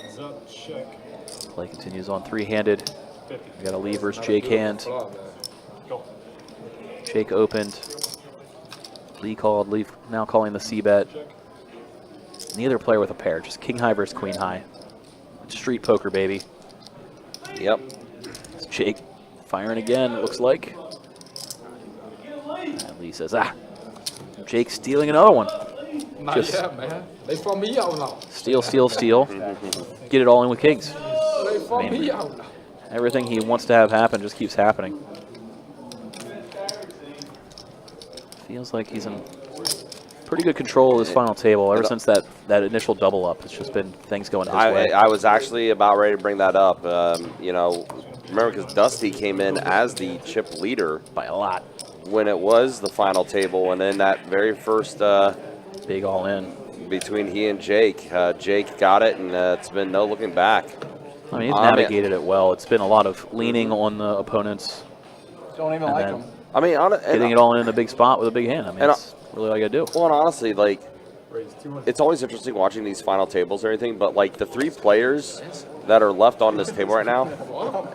Heads up, check. Play continues on 3-handed. We got a Lee versus Jake hand. Go. Jake opened. Lee called. Lee now calling the C-bet. Neither player with a pair, just king high versus queen high. Street poker, baby. Yep. It's Jake firing again, it looks like. And Lee says, ah. Jake stealing another one. Not Just- yet, man. They from me out now. Steal, steal, steal. Get it all in with kings. They from Man. me out now. Everything he wants to have happen just keeps happening. Feels like he's in pretty good control of this final table ever since that initial double up. It's just been things going his way. I was actually about ready to bring that up. You know, remember because Dusty came in as the chip leader By a lot. when it was the final table, and then that very first Big all in. between he and Jake, Jake got it, and it's been no looking back. I mean, he's I mean- navigated it well. It's been a lot of leaning on the opponents Don't even and like then them. I mean, getting it all in a big spot with a big hand. I mean, And that's really all you gotta do. well, and honestly, like, Raise 200. it's always interesting watching these final tables and everything, but like the 3 players that are left on this table right now,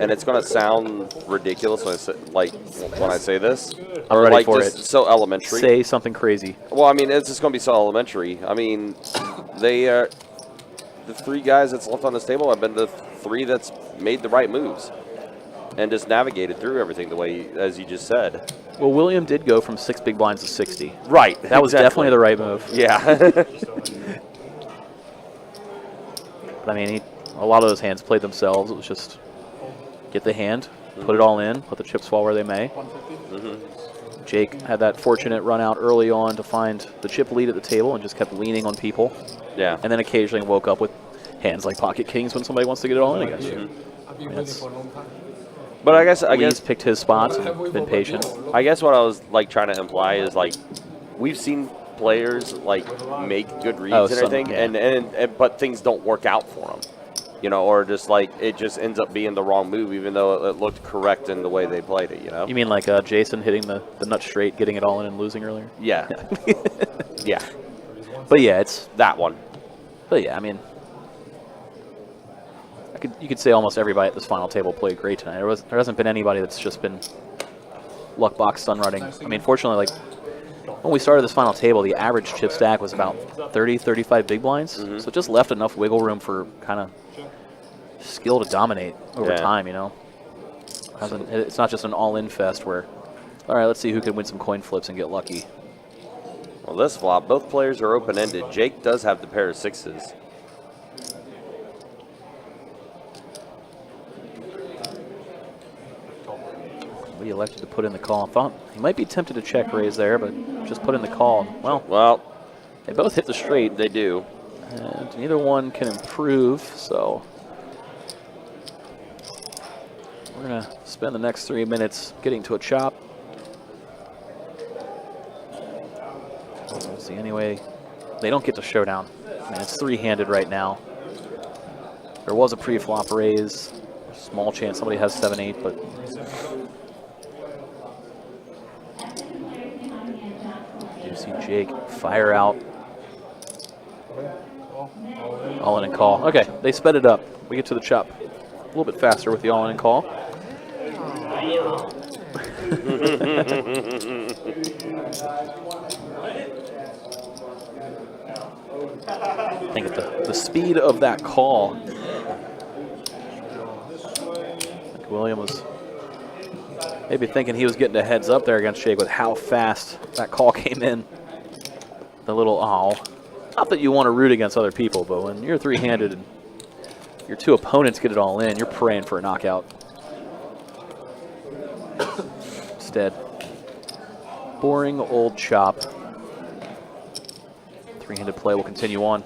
and it's going to sound ridiculous when I say this, I'm are ready like for just it. so elementary. Say something crazy. Well, I mean, it's just going to be so elementary. I mean, they are the 3 guys that's left on this table have been the 3 that's made the right moves and just navigated through everything the way as you just said. Well, William did go from 6 big blinds to 60. Right. That was definitely the right move. Yeah. But, I mean, a lot of those hands played themselves. It was just get the hand, put it all in, let the chips fall where they may. Jake had that fortunate run out early on to find the chip lead at the table and just kept leaning on people. Yeah. And then occasionally woke up with hands like pocket kings when somebody wants to get it all in against you. I've been waiting for a long time. But I guess Lee's picked his spots and been patient. I guess what I was like trying to imply is like we've seen players like make good reads and some, everything, yeah. and but things don't work out for them, you know, or just like it just ends up being the wrong move, even though it looked correct in the way they played it, you know. You mean like Jason hitting the nut straight, getting it all in and losing earlier? Yeah. Yeah. But yeah, it's That one. But yeah, I mean, you could say almost everybody at this final table played great tonight. There hasn't been anybody that's just been luck box sun running. I mean, fortunately, like when we started this final table, the average chip stack was about 30, 35 big blinds, so it just left enough wiggle room for kind of skill to dominate over time. You know, it's not just an all-in fest where, all right, let's see who can win some coin flips and get lucky. Well, this flop, both players are open-ended. Jake does have the pair of sixes. Lee elected to put in the call. Thought he might be tempted to check raise there, but just put in the call. Well, they both hit the straight. They do. And neither one can improve, so we're going to spend the next 3 minutes getting to a chop. We'll see anyway. They don't get to showdown. I mean, it's three-handed right now. There was a pre-flop raise. Small chance somebody has 7-8, but you see Jake fire out. All in and call. Okay, they sped it up. We get to the chop a little bit faster with the all in and call. I think at the speed of that call, like William was maybe thinking he was getting a heads up there against Jake with how fast that call came in. The little not that you want to root against other people, but when you're three-handed and your two opponents get it all in, you're praying for a knockout. Instead, boring old chop. Three-handed play will continue on.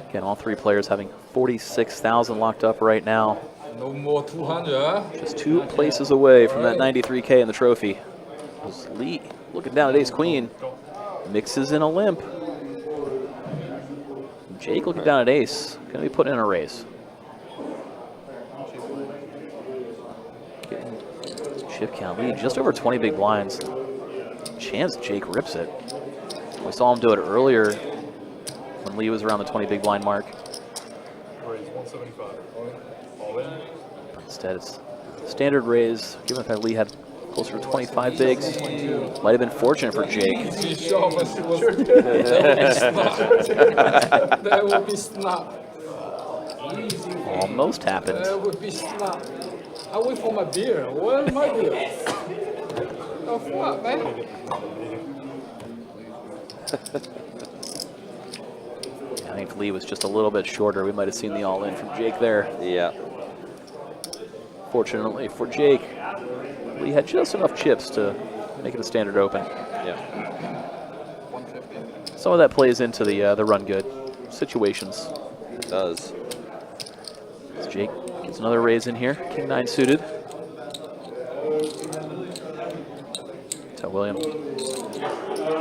Again, all three players having 46,000 locked up right now. No more 200. Just 2 places away from that 93K in the trophy. Lee looking down at ace-queen. Mixes in a limp. Jake looking down at ace. Going to be putting in a raise. Chip count lead just over 20 big blinds. Chance Jake rips it. We saw him do it earlier when Lee was around the 20 big blind mark. Raise 175. All in. Instead, it's standard raise, given that Lee had closer to 25 bigs. Might have been fortunate for Jake. That would be snap. Almost happened. That would be snap. I wait for my beer. Where's my beer? The fuck, man? I think if Lee was just a little bit shorter, we might have seen the all-in from Jake there. Yeah. Fortunately for Jake, Lee had just enough chips to make it a standard open. Yeah. Some of that plays into the run good situations. It does. As Jake gets another raise in here, King 9 suited. Tell William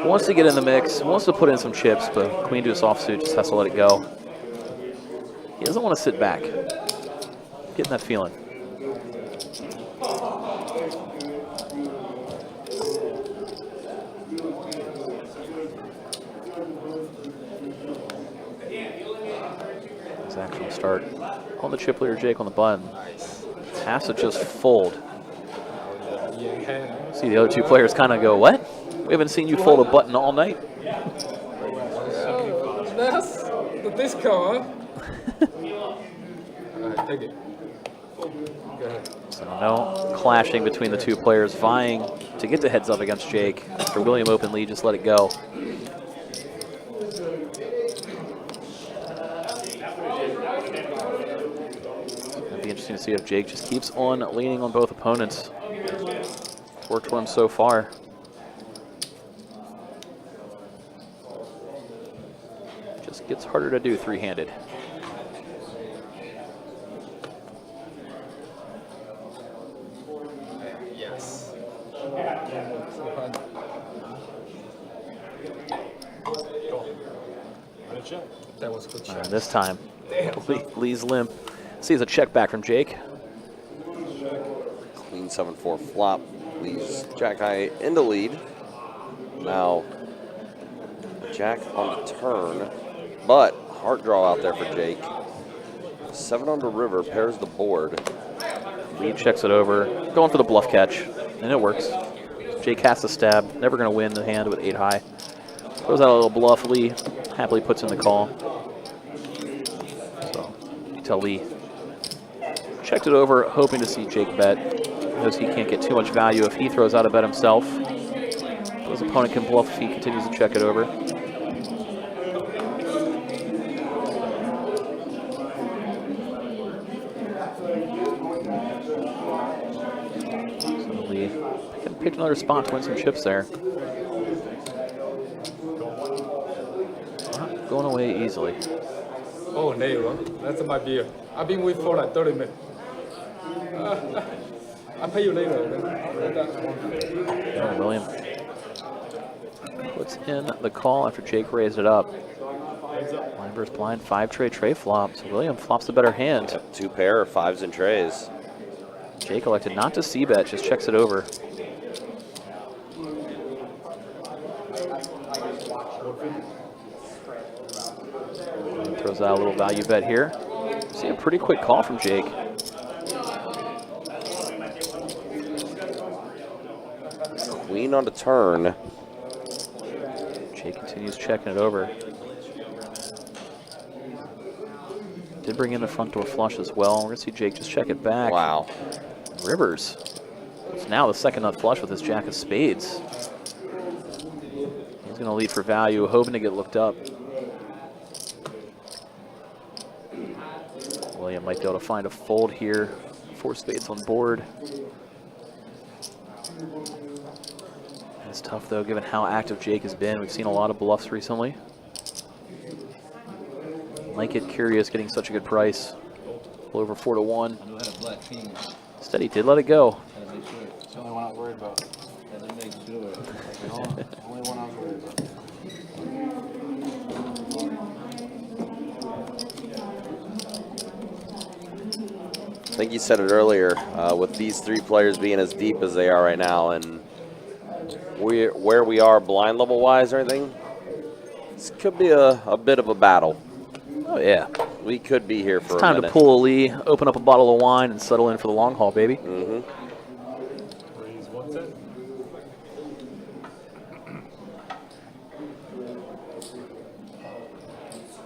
wants to get in the mix, wants to put in some chips, but Queen deuce offsuit just has to let it go. He doesn't want to sit back. Getting that feeling. His actual start on the chip leader, Jake on the button. Has to just fold. See the other two players kind of go, what? We haven't seen you fold a button all night. That's the discount, huh? Alright, take it. So no clashing between the two players vying to get the heads up against Jake. After William open lead, just let it go. It'll be interesting to see if Jake just keeps on leaning on both opponents. It's worked for him so far. Just gets harder to do three-handed. That was good shot. This time, Lee's limp. Sees a check back from Jake. Queen 7-4 flop leaves Jack high in the lead. Now, Jack on the turn, but heart draw out there for Jake. 7 under river pairs the board. Lee checks it over, going for the bluff catch, and it works. Jake has to stab, never going to win the hand with 8 high. Throws out a little bluff. Lee happily puts in the call. So you tell Lee checked it over, hoping to see Jake bet. Knows he can't get too much value if he throws out a bet himself. His opponent can bluff if he continues to check it over. So Lee can pick another spot to win some chips there. Not going away easily. Oh, neighbor, that's my beer. I've been with for like 30 minutes. I'll pay you later. Oh, William puts in the call after Jake raised it up. Blind versus blind, 5-tray tray flop. So William flops the better hand. Yep, 2 pair of 5s and trays. Jake elected not to c-bet, just checks it over. And throws out a little value bet here. See a pretty quick call from Jake. Queen on the turn. Jake continues checking it over. Did bring in the front door flush as well. We're going to see Jake just check it back. Wow. Rivers. It's now the second nut flush with his jack of spades. He's going to lead for value, hoping to get looked up. William might be able to find a fold here. 4 spades on board. It's tough though, given how active Jake has been. We've seen a lot of bluffs recently. Might get curious getting such a good price. A little over 4 to 1. I had a black king. Instead, he did let it go. Gotta make sure. It's the only one I was worried about. Gotta make sure. Only one I was worried about. I think you said it earlier, with these 3 players being as deep as they are right now, and where we are blind level wise or anything, this could be a bit of a battle. Oh yeah. We could be here for It's time a minute. to pull a Lee, open up a bottle of wine, and settle in for the long haul, baby. Mm-hmm. Raise 110.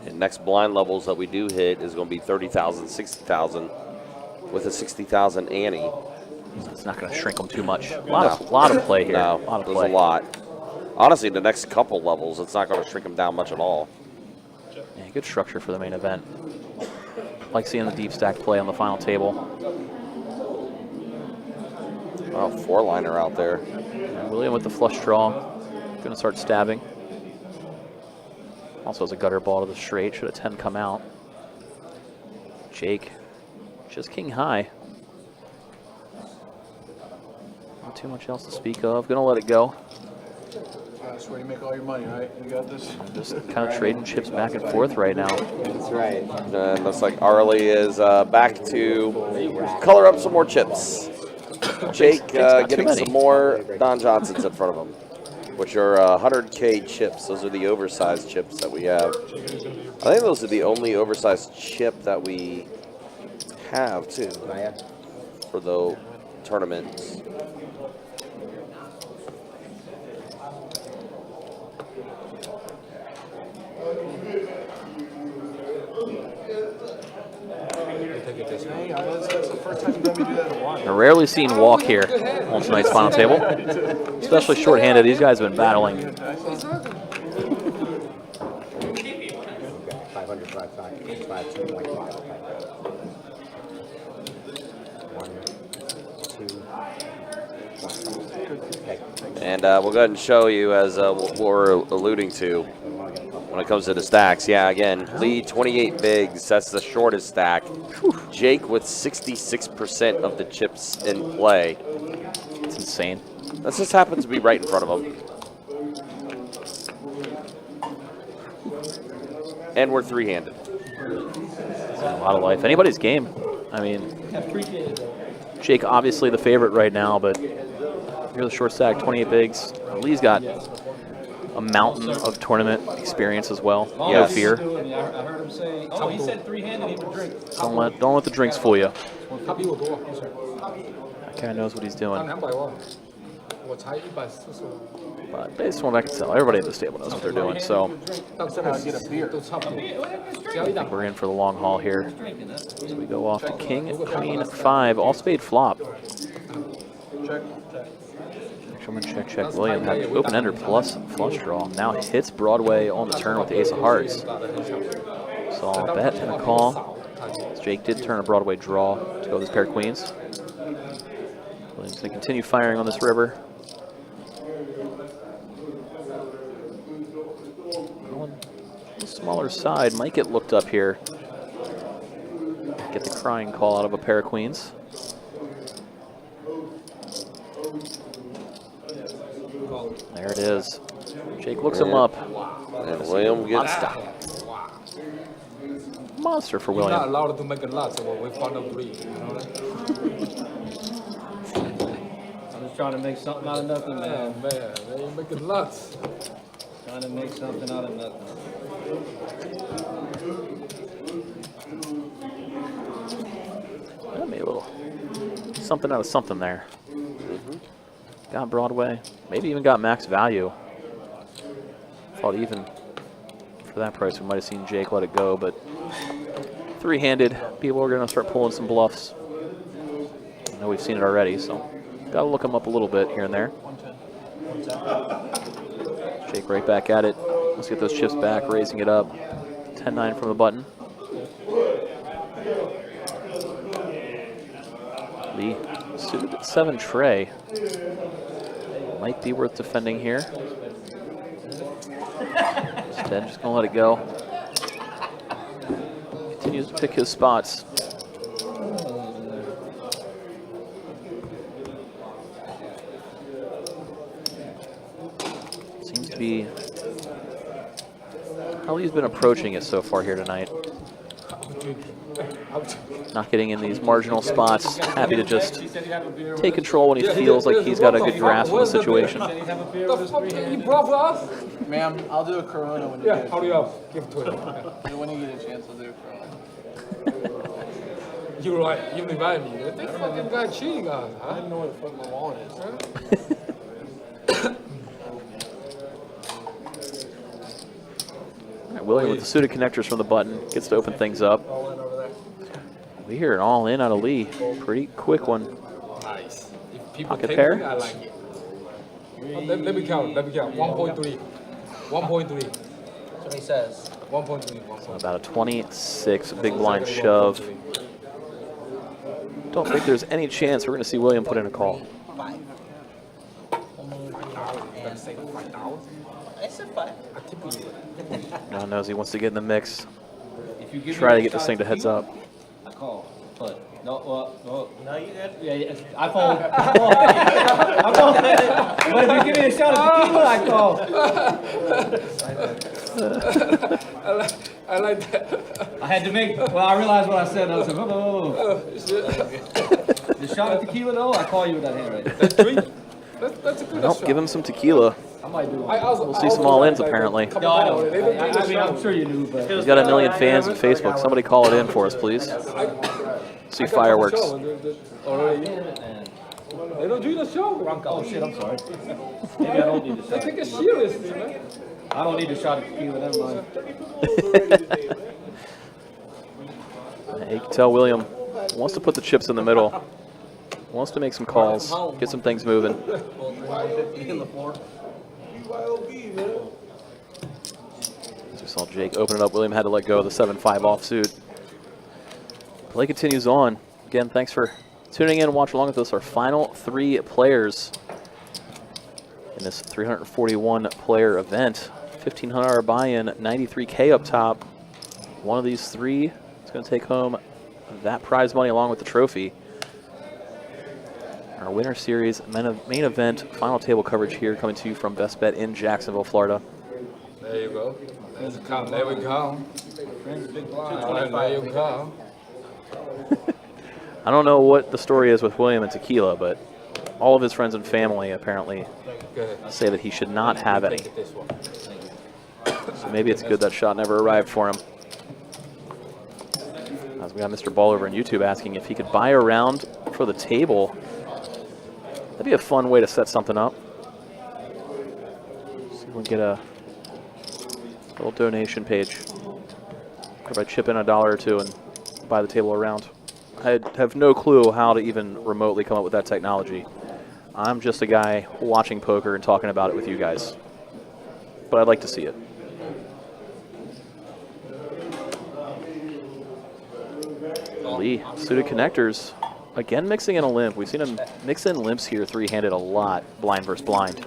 And next blind levels that we do hit is going to be 30,000, 60,000 with a 60,000 ante. It's not going to shrink them too much. A lot of play here. No, a lot of there's play. a lot. Honestly, the next couple levels, it's not going to shrink them down much at all. Yeah, good structure for the main event. Like seeing the deep stack play on the final table. Oh, 4-liner out there. And William with the flush draw. Going to start stabbing. Also has a gutter ball to the straight. Should a 10 come out. Jake, just king high. Not too much else to speak of. Going to let it go. That's where you make all your money, right? You got this? Just kind of trading chips back and forth right now. That's right. And looks like Arlie is back to color up some more chips. Jake got too getting many. some more Don Johnsons in front of him, which are 100K chips. Those are the oversized chips that we have. I think those are the only oversized chip that we have, too, for the tournaments. take it this way. Hey, that's the first time you've done me do that in a while. A rarely seen walk here on tonight's final table, especially shorthanded. These guys have been battling. 500, 5, 2, 1, 2. And we'll go ahead and show you, as what we're alluding to, when it comes to the stacks. Yeah, again, Lee 28 bigs. That's the shortest stack. Jake with 66% of the chips in play. It's insane. That just happens to be right in front of him. And we're three-handed. A lot of life. Anybody's game. I mean, Jake obviously the favorite right now, but you're the short stack, 28 bigs. Lee's got a mountain of tournament experience as well. No Yes. fear. I heard him say, oh, he said three-handed, he would drink. Don't let the drinks fool you. 他比我多，不是？ That guy knows what he's 他 doing. 200万，我才145。 But based on what I can tell, everybody at this table knows what they're doing. So 到这个get a beer 都差不多，只要一档。 we're in for the long haul here. So we go off to King, Queen, 5, all spade flop. Check, check. William had open-ender plus flush draw. Now hits Broadway on the turn with the ace of hearts. Saw a bet and a call. Jake did turn a Broadway draw to go with his pair of queens. William's going to continue firing on this river. On the smaller side, might get looked up here. Get the crying call out of a pair of queens. There it is. Jake looks him up. And William gets Monster for You're not William. allowed to make a lot, so we found out three. You know? I'm just trying to make something out of nothing, man. Man, they ain't making lots. Trying to make something out of nothing. That made a little something out of something there. Got Broadway. Maybe even got max value. Thought even for that price we might have seen Jake let it go, but three-handed, people are going to start pulling some bluffs. I know we've seen it already, so got to look them up a little bit here and there. Jake right back at it. Let's get those chips back, raising it up. 10-9 from the button. Lee suited at 7 tray. Might be worth defending here. Instead, just gonna let it go. Continues to pick his spots. Seems to be how he's been approaching it so far here tonight. Not getting in these marginal spots. Happy to just take control when he feels like he's got a good grasp of the situation. The fuck you brought for us? Ma'am, I'll do a Corona when you Yeah, get hurry up. Give it to him. when you get a chance. I'll do a Corona. You're right. You remind me. This fucking guy cheating on us, I huh? didn't know what the fuck my wallet is. All right, William with the suited connectors from the button gets to open things up. We hear an all in out of Lee. Pretty quick one. Nice. If people Pocket take pair? me, I like it. Let me count. 1.3. 1.3. That's what he says. 1.3. 1.3. About a 26 big blind shove. Don't think there's any chance we're going to see William put in a call. 5. Let's say 5,000. I said 5. God knows he wants to get in the mix. If you give Try me to a get this shot thing to heads up. I call, but no, no. No, you good? Yeah, yeah, I call. I call. But if you give me a shot of tequila, I call. I like that. I had to make. Well, I realized what I said. I was like, oh. The shot of tequila, though, I call you with that hand right there. That's three. That's a good Nope, shot. give him some tequila. I might do it. We'll see some all-ins, apparently. No, I know. I mean, I'm sure you do, but He's got a million fans on Facebook. Somebody call it in for us, please. See fireworks. Already. They don't do the show. oh shit, I'm sorry. Maybe I don't need the They shot. take it seriously, man. I don't need the shot of tequila. Never mind. You can tell William Wants to put the chips in the middle. Wants to make some calls, get some things moving. 150 in the floor. As we saw Jake open it up, William had to let go of the 7-5 offsuit. Play continues on. Again, thanks for tuning in and watch along with us. Our final 3 players in this 341 player event. $1,500 buy-in, 93K up top. One of these 3 is going to take home that prize money along with the trophy. Our winner series main event final table coverage here coming to you from Best Bet in Jacksonville, Florida. There you go. There's a count. There we go. There you go. I don't know what the story is with William and tequila, but all of his friends and family apparently say that he should not have any. So maybe it's good that shot never arrived for him. As we got Mr. Ball over on YouTube asking if he could buy a round for the table. That'd be a fun way to set something up. See if we can get a little donation page. Everybody chip in $1 or $2 and buy the table a round. I have no clue how to even remotely come up with that technology. I'm just a guy watching poker and talking about it with you guys. But I'd like to see it. Lee, suited connectors. Again, mixing in a limp. We've seen him mix in limps here, 3-handed a lot, blind versus blind.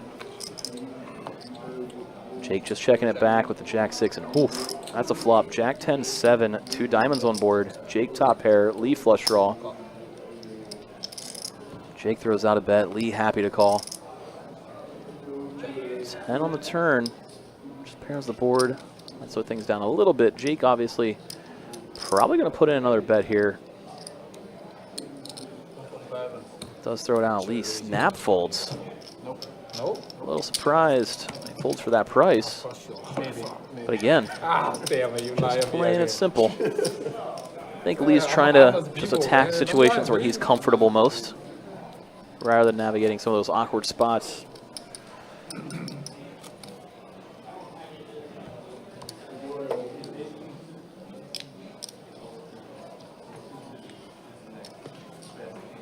Jake just checking it back with the Jack-6, and oof, that's a flop. Jack-10-7, 2 diamonds on board. Jake top pair, Lee flush draw. Jake throws out a bet, Lee happy to call. 10 on the turn, just pairs the board. Let's slow things down a little bit. Jake obviously probably going to put in another bet here. Does throw down Lee. Snap folds. Nope. A little surprised. He folds for that price. But again, Damn it, you lie. plain and simple. I think Lee's trying to just attack situations where he's comfortable most, rather than navigating some of those awkward spots.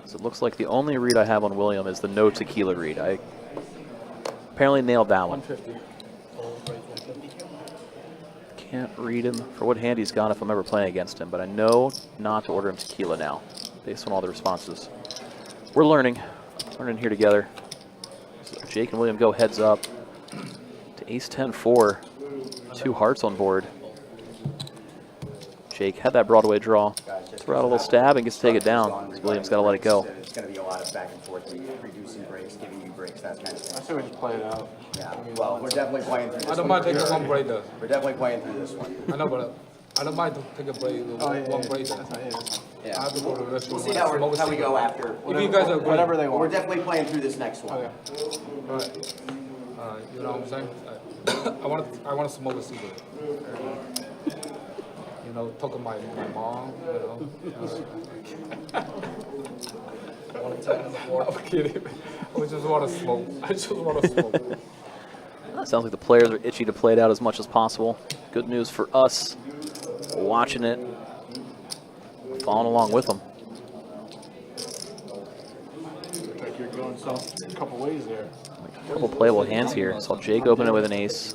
It looks like the only read I have on William is the no tequila read. I apparently nailed that one. 150. Can't read him for what hand he's got if I'm ever playing against him, but I know not to order him tequila now, based on all the responses. We're learning here together. So Jake and William go heads up to ace-10-4, 2 hearts on board. Jake had that Broadway draw. Throw out a little stab and gets to take it down. William's got to let it go. It's going to be a lot of back and forth, reducing breaks, giving you breaks, that kind of thing. I say we just play it out. Yeah, well, we're definitely playing through this I don't one. mind taking one break though. We're definitely playing through this one. I know, but I don't mind to take a break. One break. Yeah. I have to go to the restroom. We'll see how we go after. If you guys are Whatever they We're want. definitely playing through this next one. Okay. All right. You know what I'm saying? I want to smoke a cigarette. You know, talk to my mom. You know. I'm kidding. I just want to smoke. I just want to smoke. Sounds like the players are itchy to play it out as much as possible. Good news for us, watching it, following along with them. Looks like you're going a couple ways there. A couple playable hands here. Saw Jake open it with an ace.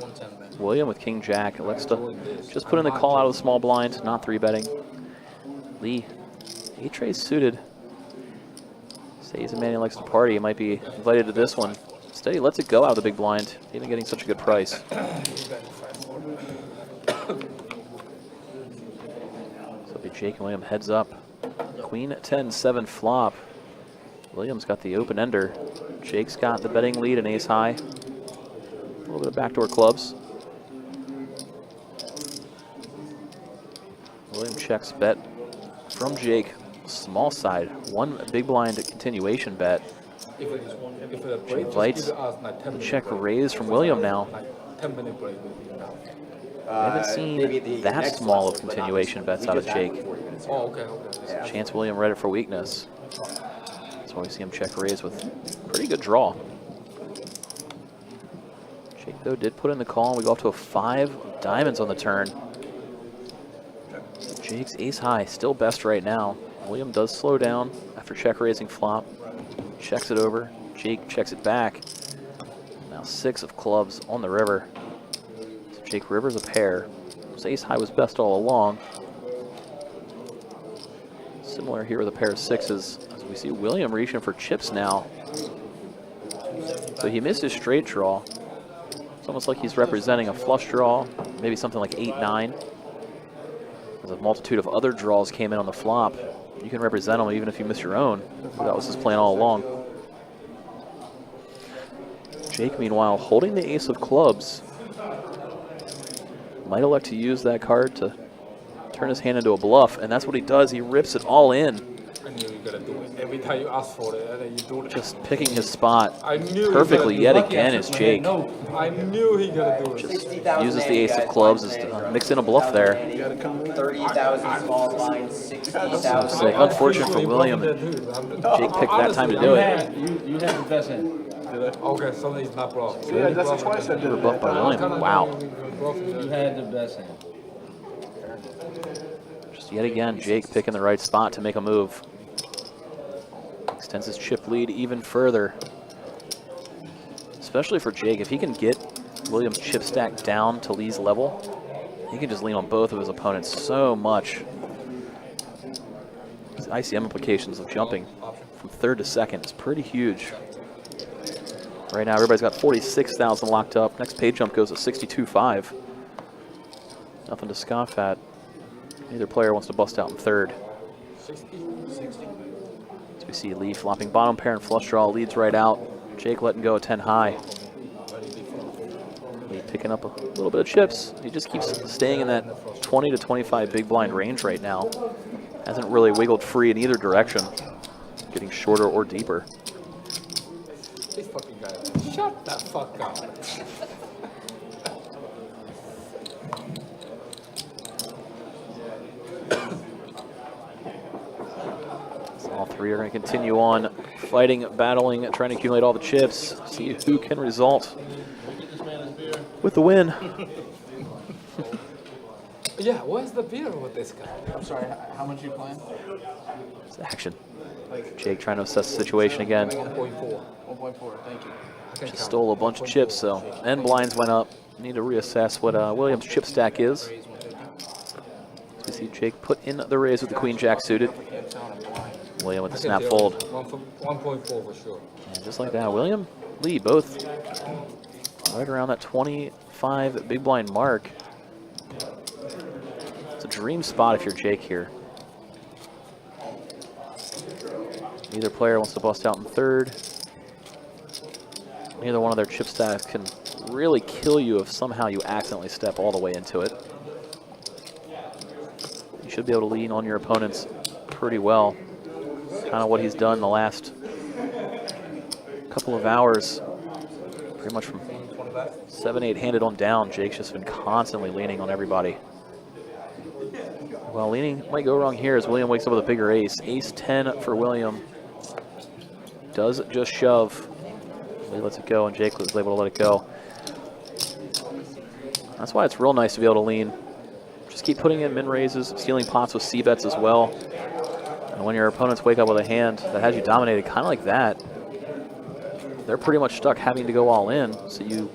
William with King Jack. Elects to just put in the call out of the small blind, not 3-betting. Lee, 8-tray suited. Says a man who likes to party. He might be invited to this one. Instead, he lets it go out of the big blind, even getting such a good price. So it'll be Jake and William heads up. Queen 10-7 flop. William's got the open ender. Jake's got the betting lead and ace high. A little bit of backdoor clubs. William checks bet from Jake. Small side, 1 big blind continuation bet. If a break, Invites just give us like 10 the minutes check break. raise from William now. Like 10-minute break will be enough. I haven't seen that small of continuation bets out of Jake. Oh, okay. Chance William read it for weakness. That's why we see him check raise with pretty good draw. Jake, though, did put in the call. We go up to a 5 diamonds on the turn. Jake's ace high, still best right now. William does slow down after check raising flop. Checks it over. Jake checks it back. Now 6 of clubs on the river. So Jake rivers a pair. So ace high was best all along. Similar here with a pair of 6s. As we see William reaching for chips now. So he missed his straight draw. It's almost like he's representing a flush draw, maybe something like 8-9. As a multitude of other draws came in on the flop. You can represent them even if you miss your own. That was his plan all along. Jake, meanwhile, holding the ace of clubs. Might elect to use that card to turn his hand into a bluff, and that's what he does. He rips it all in. I knew you were gonna do it. Every time you ask for it, and then you do it. Just picking his spot I knew perfectly he yet was again is Jake. I knew he gonna do it. Just uses the ace of clubs as to mix in a bluff there. 30,000 small blinds, 60,000. So unfortunate for William. Jake picked that time to do it. You had the best hand. Okay, so he's not bluff. Yeah, that's twice I did it. Rebuffed by William. Wow. You had the best hand. Just yet again, Jake picking the right spot to make a move. Extends his chip lead even further. Especially for Jake, if he can get William's chip stack down to Lee's level, he can just lean on both of his opponents so much. His ICM implications of jumping from 3rd to 2nd is pretty huge. Right now, everybody's got 46,000 locked up. Next pay jump goes to 62.5. Nothing to scoff at. Neither player wants to bust out in 3rd. 60. As we see Lee flopping bottom pair and flush draw, leads right out. Jake letting go at 10 high. Lee picking up a little bit of chips. He just keeps staying in that 20 to 25 big blind range right now. Hasn't really wiggled free in either direction. Getting shorter or deeper. This fucking guy. Shut the fuck up. So all three are going to continue on fighting, battling, trying to accumulate all the chips. See who can result with the win. Yeah, where's the beer with this guy? I'm sorry, how much you playing? It's action. Jake trying to assess the situation again. 1.4. 1.4, thank you. Just stole a bunch of chips, so and blinds went up. Need to reassess what William's chip stack is. So we see Jake put in the raise with the queen jack suited. William with the snap fold. 1.4 for sure. And just like that, William, Lee both right around that 25 big blind mark. It's a dream spot if you're Jake here. Neither player wants to bust out in 3rd. Neither one of their chip stacks can really kill you if somehow you accidentally step all the way into it. You should be able to lean on your opponents pretty well. Kind of what he's done the last couple of hours. Pretty much from 7-8 handed on down, Jake's just been constantly leaning on everybody. Well, leaning might go wrong here as William wakes up with a bigger ace. Ace-10 for William. Does just shove. Lee lets it go, and Jake was able to let it go. That's why it's real nice to be able to lean. Just keep putting in min raises, stealing pots with C-bets as well. And when your opponents wake up with a hand that has you dominated kind of like that, they're pretty much stuck having to go all in. So you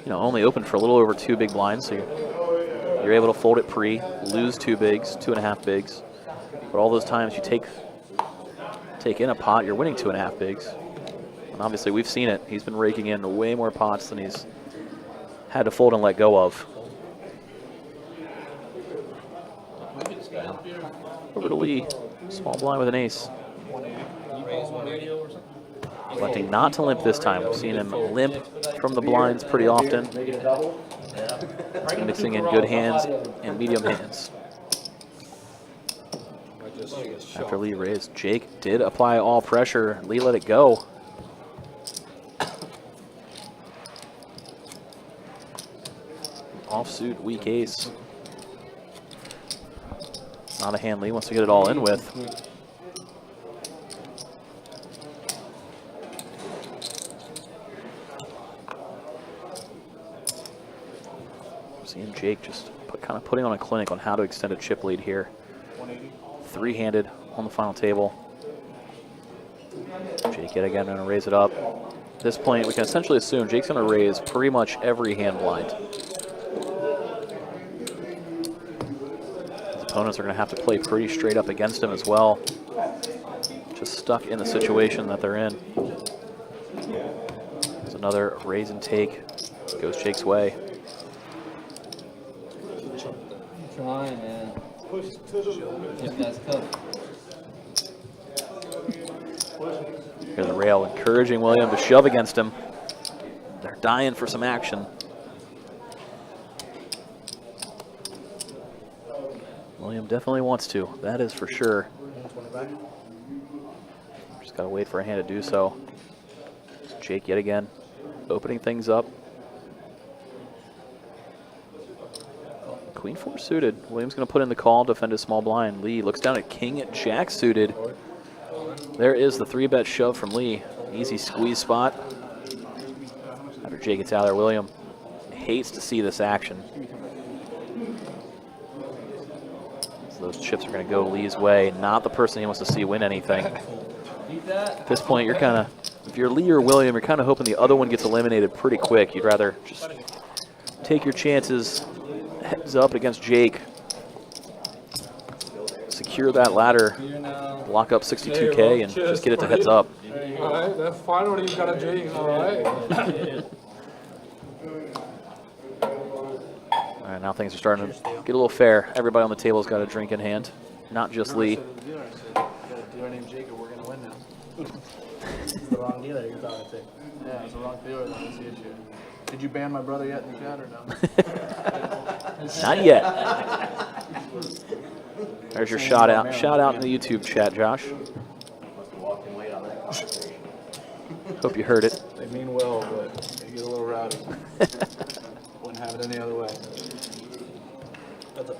only open for a little over 2 big blinds, so you're able to fold it pre, lose 2 bigs, 2.5 bigs. But all those times you take in a pot, you're winning 2.5 bigs. And obviously we've seen it. He's been raking in way more pots than he's had to fold and let go of. Over to Lee, small blind with an ace. Electing not to limp this time. We've seen him limp from the blinds pretty often. Mixing in good hands and medium hands. After Lee raised, Jake did apply all pressure. Lee let it go. Offsuit, weak ace. Not a hand Lee wants to get it all in with. Seeing Jake just kind of putting on a clinic on how to extend a chip lead here. three-handed on the final table. Jake yet again going to raise it up. At this point, we can essentially assume Jake's going to raise pretty much every hand blind. His opponents are going to have to play pretty straight up against him as well. Just stuck in the situation that they're in. There's another raise and take. Goes Jake's way. Trying, man. If that's tough. Here's the rail encouraging William to shove against him. They're dying for some action. William definitely wants to, that is for sure. Just gotta wait for a hand to do so. Jake yet again, opening things up. Queen 4 suited. William's gonna put in the call, defend his small blind. Lee looks down at King Jack suited. There is the 3-bet shove from Lee. Easy squeeze spot. After Jake gets out of there, William hates to see this action. So those chips are going to go Lee's way, not the person he wants to see win anything. At this point, you're kind of, if you're Lee or William, you're kind of hoping the other one gets eliminated pretty quick. You'd rather just take your chances, heads up against Jake. Secure that ladder, lock up 62K, and just get it to heads up. All right, then finally you got a Jake, all right. All right, now things are starting to get a little fair. Everybody on the table's got a drink in hand, not just Lee. Got a dealer named Jacob, we're gonna win now. It's the wrong dealer you're talking to. Yeah, it's the wrong dealer, that's the issue. Did you ban my brother yet in the chat or no? Not yet. There's your shout out. Shout out in the YouTube chat, Josh. Hope you heard it. They mean well, but they get a little rowdy. Wouldn't have it any other way. That's a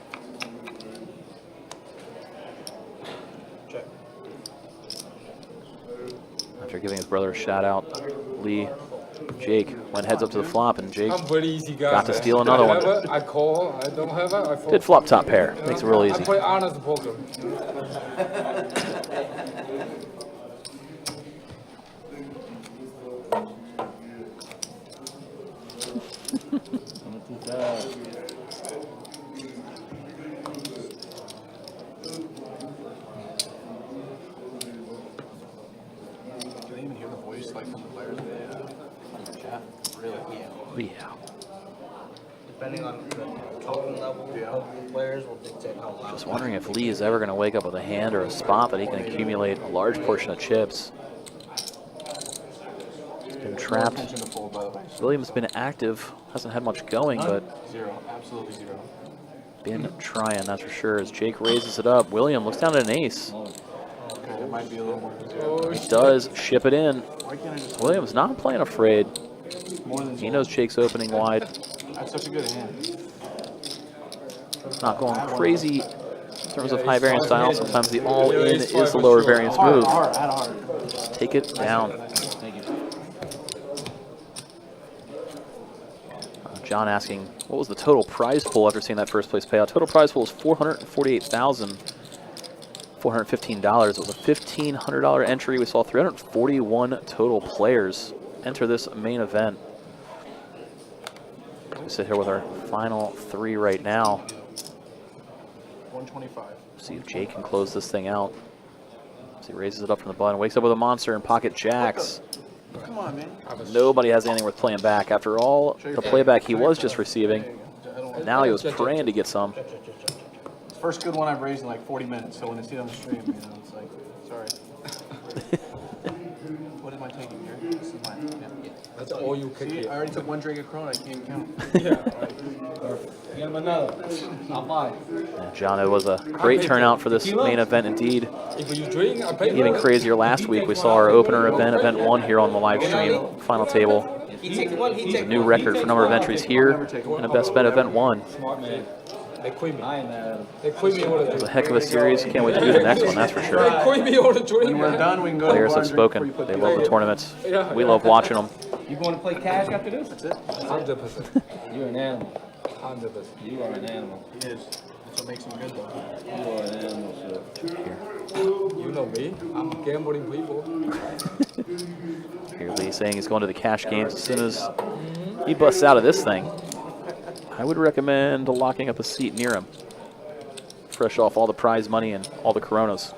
check. After giving his brother a shout out, Lee, Jake went heads up to the flop, and Jake I'm very easy guy. got to steal another I have one. it, I call, I don't have it, I fold. Did flop top pair. Makes it real I easy. play honest poker. Can they even hear the voice like from the players in the chat? Really? Yeah. Depending on the token level of the players will dictate how loud. Just wondering if Lee is ever going to wake up with a hand or a spot that he can accumulate a large portion of chips. Been trapped. Attention to fold, by the way. William's been active, hasn't had much going, but Zero, absolutely zero. been trying, that's for sure. As Jake raises it up, William looks down at an ace. Okay, it might be a little more than zero. He does ship it in. Why can't I just William's not playing afraid. more than He zero? knows Jake's opening wide. That's such a good hand. Not going crazy in terms of high variance style. Sometimes the all-in is the lower variance Hard, move. hard, add hard. Take it down. Thank you. John asking, what was the total prize pool after seeing that first place payout? Total prize pool was $448,415. It was a $1,500 entry. We saw 341 total players enter this main event. We sit here with our final three right now. 125. See if Jake can close this thing out. As he raises it up from the button, wakes up with a monster and pocket jacks. Come on, man. Nobody has anything worth playing back. After all the playback he was just receiving, now he was praying to get some. First good one I've raised in like 40 minutes, so when I see it on the stream, you know, it's like, sorry. What am I taking here? This is mine. Yeah. That's all you can See, get. I already took one drink of Corona, I can't even count. Yeah, right. Get him another. I'll buy. And John, it was a great turnout for this main event indeed. If you drink, I pay Even for it. crazier last week. We saw our opener event, event one here on the live stream, final table. He takes one, he It's a takes new one. record for number of entries here in a best bet event one. Smart man. They quit me. I ain't mad at him. They quit me all the It's a drink. heck of a series. Can't wait to do the next one, that's for They sure. quit me all the drink. When we're man. done, we can go to Players the have bar and drink spoken. before you They put love the Yeah. tournaments. Yeah. We love watching them. You going to play cash after this? That's it. 100%. You're an animal. 100%. You are an animal. He is. That's what makes him good, though. You are an animal, sir. know me. I'm gambling people. Here Lee saying he's going to the cash games as soon as he busts out of this thing. I would recommend locking up a seat near him. Fresh off all the prize money and all the Coronas.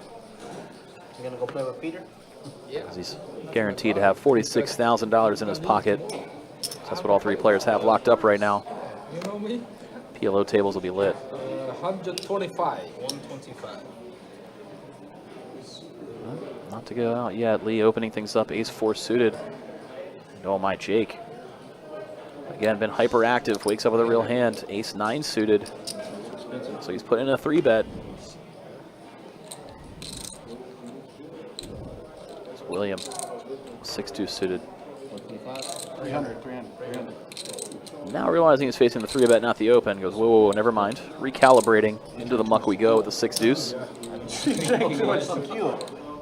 You gonna go play with Peter? As he's guaranteed to have $46,000 in his pocket. So that's what all three players have locked up right now. You know me? PLO tables will be lit. 125. 125. Not to go out yet. Lee opening things up. Ace-4 suited. And oh my, Jake. Again, been hyperactive. Wakes up with a real hand. Ace-9 suited. So he's putting in a 3-bet. It's William. 6-2 suited. 300. Now realizing he's facing the 3-bet, not the open, goes, whoa, whoa, never mind. Recalibrating. Into the muck we go with the 6-deuce.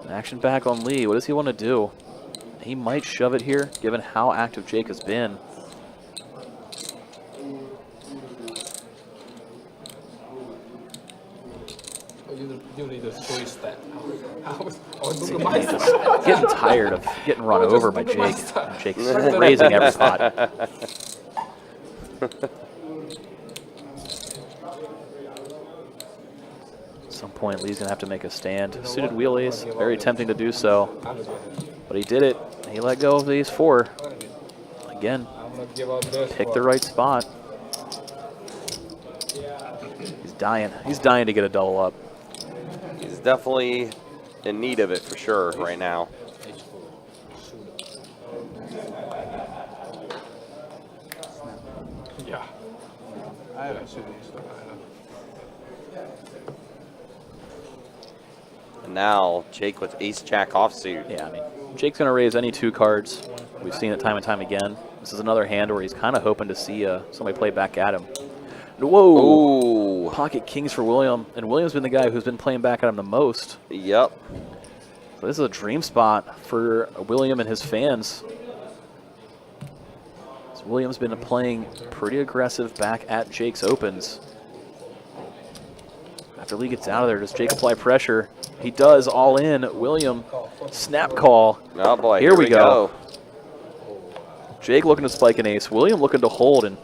Action back on Lee. What does he want to do? He might shove it here, given how active Jake has been. You need a 3-step. Just getting tired of getting run over by Jake. And Jake's raising every pot. At some point, Lee's going to have to make a stand. Suited wheel ace, very tempting to do so. But he did it. He let go of the ace-4. Again, pick the right spot. He's dying. He's dying to get a double up. He's definitely in need of it for sure right now. Yeah. I haven't seen these stuff. And now Jake with ace-jack offsuit. Yeah, I mean, Jake's going to raise any 2 cards. We've seen it time and time again. This is another hand where he's kind of hoping to see somebody play back at him. Whoa! Ooh. Pocket kings for William. And William's been the guy who's been playing back at him the most. Yep. So this is a dream spot for William and his fans. So William's been playing pretty aggressive back at Jake's opens. After Lee gets out of there, does Jake apply pressure? He does, all in. William, snap call. Oh boy, Here we go. Jake looking to spike an ace. William looking to hold and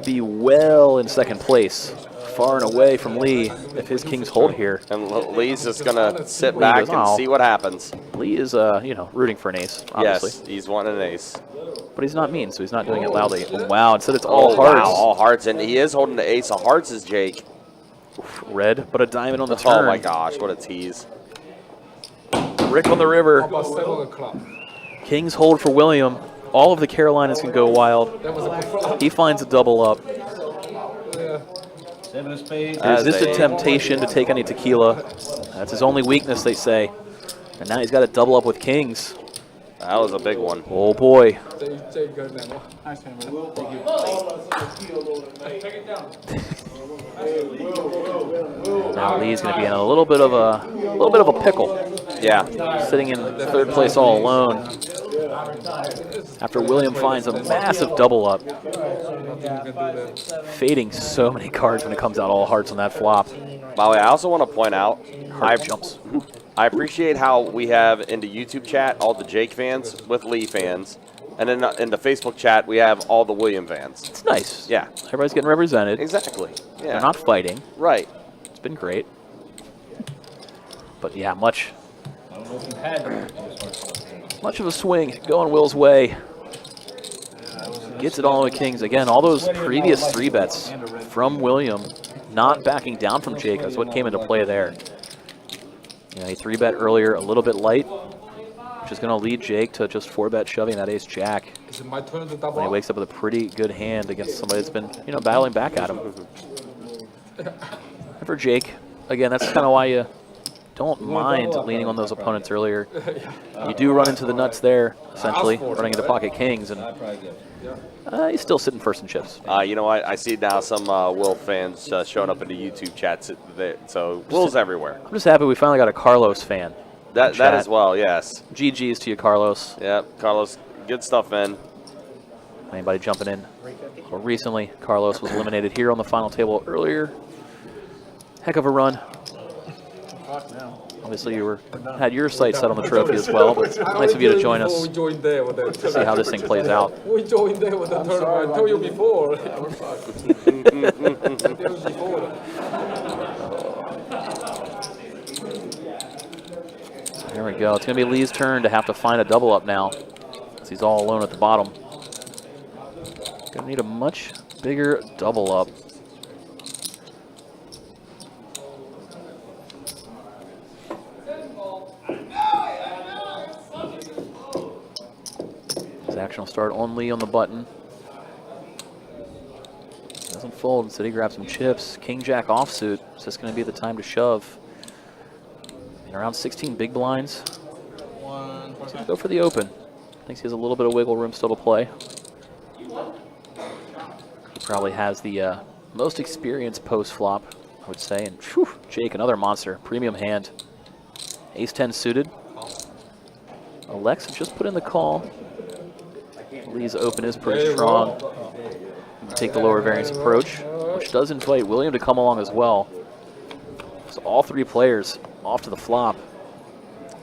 be well in second place. Far and away from Lee if his kings hold here. And Lee's just going to sit back and see what happens. Lee is, you know, rooting for an ace, obviously. Yes, he's wanting an ace. But he's not mean, so he's not doing it loudly. Oh, wow, instead it's all hearts. Wow, all hearts. And he is holding the ace of hearts as Jake. Red, but a diamond on the turn. Oh my gosh, what a tease. Rick on the river. About 7 o'clock. Kings hold for William. All of the Carolinas can go wild. That was a good flop. He finds a double up. Yeah. 7 of spades. Resisted temptation to take any tequila. That's his only weakness, they say. And now he's got a double up with kings. That was a big one. Oh boy. Take good now. Nice hand, man. Now Lee's going to be in a little bit of a pickle. Yeah. Sitting in third place all alone. After William finds a massive double up. Fading so many cards when it comes out all hearts on that flop. By the way, I also want to point out, Heart jumps. I appreciate how we have in the YouTube chat all the Jake fans with Lee fans. And then in the Facebook chat, we have all the William fans. It's nice. Yeah. Everybody's getting represented. Exactly. Yeah. They're not fighting. Right. It's been great. But yeah, much of a swing going Will's way. Gets it all with kings. Again, all those previous 3-bets from William not backing down from Jake. That's what came into play there. You know, he 3-bet earlier, a little bit light, which is going to lead Jake to just 4-bet shoving that ace-jack. Is it my turn to double When he up? wakes up with a pretty good hand against somebody that's been, you know, battling back at him. And for Jake, again, that's kind of why you don't mind leaning on those opponents earlier. You do run into the nuts there, essentially, running into pocket kings, and he's still sitting first in chips. You know what? I see now some Will fans showing up in the YouTube chats. So Will's everywhere. I'm just happy we finally got a Carlos fan. That as well, yes. GG's to you, Carlos. Yep, Carlos, good stuff, man. Anybody jumping in? Well, recently, Carlos was eliminated here on the final table earlier. Heck of a run. left now. Obviously, you had your sights set on the trophy as well, but nice of you to join us. We joined there with the See how this thing plays out. We joined there with the tournament. I told you before. Yeah, we're fucked. I told you before. Here we go. It's going to be Lee's turn to have to find a double up now, as he's all alone at the bottom. Going to need a much bigger double up. His action will start on Lee on the button. Doesn't fold, instead he grabs some chips. King-Jack offsuit. Is this going to be the time to shove? In around 16 big blinds. Go for the open. Thinks he has a little bit of wiggle room still to play. He probably has the most experience post-flop, I would say. And whew, Jake, another monster. Premium hand. Ace-10 suited. Alexa just put in the call. Lee's open is pretty strong. Take the lower variance approach, which does invite William to come along as well. So all three players off to the flop.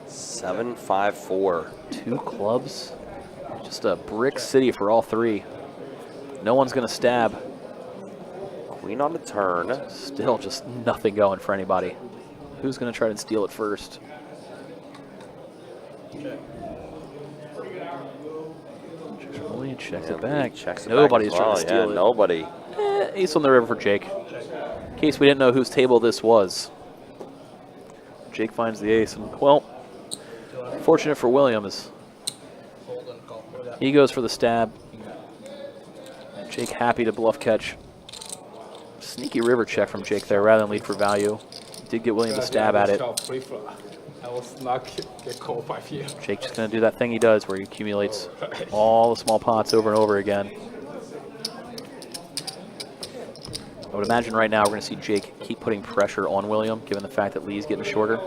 7-5-4. 2 clubs. Just a brick city for all three. No one's going to stab. Queen on the turn. Still just nothing going for anybody. Who's going to try to steal it first? William checks it back. Checks it Nobody's back as trying well. to steal Yeah, it. nobody. Ace on the river for Jake. In case we didn't know whose table this was. Jake finds the ace, and well, fortunate for William is he goes for the stab. Jake happy to bluff catch. Sneaky river check from Jake there rather than lead for value. Did get William to stab at it. I was not get called 5 here. Jake just going to do that thing he does where he accumulates all the small pots over and over again. I would imagine right now we're going to see Jake keep putting pressure on William, given the fact that Lee's getting shorter.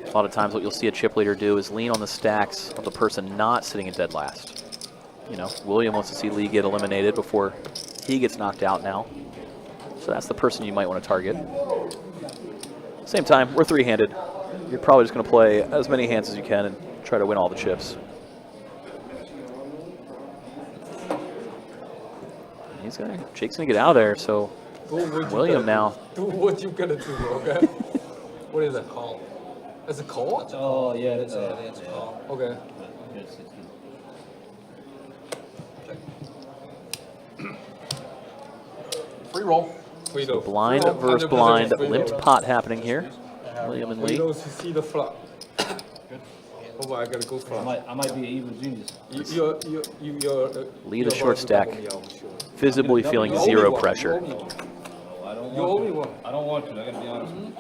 A lot of times what you'll see a chip leader do is lean on the stacks of the person not sitting in dead last. You know, William wants to see Lee get eliminated before he gets knocked out now. So that's the person you might want to target. Same time, we're three-handed. You're probably just going to play as many hands as you can and try to win all the chips. Jake's going to get out of there, so William now. Do what you gotta do, okay? What is that call? That's a call? Oh, yeah, that's It's a call. Okay. Free roll. We do. Blind Free roll, versus 100% blind, free limped roll. pot happening here. William and We Lee. don't see the flop. Oh, I gotta go flop. I might be an evil genius. You're Lead a short stack. Visibly feeling zero pressure. I don't You owe me want one. to. I don't want to. I gotta be honest with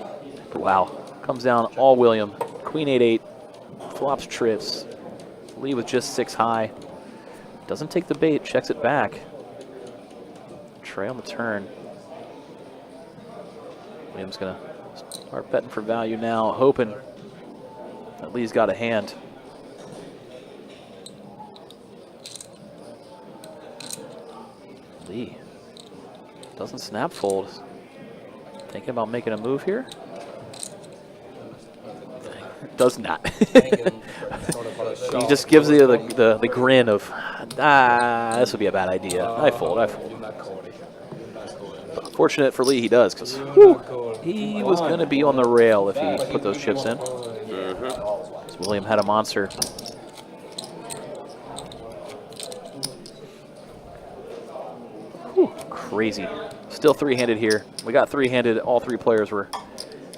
you. Wow. Comes down all William. Queen 8-8. Flops trips. Lee with just 6 high. Doesn't take the bait, checks it back. Trey on the turn. William's gonna start betting for value now, hoping that Lee's got a hand. Lee doesn't snap fold. Thinking about making a move here? Does not. He just gives you the grin of, this would be a bad idea. I fold. But fortunate for Lee, he does, because he was going to be on the rail if he put those chips in. So William had a monster. Whew, crazy. Still three-handed here. We got three-handed. All three players were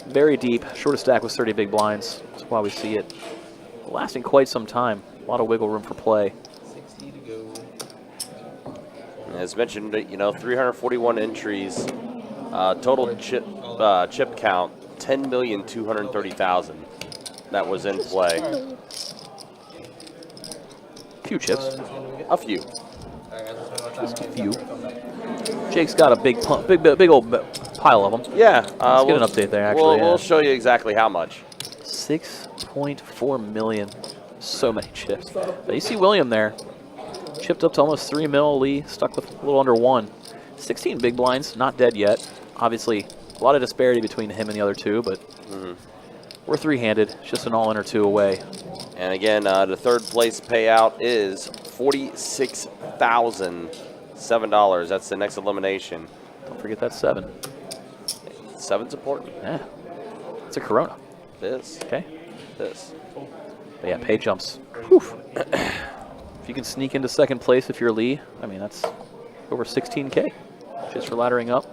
very deep. Shortest stack was 30 big blinds. That's why we see it lasting quite some time. A lot of wiggle room for play. 60 to go. As mentioned, 341 entries. Total chip count, 10,230,000. That was in play. Few chips. A few. Just a few. Jake's got a big old pile of them. Yeah. Let's get an update there, actually. We'll show you exactly how much. 6.4 million. So many chips. But you see William there. Chipped up to almost 3 mil. Lee stuck with a little under 1. 16 big blinds, not dead yet. Obviously, a lot of disparity between him and the other two, but we're three-handed. It's just an all-in or two away. And again, the third place payout is $46,007. That's the next elimination. Don't forget that 7. 7's important. Yeah. It's a Corona. It is. Okay. It is. But yeah, pay jumps. Whew. If you can sneak into second place if you're Lee, I mean, that's over 16K just for laddering up.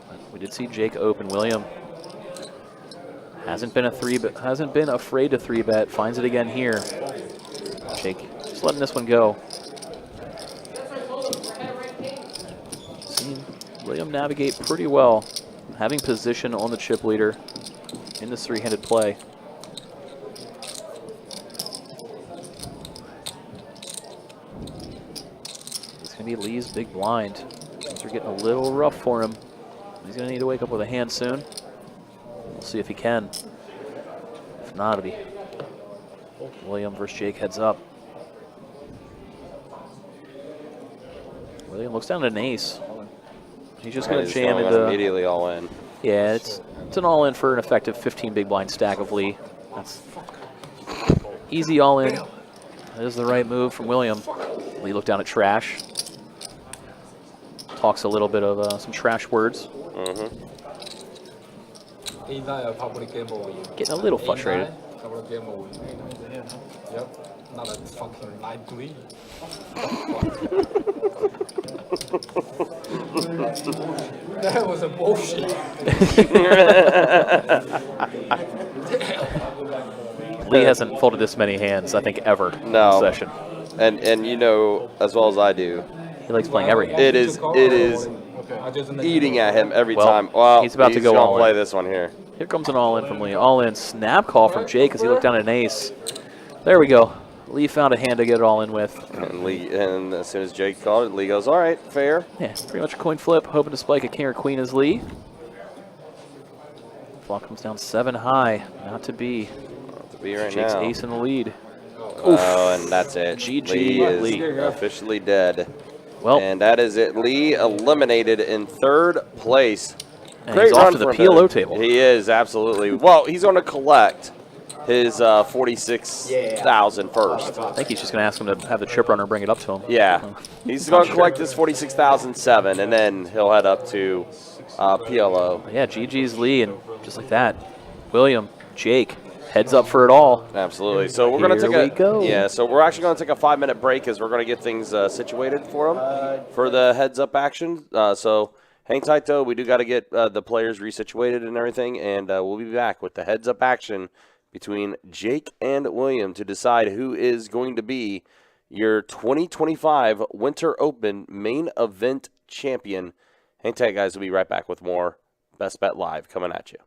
But we did see Jake open. William hasn't been afraid to 3-bet. Finds it again here. Jake just letting this one go. Seen William navigate pretty well, having position on the chip leader in this three-handed play. It's going to be Lee's big blind. Things are getting a little rough for him. He's going to need to wake up with a hand soon. We'll see if he can. If not, it'll be William versus Jake heads up. William looks down at an ace. He's just going to jam into... Immediately all in. Yeah, it's an all-in for an effective 15 big blind stack of Lee. That's easy all-in. That is the right move from William. Lee looked down at trash. Talks a little bit of some trash words. Ain't that a public game over you? Getting a little frustrated. Public game over you. Yep. Not a fucking 9-3. That was a bullshit. Lee hasn't folded this many hands, I think, ever in No. the session. And you know as well as I do, He likes playing every hand. it is eating at him every time. Well, he's about to go gonna all play in. this one here. Here comes an all-in from Lee. All-in snap call from Jake as he looked down at an ace. There we go. Lee found a hand to get it all in with. And as soon as Jake called it, Lee goes, all right, fair. Yeah, pretty much a coin flip, hoping to spike a king or queen as Lee. Flop comes down 7 high, not to be. Not to be right Jake's now. ace in the lead. Oh, and that's it. GG, Lee is Lee. officially dead. Well, And that is it. Lee eliminated in third place. and he's off run to the for him. PLO table. He is, absolutely. Well, he's going to collect his 46,000 first. I think he's just going to ask him to have the chip runner bring it up to him. Yeah. He's going to collect his 46,007, and then he'll head up to PLO. Yeah, GG's Lee, and just like that, William, Jake, heads up for it all. Absolutely. So we're going to Here take we go. Yeah, so we're actually going to take a 5-minute break as we're going to get things situated for him for the heads-up action. So hang tight, though. We do got to get the players resituated and everything, and we'll be back with the heads-up action between Jake and William to decide who is going to be your 2025 Winter Open main event champion. Hang tight, guys. We'll be right back with more Best Bet Live coming at you.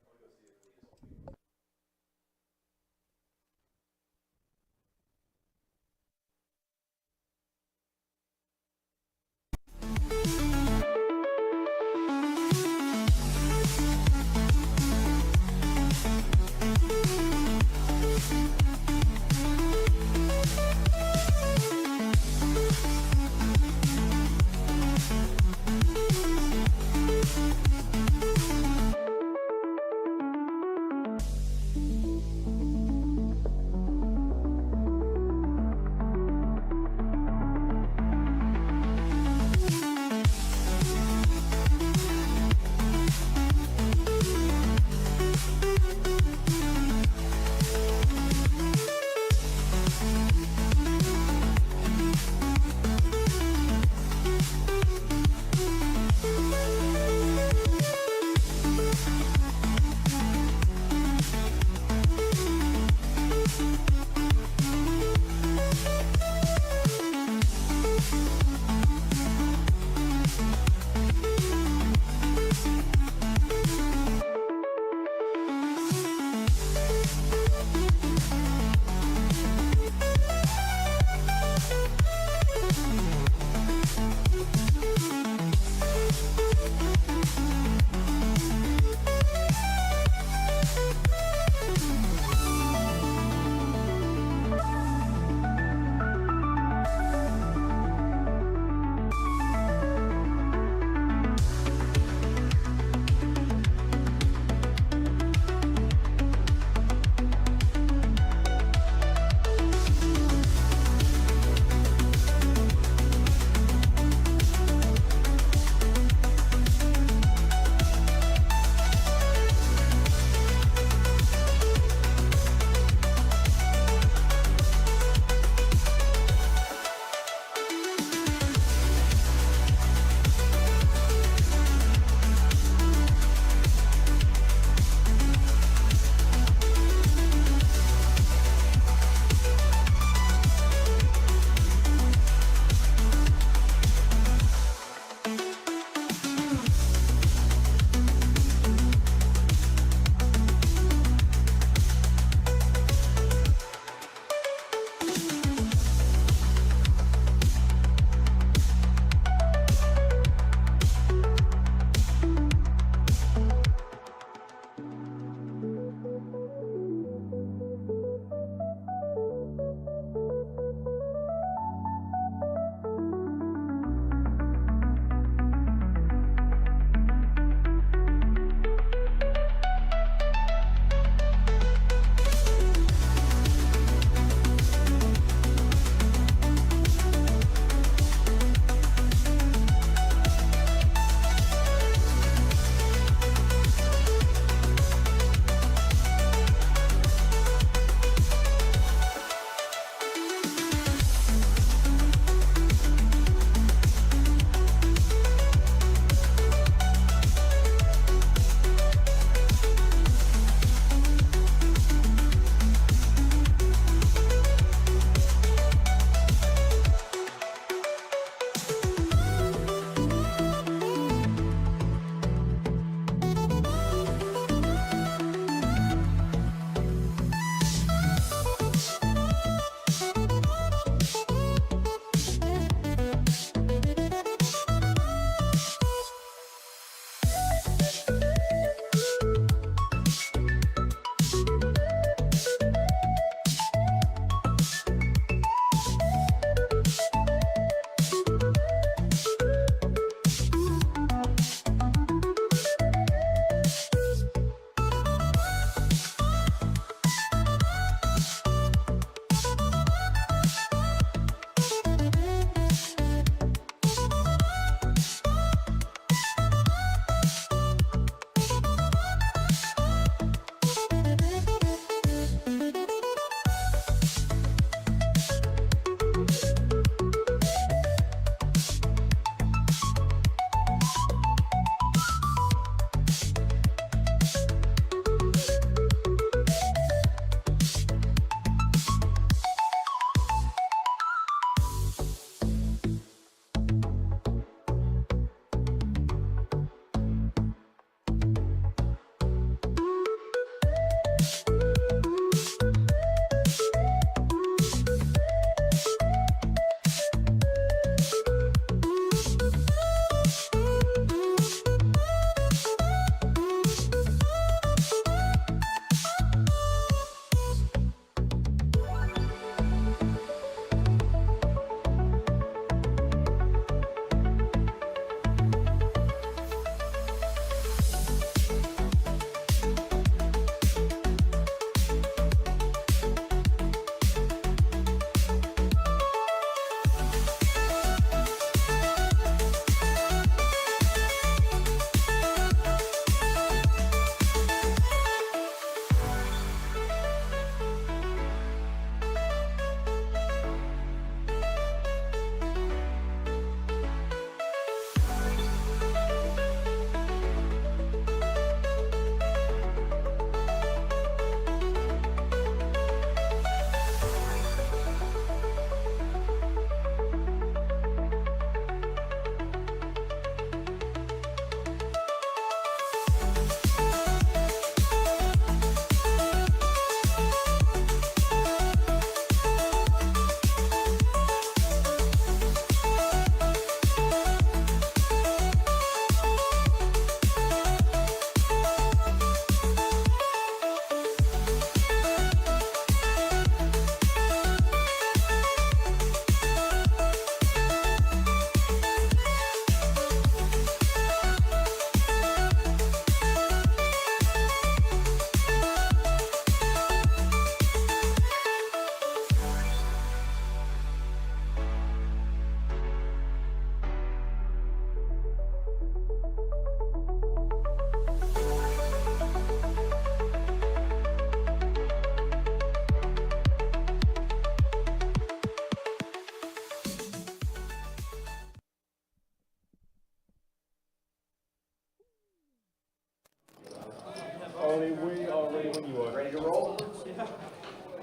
Ollie, we are ready when you are. Ready to roll?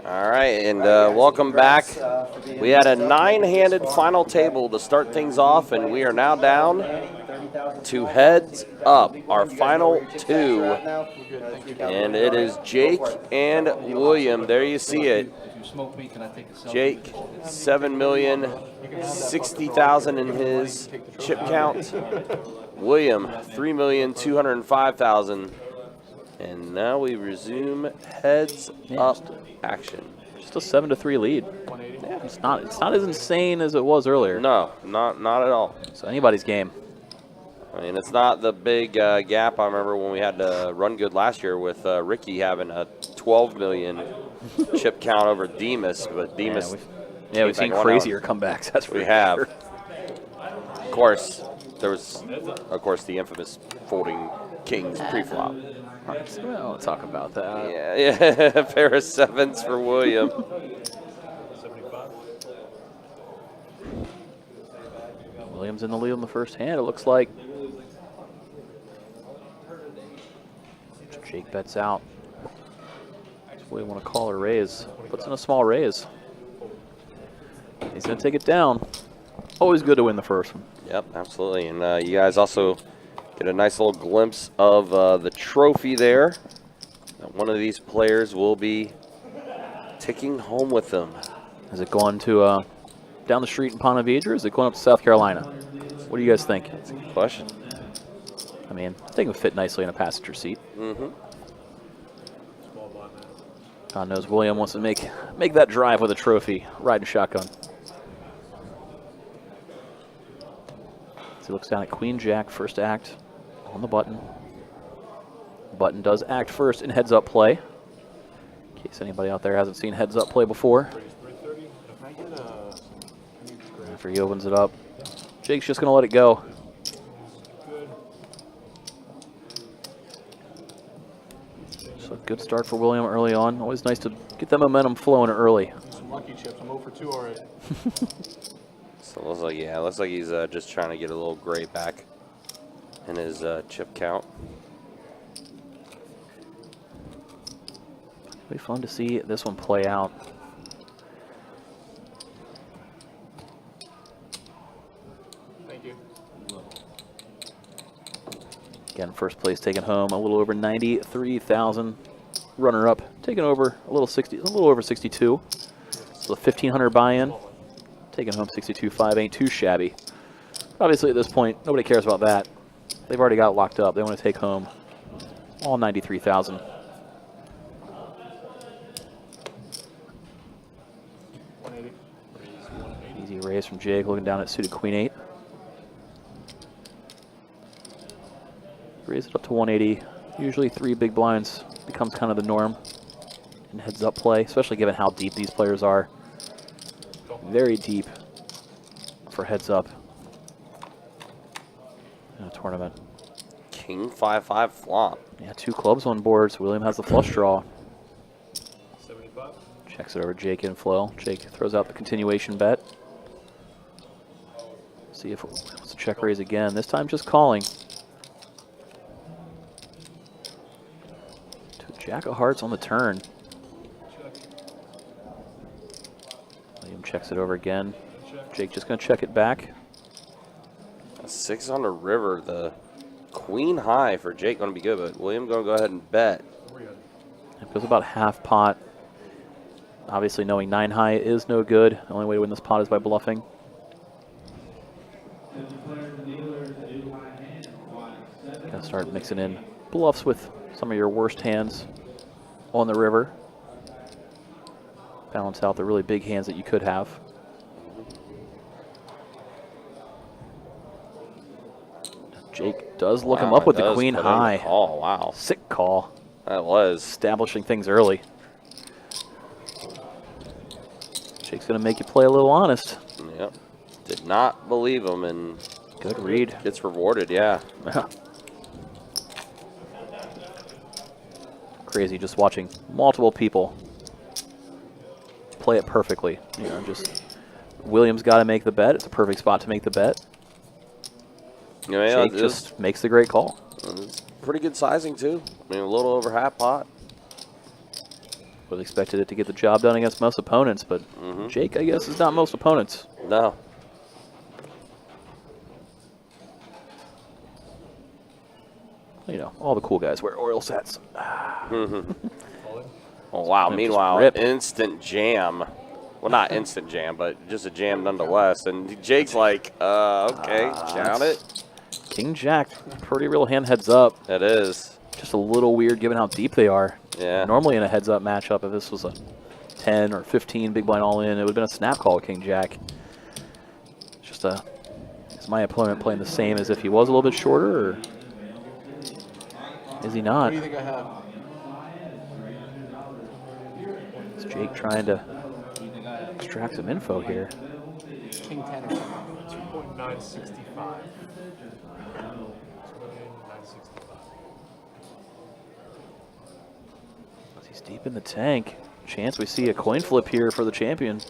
All right, and welcome back. We had a 9-handed final table to start things off, and we are now down to heads up, our final 2. And it is Jake and William. There you see it. Jake, 7,060,000 in his chip count. William, 3,205,000. And now we resume heads up action. Just a 7-3 lead. Yeah, it's not as insane as it was earlier. No, not at all. So anybody's game. I mean, it's not the big gap. I remember when we had to run good last year with Ricky having a 12 million chip count over Demas, but Demas. Yeah, we've seen crazier comebacks. That's what we have. Of course, there was, the infamous folding kings pre-flop. Well, we'll talk about that. Yeah, a pair of 7s for William. 75. Williams in the lead on the first hand, it looks like. Jake bets out. We want to call or raise. Puts in a small raise. He's going to take it down. Always good to win the first one. Yep, absolutely. And you guys also get a nice little glimpse of the trophy there. One of these players will be taking home with them. Is it going to down the street in Ponte Vedra, or is it going up to South Carolina? What do you guys think? That's a good question. I mean, I think it would fit nicely in a passenger seat. Mm-hmm. God knows William wants to make that drive with a trophy, riding shotgun. So he looks down at Queen Jack, first act on the button. Button does act first in heads up play. In case anybody out there hasn't seen heads up play before. After he opens it up, Jake's just going to let it go. So a good start for William early on. Always nice to get that momentum flowing early. Some lucky chips. I'm 0 for 2 already. So it looks like he's just trying to get a little gray back in his chip count. It'll be fun to see this one play out. Thank you. Again, first place taken home a little over 93,000. Runner up taken over a little over 62. So a 1,500 buy-in. Taking home 62.5 ain't too shabby. Obviously, at this point, nobody cares about that. They've already got it locked up. They want to take home all 93,000. Easy raise from Jake, looking down at suited Queen 8. Raise it up to 180. Usually 3 big blinds becomes kind of the norm in heads up play, especially given how deep these players are. Very deep for heads up in a tournament. King 5-5 flop. Yeah, 2 clubs on board, so William has the flush draw. 75. Checks it over Jake in flow. Jake throws out the continuation bet. See if it wants to check raise again. This time just calling. To Jack of Hearts on the turn. William checks it over again. Jake just going to check it back. A 6 on the river. The queen high for Jake going to be good, but William going to go ahead and bet. It goes about half pot. Obviously knowing 9 high is no good. The only way to win this pot is by bluffing. Gotta start mixing in bluffs with some of your worst hands on the river. Balance out the really big hands that you could have. Jake does look him up with the queen high. Oh, wow. Sick call. That was. Establishing things early. Jake's going to make you play a little honest. Yep. Did not believe him, and good read. Gets rewarded, yeah. Crazy just watching multiple people play it perfectly. You know, just Williams got to make the bet. It's a perfect spot to make the bet. Yeah, Jake just makes the great call. pretty good sizing too. I mean, a little over half pot. Would have expected it to get the job done against most opponents, but Jake, I guess, is not most opponents. No. You know, all the cool guys wear oil sets. Oh, wow. Just Meanwhile, rip. instant jam. Well, not instant jam, but just a jam nonetheless. And Jake's like, okay, count it. King Jack, pretty real hand heads up. It is. Just a little weird given how deep they are. Yeah. Normally in a heads up matchup, if this was a 10 or 15 big blind all in, it would have been a snap call with King Jack. Just is my opponent playing the same as if he was a little bit shorter, or is he What not? do you think I have? Is Jake trying to extract some info here? King 10 or something. 2.965. He's deep in the tank. Chance we see a coin flip here for the champion.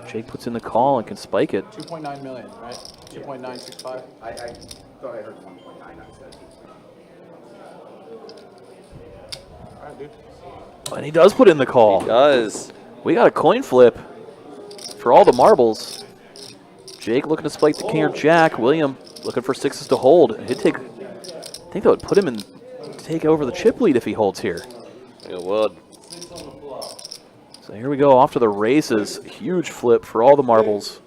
Jake puts in the call and can spike it. 2.9 million, right? 2.965. I thought I heard 1.9. All right, dude. And he does put in the call. He does. We got a coin flip for all the marbles. Jake looking to spike the king or jack. William looking for sixes to hold. He'd take, I think that would put him in, take over the chip lead if he holds here. It would. So here we go, off to the races. Huge flip for all the marbles.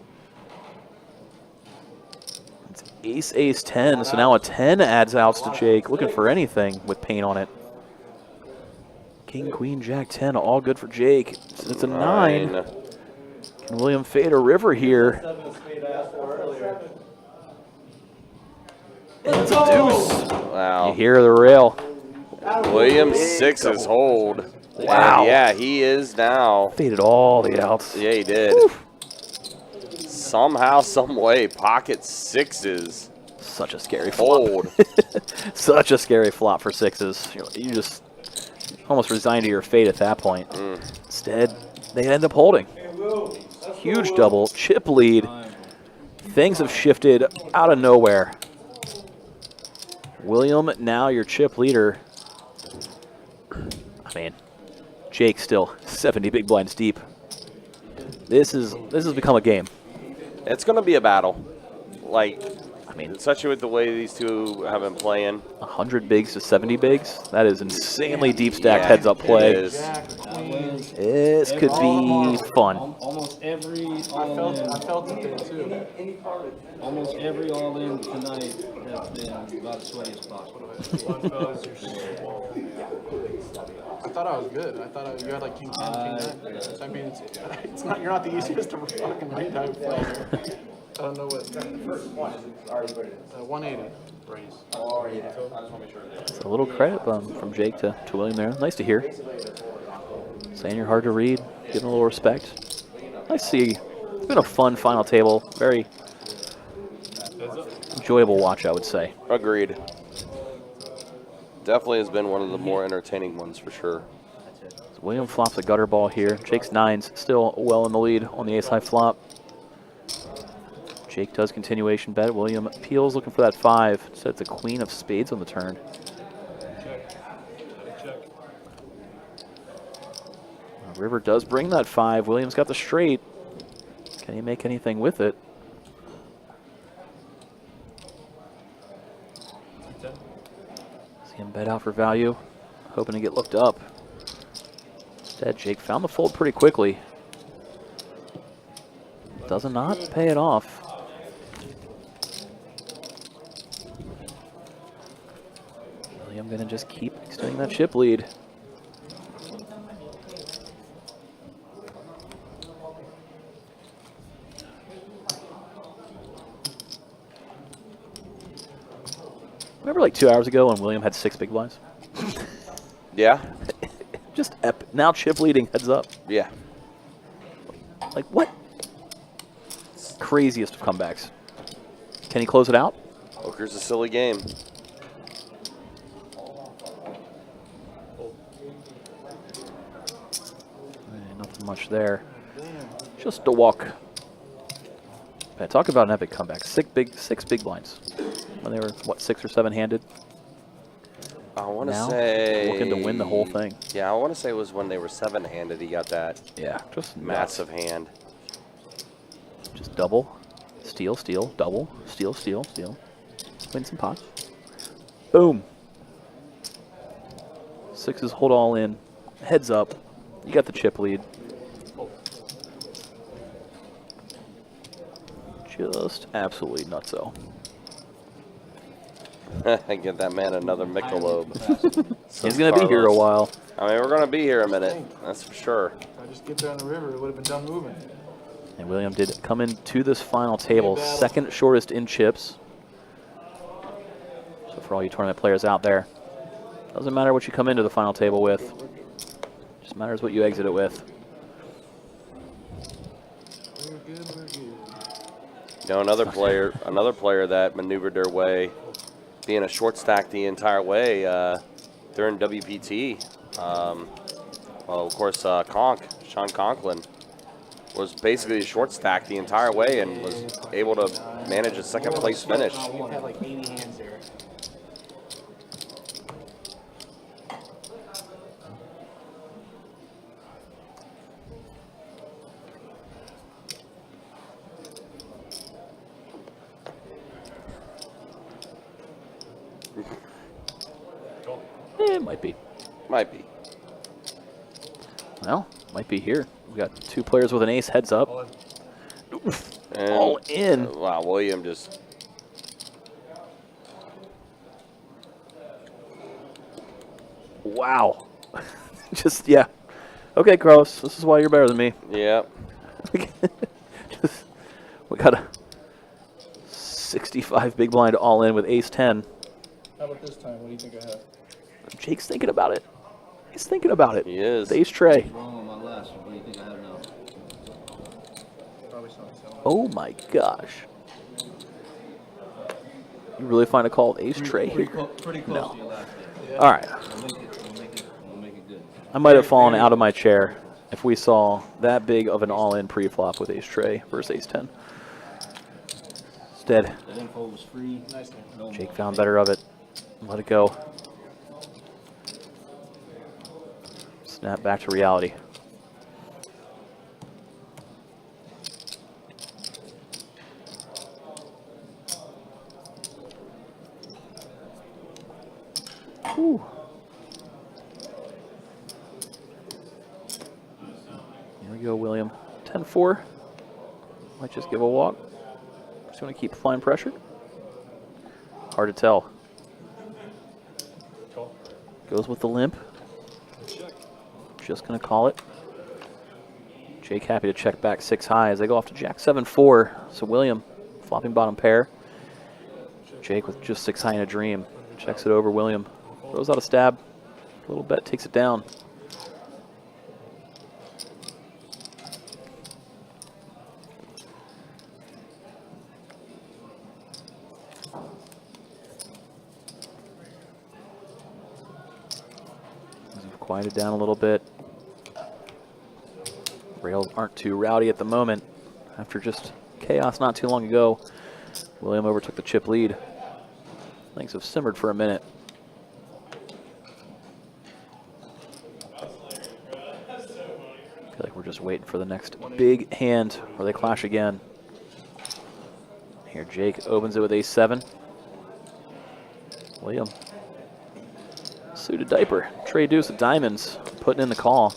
It's ace, ace, 10. So now a 10 adds outs to Jake. Looking for anything with paint on it. King, queen, jack, 10. All good for Jake. So it's a 9. Can William fade a river here? And it's a deuce. Wow. You hear the rail. William sixes hold. Wow. And yeah, he is now. Faded all the outs. Yeah, he did. Somehow, some way, pocket sixes. Such a scary flop. Fold. Such a scary flop for sixes. You just almost resign to your fate at that point. Instead, they end up holding. Huge double, chip lead. Things have shifted out of nowhere. William, now your chip leader. I mean, Jake still 70 big blinds deep. This has become a game. It's going to be a battle. Like, I mean, especially with the way these two have been playing. 100 bigs to 70 bigs. That is insanely deep stacked heads up play. It is. This could be fun. Almost every I felt it there too. almost every all in tonight has been about the sweatiest possible. I thought I was good. I thought you had like king 10, king 9. So, I mean, it's not. You're not the easiest to fucking read how you play. I don't know what. 180 raise. It's a little credit from Jake to William there. Nice to hear. Saying you're hard to read, giving a little respect. I see. It's been a fun final table. Very enjoyable watch, I would say. Agreed. Definitely has been one of the more entertaining ones for sure. So William flops a gutter ball here. Jake's 9's still well in the lead on the ace-high flop. Jake does continuation bet. William peels looking for that 5. So it's a queen of spades on the turn. River does bring that 5. Williams got the straight. Can he make anything with it? See him bet out for value, hoping to get looked up. Instead, Jake found the fold pretty quickly. Does not pay it off. William gonna just keep extending that chip lead. Remember like 2 hours ago when William had 6 big blinds? Yeah? Just epic. Now chip leading heads up. Yeah. Like what? Craziest of comebacks. Can he close it out? Poker's a silly game. Nothing much there. Just a walk. Man, talk about an epic comeback. 6 big blinds. When they were, what, 6 or 7 handed? want to now, say looking to win the whole thing. Yeah, I want to say it was when they were 7-handed. He got that Yeah, just massive hand. Just double, steal, steal, double, steal, steal, steal. Win some pots. Boom. Sixes hold all in. Heads up. You got the chip lead. Just absolutely nutso. Give that man another Michelob. He's going to be here a while. I mean, we're going to be here a minute. That's for sure. If I just get there on the river, it would have been done moving. And William did come into this final table, second shortest in chips. So for all you tournament players out there, doesn't matter what you come into the final table with. Just matters what you exit it with. We're good, we're good. You know, another player that maneuvered their way, being a short stack the entire way during WPT. Well, of course, Sean Conklin was basically a short stack the entire way and was able to manage a second place finish. We've had like 80 hands there. It might be. Might be. Well, might be here. We got two players with an ace heads up. And, All in. Wow, William just. Wow. Just, yeah. Okay, Carlos, this is why you're better than me. Yeah. We got a 65 big blind all in with ace 10. How about this time? What do you think I have? Jake's thinking about it. He's thinking about it. He is. The ace tray. Wrong on my last one. What do you think I have now? Probably something. Oh my gosh. You really find a call with ace tray here? Pretty close No. to your last day. All right. We'll make it good. I might have fallen out of my chair if we saw that big of an all-in pre-flop with ace tray versus ace 10. Instead, That info was free. No Jake more. found better of it. Let it go. Snap back to reality. Whew. Here we go, William. 10-4. Might just give a walk. Just want to keep applying pressure. Hard to tell. Goes with the limp. Just going to call it. Jake happy to check back 6 high as they go off to Jack 7-4. So William flopping bottom pair. Jake with just 6 high in a dream. Checks it over. William throws out a stab. A little bet takes it down. Quieted down a little bit. Rails aren't too rowdy at the moment. After just chaos not too long ago, William overtook the chip lead. Things have simmered for a minute. I feel like we're just waiting for the next big hand where they clash again. Here Jake opens it with ace 7. William. Suited diaper. Trey deuce of diamonds. Putting in the call.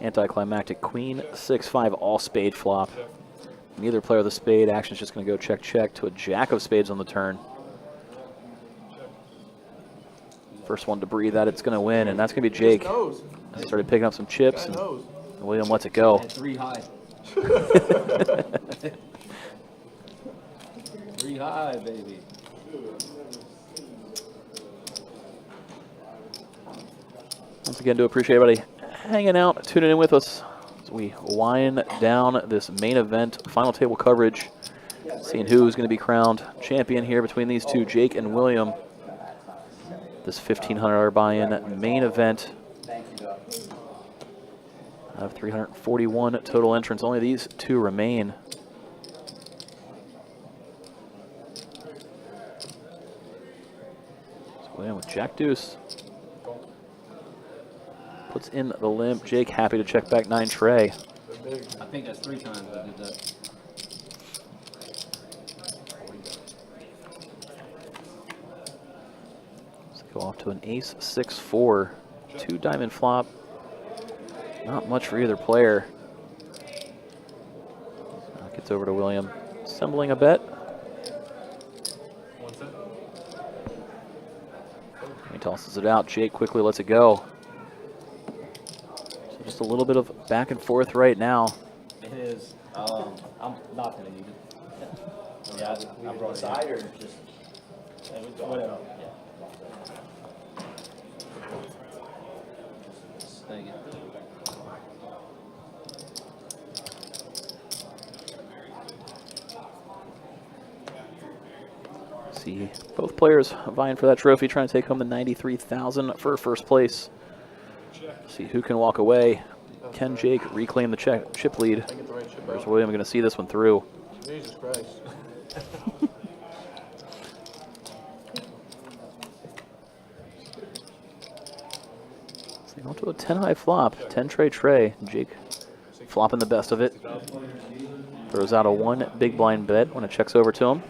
Anticlimactic queen 6-5 all spade flop. Neither player of the spade. Action's just going to go check check to a jack of spades on the turn. First one to breathe that it's going to win, and that's going to be Jake. Started picking up some chips, and William lets it go. At 3 high. 3 high, baby. Once again, do appreciate everybody hanging out, tuning in with us as we wind down this main event, final table coverage, seeing who's going to be crowned champion here between these two, Jake and William. This $1,500 buy-in main event of 341 total entrants. Only these two remain. William with Jack Deuce. Puts in the limp. Jake happy to check back 9 tray. I think that's 3 times I did that. Let's go off to an ace 6-4. 2 diamond flop. Not much for either player. Now it gets over to William. Assembling a bet. He tosses it out. Jake quickly lets it go. So just a little bit of back and forth right now. It is. I'm not gonna need it. Yeah, I brought it Side or just whatever. Thank you. See both players vying for that trophy, trying to take home the $93,000 for first place. See who can walk away. Can Jake reclaim the chip lead? Or is William going to see this one through? Jesus Christ. So they go to a 10 high flop, 10 tray. Jake flopping the best of it. Throws out a 1 big blind bet when it checks over to him.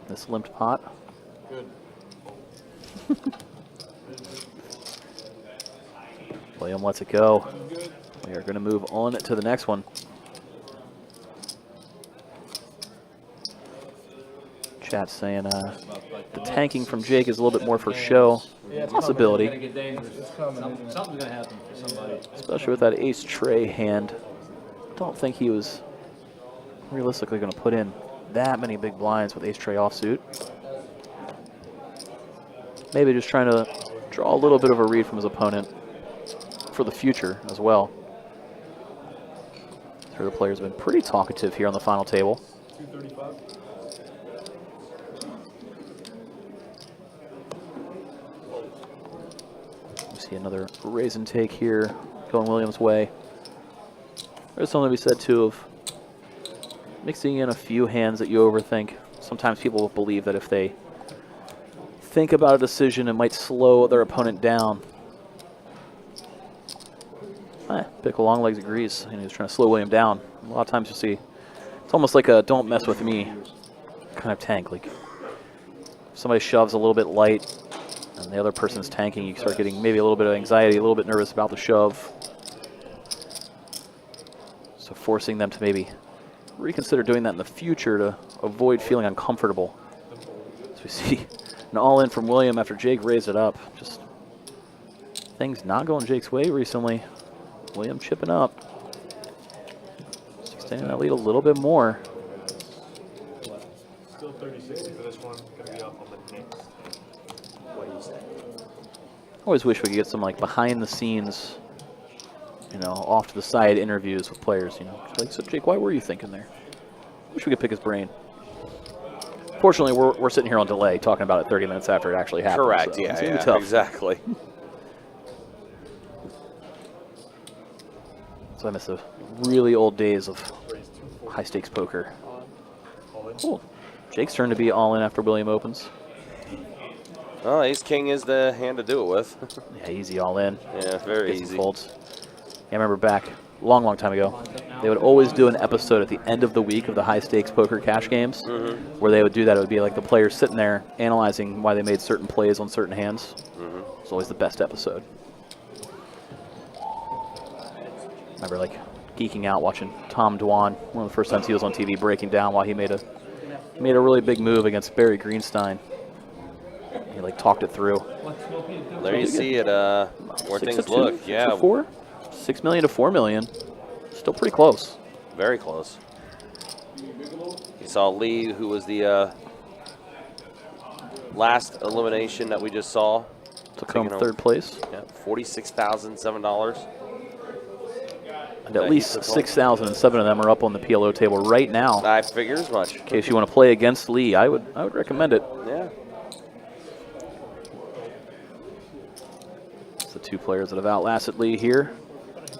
This limped pot. William lets it go. We are going to move on to the next one. Chat saying the tanking from Jake is a little bit more for show. Possibility. It's gonna get dangerous. Something's gonna happen for somebody. Especially with that ace tray hand. Don't think he was realistically going to put in that many big blinds with ace tray offsuit. Maybe just trying to draw a little bit of a read from his opponent for the future as well. The other players have been pretty talkative here on the final table. 235. We see another raise and take here going Williams' way. There's something to be said too of mixing in a few hands that you overthink. Sometimes people believe that if they think about a decision, it might slow their opponent down. Pickle long legs agrees, and he's trying to slow William down. A lot of times you see, it's almost like a don't mess with me kind of tank. Like if somebody shoves a little bit light and the other person's tanking, you start getting maybe a little bit of anxiety, a little bit nervous about the shove. So forcing them to maybe reconsider doing that in the future to avoid feeling uncomfortable. So we see an all-in from William after Jake raised it up. Just things not going Jake's way recently. William chipping up. Extending that lead a little bit more. Still 30-60 for this one. Gonna be up on the next. what do you say? I always wish we could get some like behind the scenes, you know, off to the side interviews with players, you know. Like, so Jake, why were you thinking there? Wish we could pick his brain. Fortunately, we're sitting here on delay talking about it 30 minutes after it actually happened. Correct, so yeah, it's gonna be yeah, tough. exactly. So I miss the really old days of high stakes poker. Cool. Jake's turn to be all in after William opens. Oh, ace king is the hand to do it with. Yeah, easy all in. Yeah, very Get some easy. folds. Yeah, I remember back a long time ago, they would always do an episode at the end of the week of the high stakes poker cash games, where they would do that. It would be like the players sitting there analyzing why they made certain plays on certain hands. It's always the best episode. Remember like geeking out watching Tom Dwan, one of the first times he was on TV, breaking down why he made a really big move against Barry Greenstein. He like talked it through. There you see it, where things look. Yeah, 4? 6 million to 4 million. Still pretty close. very close. You saw Lee, who was the last elimination that we just saw. Took home third place. Yeah, $46,007. And at least 6,000 and 7 of them are up on the PLO table right now. I figure as much. In case you want to play against Lee, I would recommend it. Yeah. It's the two players that have outlasted Lee here.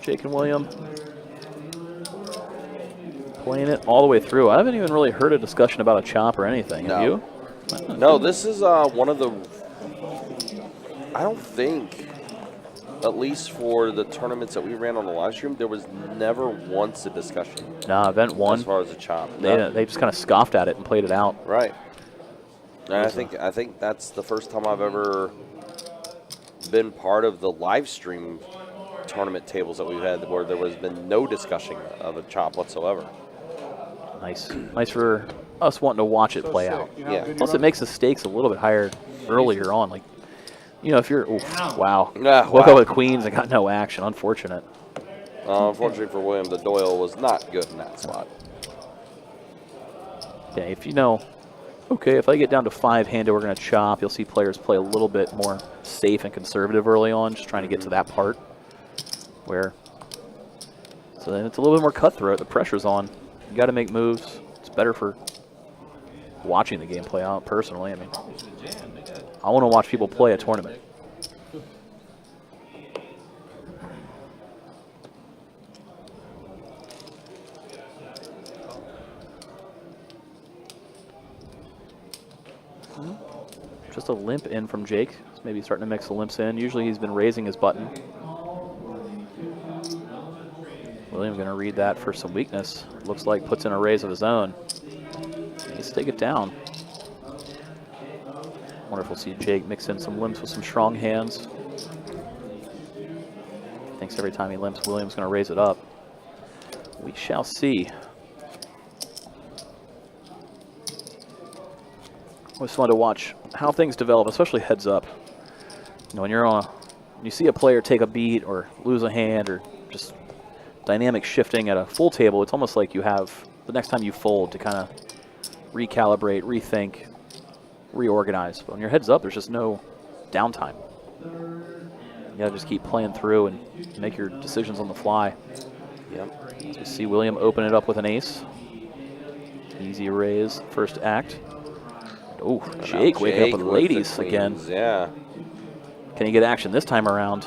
Jake and William. Playing it all the way through. I haven't even really heard a discussion about a chop or anything. Have you? No, this is one of the I don't think, at least for the tournaments that we ran on the live stream, there was never once a discussion Nah, event one, as far as a chop. they just kind of scoffed at it and played it out. Right. And I think that's the first time I've ever been part of the live stream tournament tables that we've had where there has been no discussion of a chop whatsoever. Nice. Nice for us wanting to watch it play out. You know how Yeah. good you Plus, are? it makes the stakes a little bit higher earlier on. Like, you know, if you're, oof, wow. Ah, Woke wow. up with queens and got no action. Unfortunate. Unfortunately for William, the Doyle was not good in that spot. Yeah, if you know, okay, if I get down to 5-handed, we're going to chop. You'll see players play a little bit more safe and conservative early on, just trying to get to that part where. So then it's a little bit more cutthroat. The pressure's on. You got to make moves. It's better for watching the game play out. Personally, I mean, I want to watch people play a tournament. Just a limp in from Jake. He's maybe starting to mix the limps in. Usually he's been raising his button. William going to read that for some weakness. Looks like puts in a raise of his own. Needs to take it down. Wonder if we'll see Jake mix in some limps with some strong hands. Thinks every time he limps, William's going to raise it up. We shall see. Always fun to watch how things develop, especially heads up. You know, when you're on, when you see a player take a beat or lose a hand or just dynamic shifting at a full table, it's almost like you have the next time you fold to kind of recalibrate, rethink, reorganize. But when your head's up, there's just no downtime. You gotta just keep playing through and make your decisions on the fly. Yep. As we see William open it up with an ace. Easy raise, first act. Oh, Jake waking up with the ladies queens, again. Yeah. Can he get action this time around?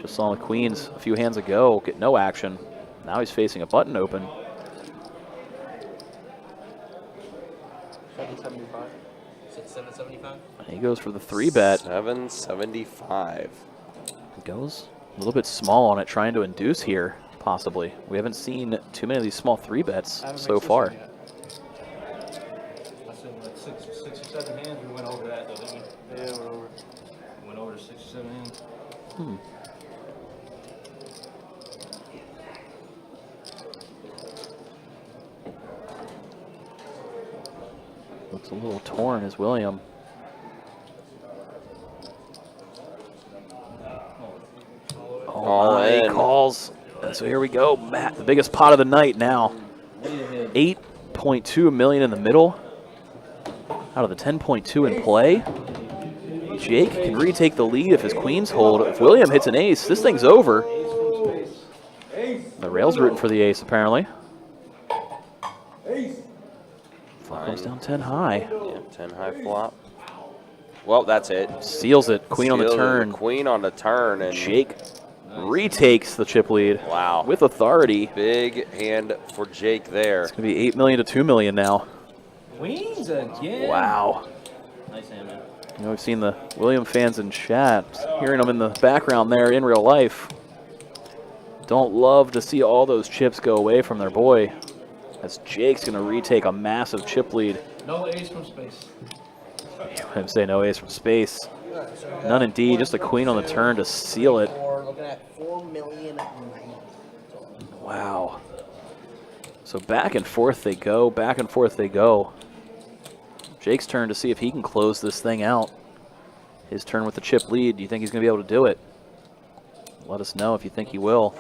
Just saw the queens a few hands ago get no action. Now he's facing a button open. 775. 775. And he goes for the 3-bet. 775. Goes a little bit small on it, trying to induce here, possibly. We haven't seen too many of these small 3-bets so far. I said like six or seven hands. We went over that though, didn't we? Yeah, we're over. Went over to 6 or 7 hands. Looks a little torn as William. All He in. calls. So here we go. Matt, the biggest pot of the night now. 8.2 million in the middle. Out of the 10.2 in play. Jake can retake the lead if his queens hold. If William hits an ace, this thing's over. The rail's rooting for the ace, apparently. Flop goes down 10 high. Yeah, 10 high flop. Well, that's it. Seals it. Queen on the Sealed it. turn. Queen on the turn. And Jake retakes the chip lead. Wow. With authority. Big hand for Jake there. It's going to be 8 million to 2 million now. Queens again. Wow. Nice hand, man. You know, we've seen the William fans in chat, hearing them in the background there in real life. Don't love to see all those chips go away from their boy, as Jake's going to retake a massive chip lead. No ace from space. You him say no ace from space. None indeed, just a queen on the turn to seal it. We're looking at 4,090,000. Wow. So back and forth they go, back and forth they go. Jake's turn to see if he can close this thing out. His turn with the chip lead. Do you think he's going to be able to do it? Let us know if you think he will.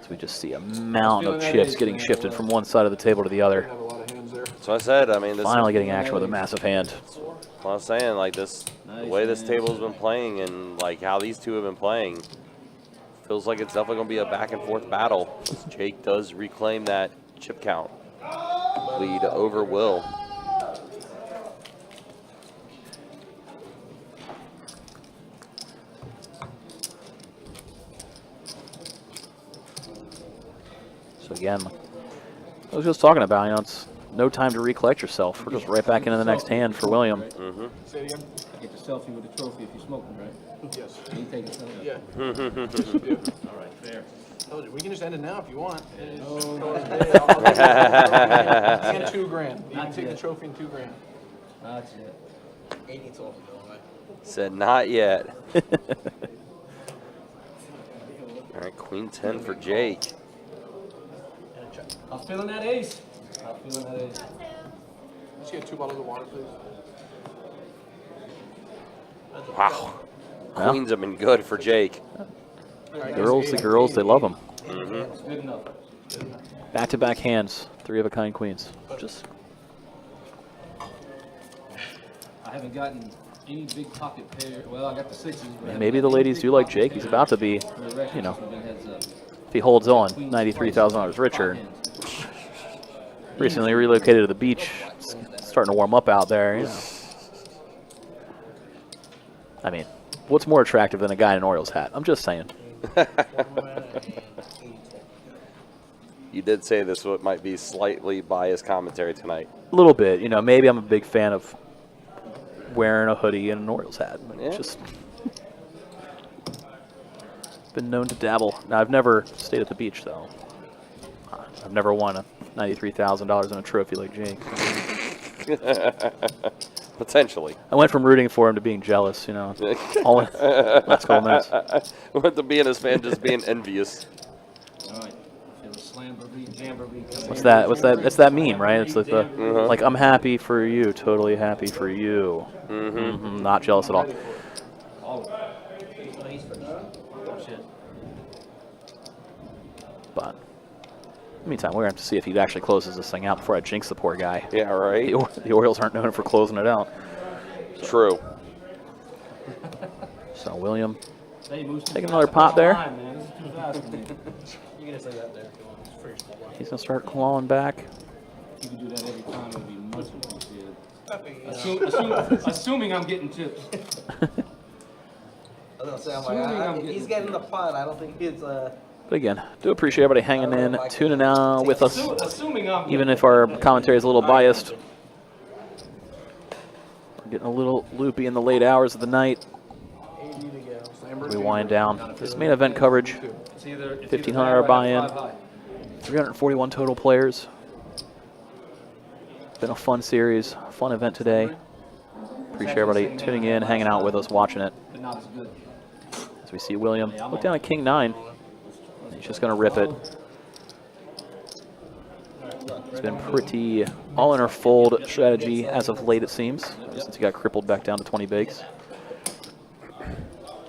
So we just see a mountain of chips getting shifted from one side of the table to the other. Have a lot of hands there. So I said, I mean, this Finally getting action with a massive hand. what I'm saying, like this, the way this table's been playing and like how these two have been playing, feels like it's definitely going to be a back and forth battle. Jake does reclaim that chip count lead over Will. So again, I was just talking about, you know, it's no time to recollect yourself. We're just right back into the next hand for William. Say it again? Get the selfie with the trophy if you're smoking, right? Yes. You take a selfie. Yeah. All right, fair. Told you, we can just end it now if you want. No, And $2 grand. You can take the trophy and $2 grand. not yet. 80 told me, though, right? Said not yet. All right, queen 10 for Jake. I'm feeling that ace. I'm feeling that ace. Let's get 2 bottles of water, please. Wow. Well. Queens have been good for Jake. The girls, they love them. It's good enough. Back-to-back hands, 3 of a kind queens. Just I haven't gotten any big pocket pair. Well, I got the 6s. But maybe the ladies do like Jake. He's about to be, you know, if he holds on, $93,000 richer. Recently relocated to the beach. It's starting to warm up out there. You know. I mean, what's more attractive than a guy in an Orioles hat? I'm just saying. You did say this might be slightly biased commentary tonight. A little bit, you know. Maybe I'm a big fan of wearing a hoodie and an Orioles hat. But Yeah. just been known to dabble. Now, I've never stayed at the beach, though. I've never won a $93,000 in a trophy like Jake. Potentially. I went from rooting for him to being jealous, you know. All in last couple minutes. Went to being his fan, just being envious. All right. Feel the slamboree, jamboree coming What's in. that? What's that? It's that meme, right? It's like the Uh-huh. like I'm happy for you, totally happy for you. Not jealous at all. Oh, shit. But meantime, we're gonna have to see if he actually closes this thing out before I jinx the poor guy. Yeah, right. The Orioles aren't known for closing it out. True. So William, Hey, Moose, Take another pot there. Line, man. This is too fast for me. You can just say that there if you want. It's free. he's gonna start clawing back. If you could do that every time, it would be much appreciated. Assuming I'm getting chips. I was gonna say, I'm Assuming I'm like, getting he's getting the pot. I don't think it's But again, do appreciate everybody hanging in, tuning out with us, Assuming I'm even if our commentary is a little biased. We're getting a little loopy in the late hours of the night. We wind down this main event coverage. it's either 1,500 buy-in. 341 total players. Been a fun series, fun event today. Appreciate everybody tuning in, hanging out with us, watching it. but not as good. As we see William look down at King 9. He's just going to rip it. It's been pretty all in or fold strategy as of late, it seems, since he got crippled back down to 20 bigs.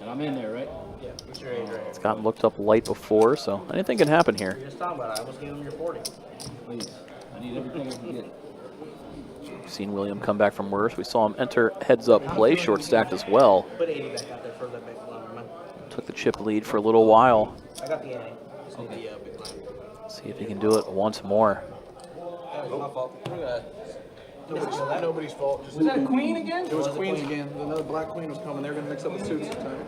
And I'm in there, right? what's your age range? It's gotten looked up light before, so anything can happen here. You're just talking about it. I almost gave him your 40. Please. I need everything I can get. Seen William come back from worse. We saw him enter heads up play, short stacked as well. Put 80 back out there for the big one, man. Took the chip lead for a little while. I got the ante. Just need the big line. See if he can do it once more. That was my fault. Nobody's fault. Just Was that a queen again? It was queens again. Another black queen was coming. They were gonna mix up the suits this time.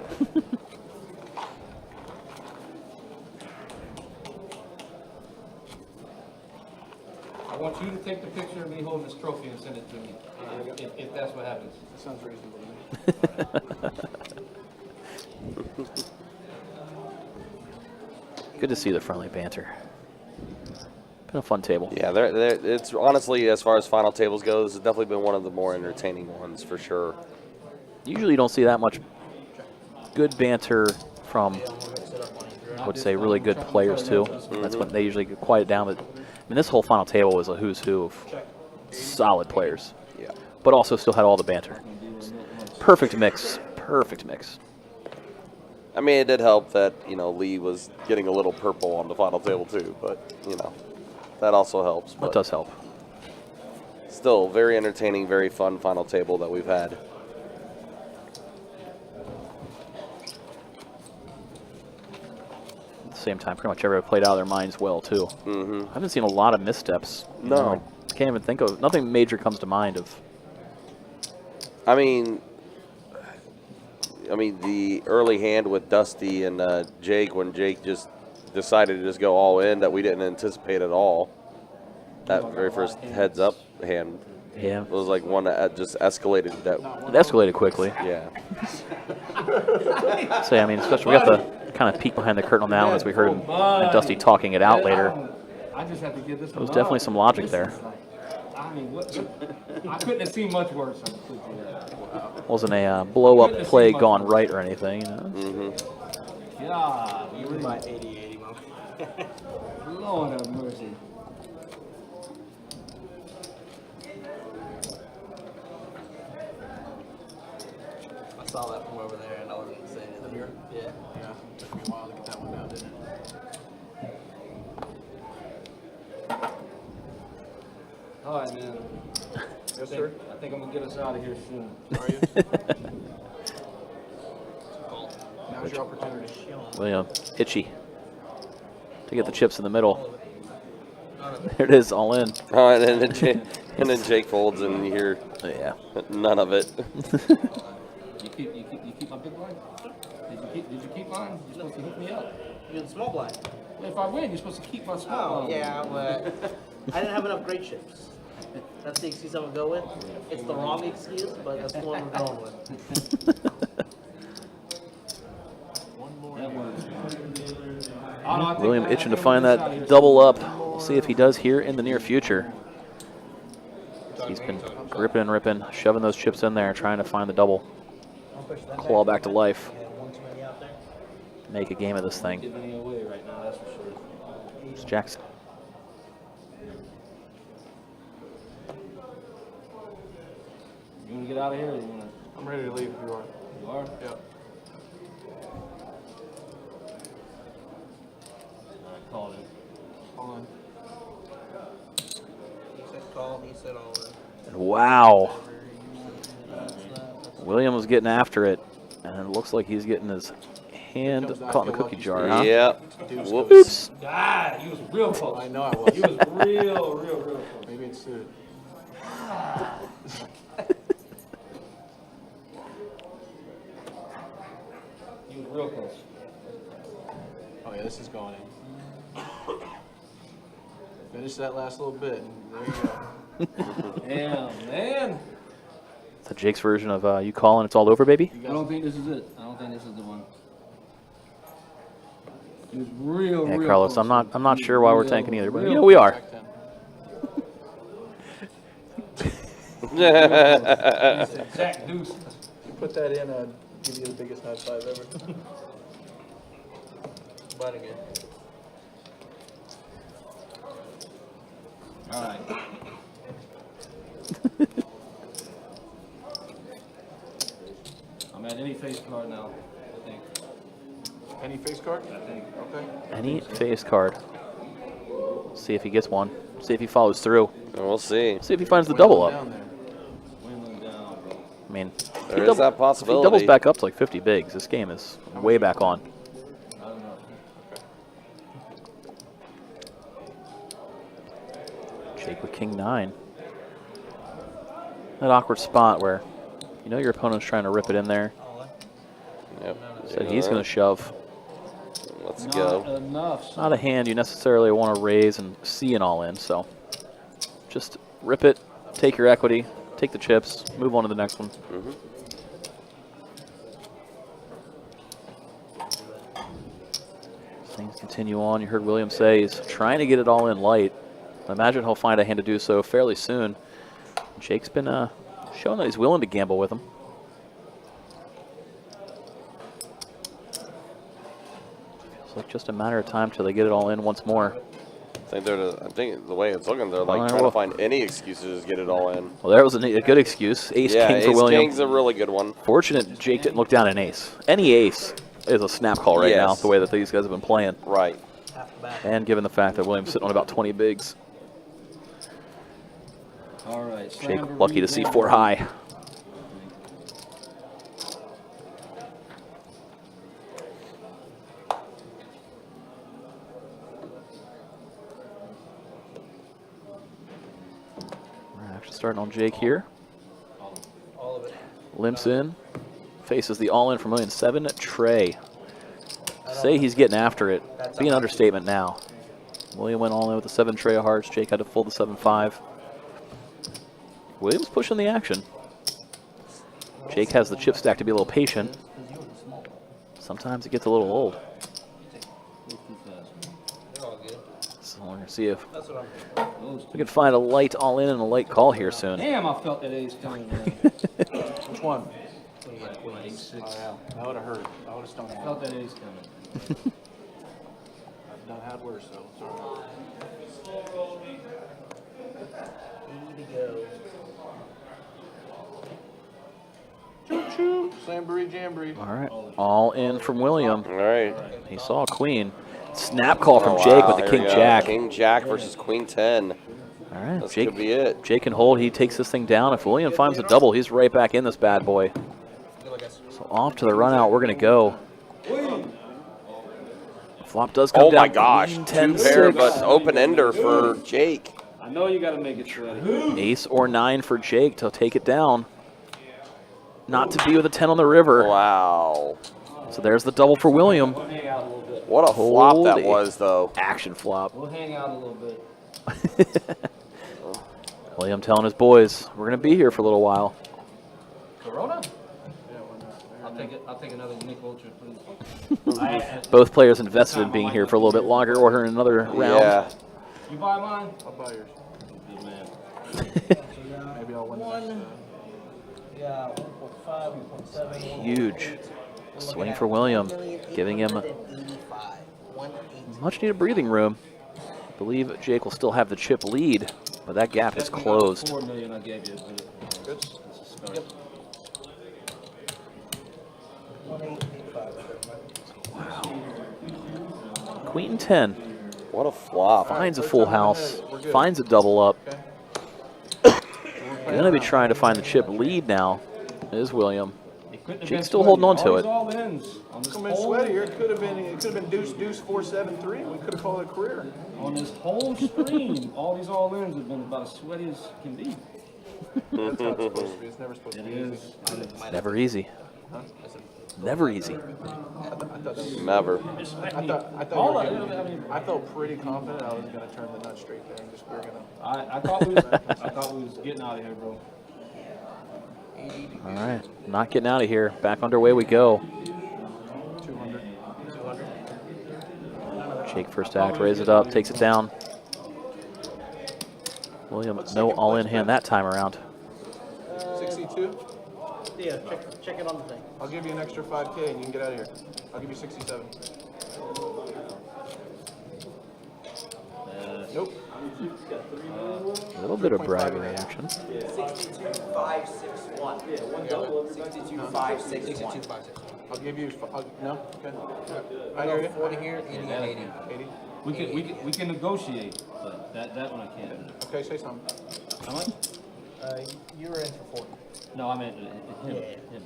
I want you to take the picture of me holding this trophy and send it to me, if that's what happens. That sounds reasonable to me. Good to see the friendly banter. Been a fun table. Yeah, it's honestly, as far as final tables goes, it's definitely been one of the more entertaining ones for sure. Usually you don't see that much good banter from, I would say, really good players too. That's when they usually get quiet down. But I mean, this whole final table was a who's who of solid players, Yeah. but also still had all the banter. Perfect mix. Perfect mix. I mean, it did help that, you know, Lee was getting a little purple on the final table too, but, you know, that also helps. That But does help. still, very entertaining, very fun final table that we've had. At the same time, pretty much everybody played out of their minds well too. I haven't seen a lot of missteps. You No. know, I can't even think of, nothing major comes to mind of. I mean, the early hand with Dusty and Jake, when Jake just decided to just go all in, that we didn't anticipate at all. that very first heads up hand Yeah. was like one that just escalated. That It escalated quickly. yeah. So, I mean, especially we got the kind of peek behind the curtain on that one as we heard him and Dusty talking it out later. I just have to get this. There was definitely some logic there. I mean, what? I couldn't have seen much worse. I could do that. Wasn't a blow-up play gone right or anything, you know. Mm-hmm. God, You were my 80-80, man. Lord have mercy. I saw that from over there and I wasn't saying anything. Yeah. Yeah, took me a while to get that one down, didn't it? All right, man. Yes, sir. I think I'm gonna get us out of here soon. Are you? Now's your opportunity. William, itchy to get the chips in the middle. There it is, all in. All right, and then Jake folds, and you hear Yeah. none of it. You keep my big blind? Did you keep mine? You're supposed to hook me up. You're the small blind. If I win, you're supposed to keep my small Oh, blind. yeah, but I didn't have enough great chips. That's the excuse I'm gonna go with. It's the wrong excuse, but that's the one we're going with. William itching to find that double up. We'll see if he does here in the near future. He's been ripping and ripping, shoving those chips in there, trying to find the double. Claw back to life. Make a game of this thing. Giving me away right now, that's for sure. It's Jackson. You wanna get out of here or you wanna? I'm ready to leave if you are. You are? Yep. Alright, call it. Hold on. He said call, he said all that. And wow. William was getting after it, and it looks like he's getting his hand caught in the cookie jar. Huh? Yeah. Whoops. Oops. God, he was real close. I know I was. He was real close. Maybe it's suited. He was real close. Oh yeah, this is going in. Finish that last little bit. And there you go. Damn, man. Is that Jake's version of you calling it's all over, baby? I don't think this is it. I don't think this is the one. He was real, Yeah, real Carlos, close. I'm not sure why we're tanking either, but real you know we are. Back 10. Jack Deuce. You put that in, I'd give you the biggest high five ever. But again. All right. I'm at any face card now, I think. Any face card? I think. Okay. Any face card. See if he gets one. See if he follows through. We'll see. See if he finds the double up. Down there. Windland down, bro. I mean, There is that if he possibility. doubles back up to like 50 bigs, this game is way back on. I don't know. Jake with King 9. That awkward spot where you know your opponent's trying to rip it in there. Yep. So he's going to shove. Let's Not go. enough. Not a hand you necessarily want to raise and see an all in, so just rip it, take your equity, take the chips, move on to the next one. Things continue on. You heard William say he's trying to get it all in light. I imagine he'll find a hand to do so fairly soon. Jake's been showing that he's willing to gamble with him. Feels like just a matter of time till they get it all in once more. I think the way it's looking, they're like Alright, trying well. to find any excuses to get it all in. Well, there was a good excuse. Ace Yeah, King for Ace William. King's a really good one. Fortunate Jake didn't look down an ace. Any ace is a snap call right now, Yes. the way that these guys have been playing. Right. Half the back. And given the fact that William's sitting on about 20 bigs, All right. Jake Slamboree lucky to see down. 4 high. Action starting on Jake here. All of it. Limps in. Faces the all-in for $1,007,000. Trey. Say he's getting after it. Be an understatement now. William went all in with the 7 tray of hearts. Jake had to fold the 7-5. William's pushing the action. Jake has the chip stack to be a little patient. Sometimes it gets a little old. So we're going to see if we can find a light all in and a light call here soon. Damn, I felt that ace coming. Which one? Ace 6. That would have hurt. I would have stung I him. felt that ace coming. I've done had worse, though. Sorry. 80 to go. Choo-choo. Slamboree Jamboree. All right, all in from William. All right. He saw a queen. Snap call from Oh, Jake wow, with the here we king go. jack. King jack versus queen 10. All right, This Jake, could be it. Jake can hold. He takes this thing down. If William finds a double, he's right back in this bad boy. So off to the run out, we're going to go. Flop does come Oh down. my gosh. Queen 2 10, pair, 6. but open ender for Jake. I know you got to make it sweaty. Ace or 9 for Jake to take it down. Not to be with a 10 on the river. Wow. So there's the double for William. We'll hang out a little bit. What a flop that Holy was, though. action flop. We'll hang out a little bit. William telling his boys, we're going to be here for a little while. Corona? I'll take it. I'll take another unique ultra, please. Both players invested in being here for a little bit longer, ordering another round. Yeah. You buy mine? I'll buy yours. Good man. Maybe I'll win the next, Yeah, 1.5, 1.7. Huge swing for William, giving him 185. 180. much needed breathing room. I believe Jake will still have the chip lead, but that gap is closed. 4 million I gave you. Good. It's a start. 185. Queen 10 What a flop. finds a full house, finds a double up. Going to be trying to find the chip lead now, is William. It couldn't have Jake's been still sweaty. holding on to All it. these all ins on this Come in whole, sweatier. It could have been deuce deuce 4-7-3. We could have called it a career. on this whole screen. All these all ins have been about as sweaty as can be. That's how it's supposed to be. It's never supposed to be easy. Never easy. Never easy. Never. I felt pretty confident I was gonna turn the nut straight there and just we're gonna. I thought we was getting out of here, bro. All right, not getting out of here. Back underway we go. 200. Jake first act, raise it up, takes it down. William, no all-in hand that time around. 62. Yeah, check it on the thing. I'll give you an extra 5K and you can get out of here. I'll give you 67. Nope. A little bit of bribery action. 62,561. 62,561. I'll give you. No. Okay. I hear you. 40 here, 80 and 80. 80. We can negotiate, but that one I can't. Okay, say something. How much? You were in for 40. No, I meant him. Yeah. Him.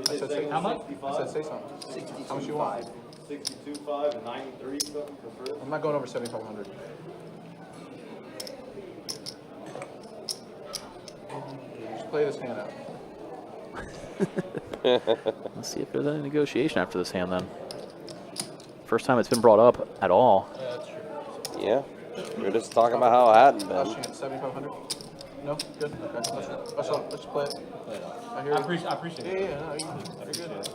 I said say How much? I said say something. How much you want? 62.5 and 93 something for first. I'm not going over 7,500. Just play this hand out. Let's see if there's any negotiation after this hand then. First time it's been brought up at all. Yeah. We were just talking about how it hadn't Last been. chance, 7,500. No, good. Okay, let's play it. I hear I you. appreciate Yeah, it. yeah, no, you're good.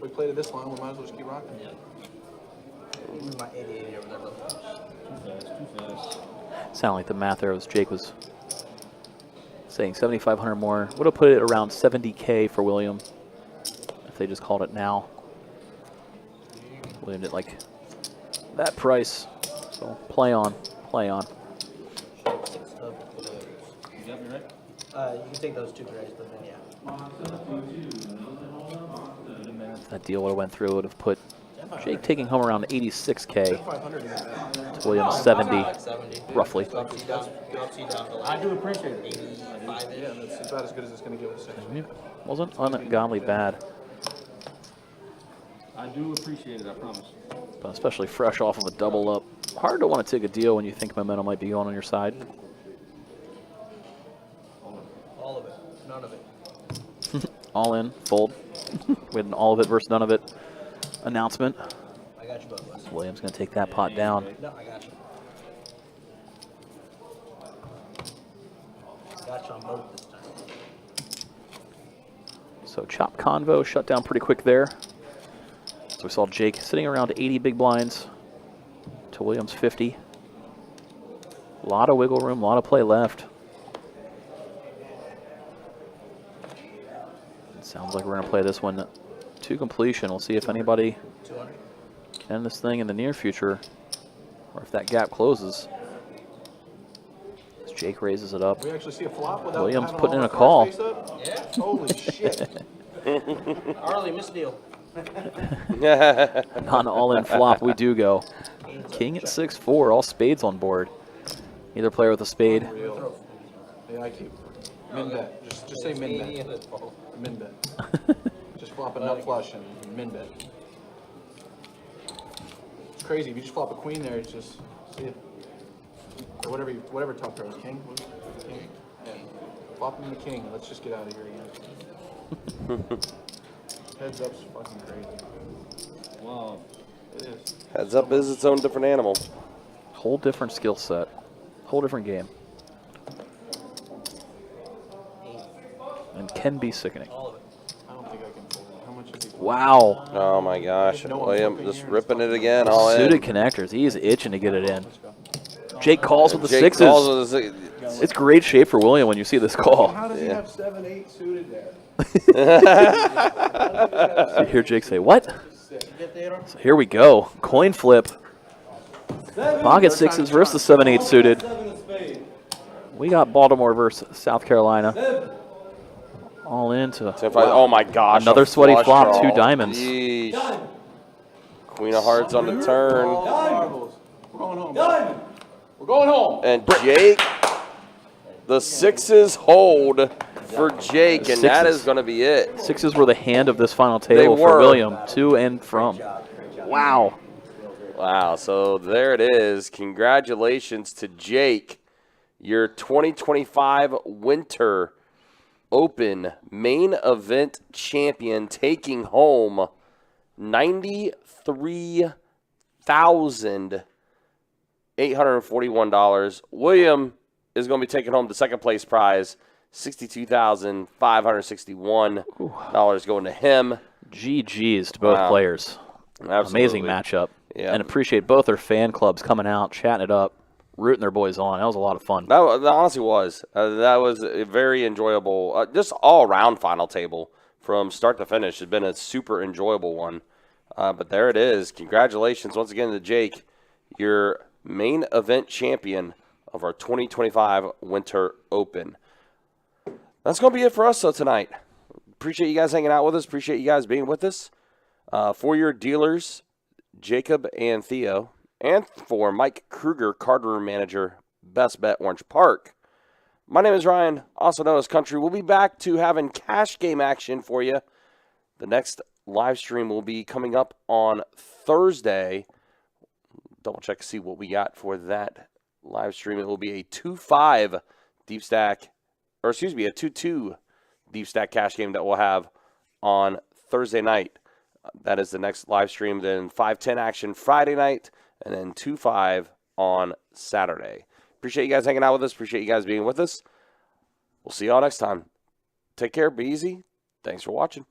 We played it this long, we might as well just keep rocking. My 80 over there, bro. Too fast. Sound like the math there was Jake was saying 7,500 more. Would have put it around 70K for William if they just called it now. William didn't like that price. So play on, play on. You got me right? You can take those 2 grays, but then yeah. If that deal would have went through, it would have put Jake taking home around 86K. 500 isn't bad. To William 70, 70. roughly. I do appreciate it. 85-ish. Yeah, that's about as good as it's going to give us. Wasn't ungodly bad, I do appreciate it, I promise. but especially fresh off of a double up. Hard to want to take a deal when you think momentum might be going on your side. All of it. None of it. All in, fold. We had an all of it versus none of it announcement. I got you both, Wes. Williams going to take that pot down. No, I got you. touch on both this time. So Chop Convo shut down pretty quick there. So we saw Jake sitting around 80 big blinds to Williams 50. A lot of wiggle room, a lot of play left. It sounds like we're going to play this one to completion. We'll see if anybody can end this thing in the near future, or if that gap closes. As Jake raises it up. We actually see a flop without Williams having putting all in a the call. cards face up? Yeah. Holy shit. Arlie, misdeal. Not an all-in flop, we do go. King at 6-4, all spades on board. Either player with a spade. Real. Yeah, I keep min bet. Just say min bet. Min bet. Just flop a nut flush and min bet. It's crazy. If you just flop a queen there, it's just see it. Or whatever top pair was. King? What was it? King. Yeah. Flop him the king. Let's just get out of here again. Heads up's fucking crazy. Wow. It is. Heads up is its own different animal. Whole different skill set. Whole different game. And can be sickening. I don't think I can pull it. How much is he? Wow. Oh my gosh. No one's William looking just here. ripping it again. All in. Suited connectors. He is itching to get it in. Jake calls with the Jake sixes. calls with the It's great shape for William when you see this call. How does he have 7-8 suited there? So you hear Jake say, what? Get there. So here we go. Coin flip. Pocket sixes versus the 7-8 suited. We got Baltimore versus South Carolina. All into Oh my gosh. another a sweaty flush flop, draw. 2 diamonds. Yeesh. Queen of hearts on the turn. Marbles. We're going home. We're going home. And Jake, the sixes hold for Jake, and that Sixes. is going to be it. Sixes were the hand of this final table for were. William. To and from. Wow. Wow, so there it is. Congratulations to Jake, your 2025 Winter Open main event champion, taking home $93,841. William is going to be taking home the second place prize, $62,561 going to him. GG's to both Wow. players. Absolutely. Amazing matchup. Yeah. And appreciate both their fan clubs coming out, chatting it up, rooting their boys on. That was a lot of fun. That honestly was. That was a very enjoyable, just all-around final table from start to finish. It's been a super enjoyable one. But there it is. Congratulations once again to Jake, your main event champion of our 2025 Winter Open. That's going to be it for us tonight. Appreciate you guys hanging out with us. Appreciate you guys being with us. For your dealers, Jacob and Theo, and for Mike Kruger, card room manager, Best Bet Orange Park. My name is Ryan, also known as Country. We'll be back to having cash game action for you. The next live stream will be coming up on Thursday. Double check to see what we got for that live stream. It will be a 2-5 deep stack, or excuse me, a 2-2 deep stack cash game that we'll have on Thursday night. That is the next live stream. Then 5-10 action Friday night, and then 2-5 on Saturday. Appreciate you guys hanging out with us. Appreciate you guys being with us. We'll see y'all next time. Take care. Be easy. Thanks for watching.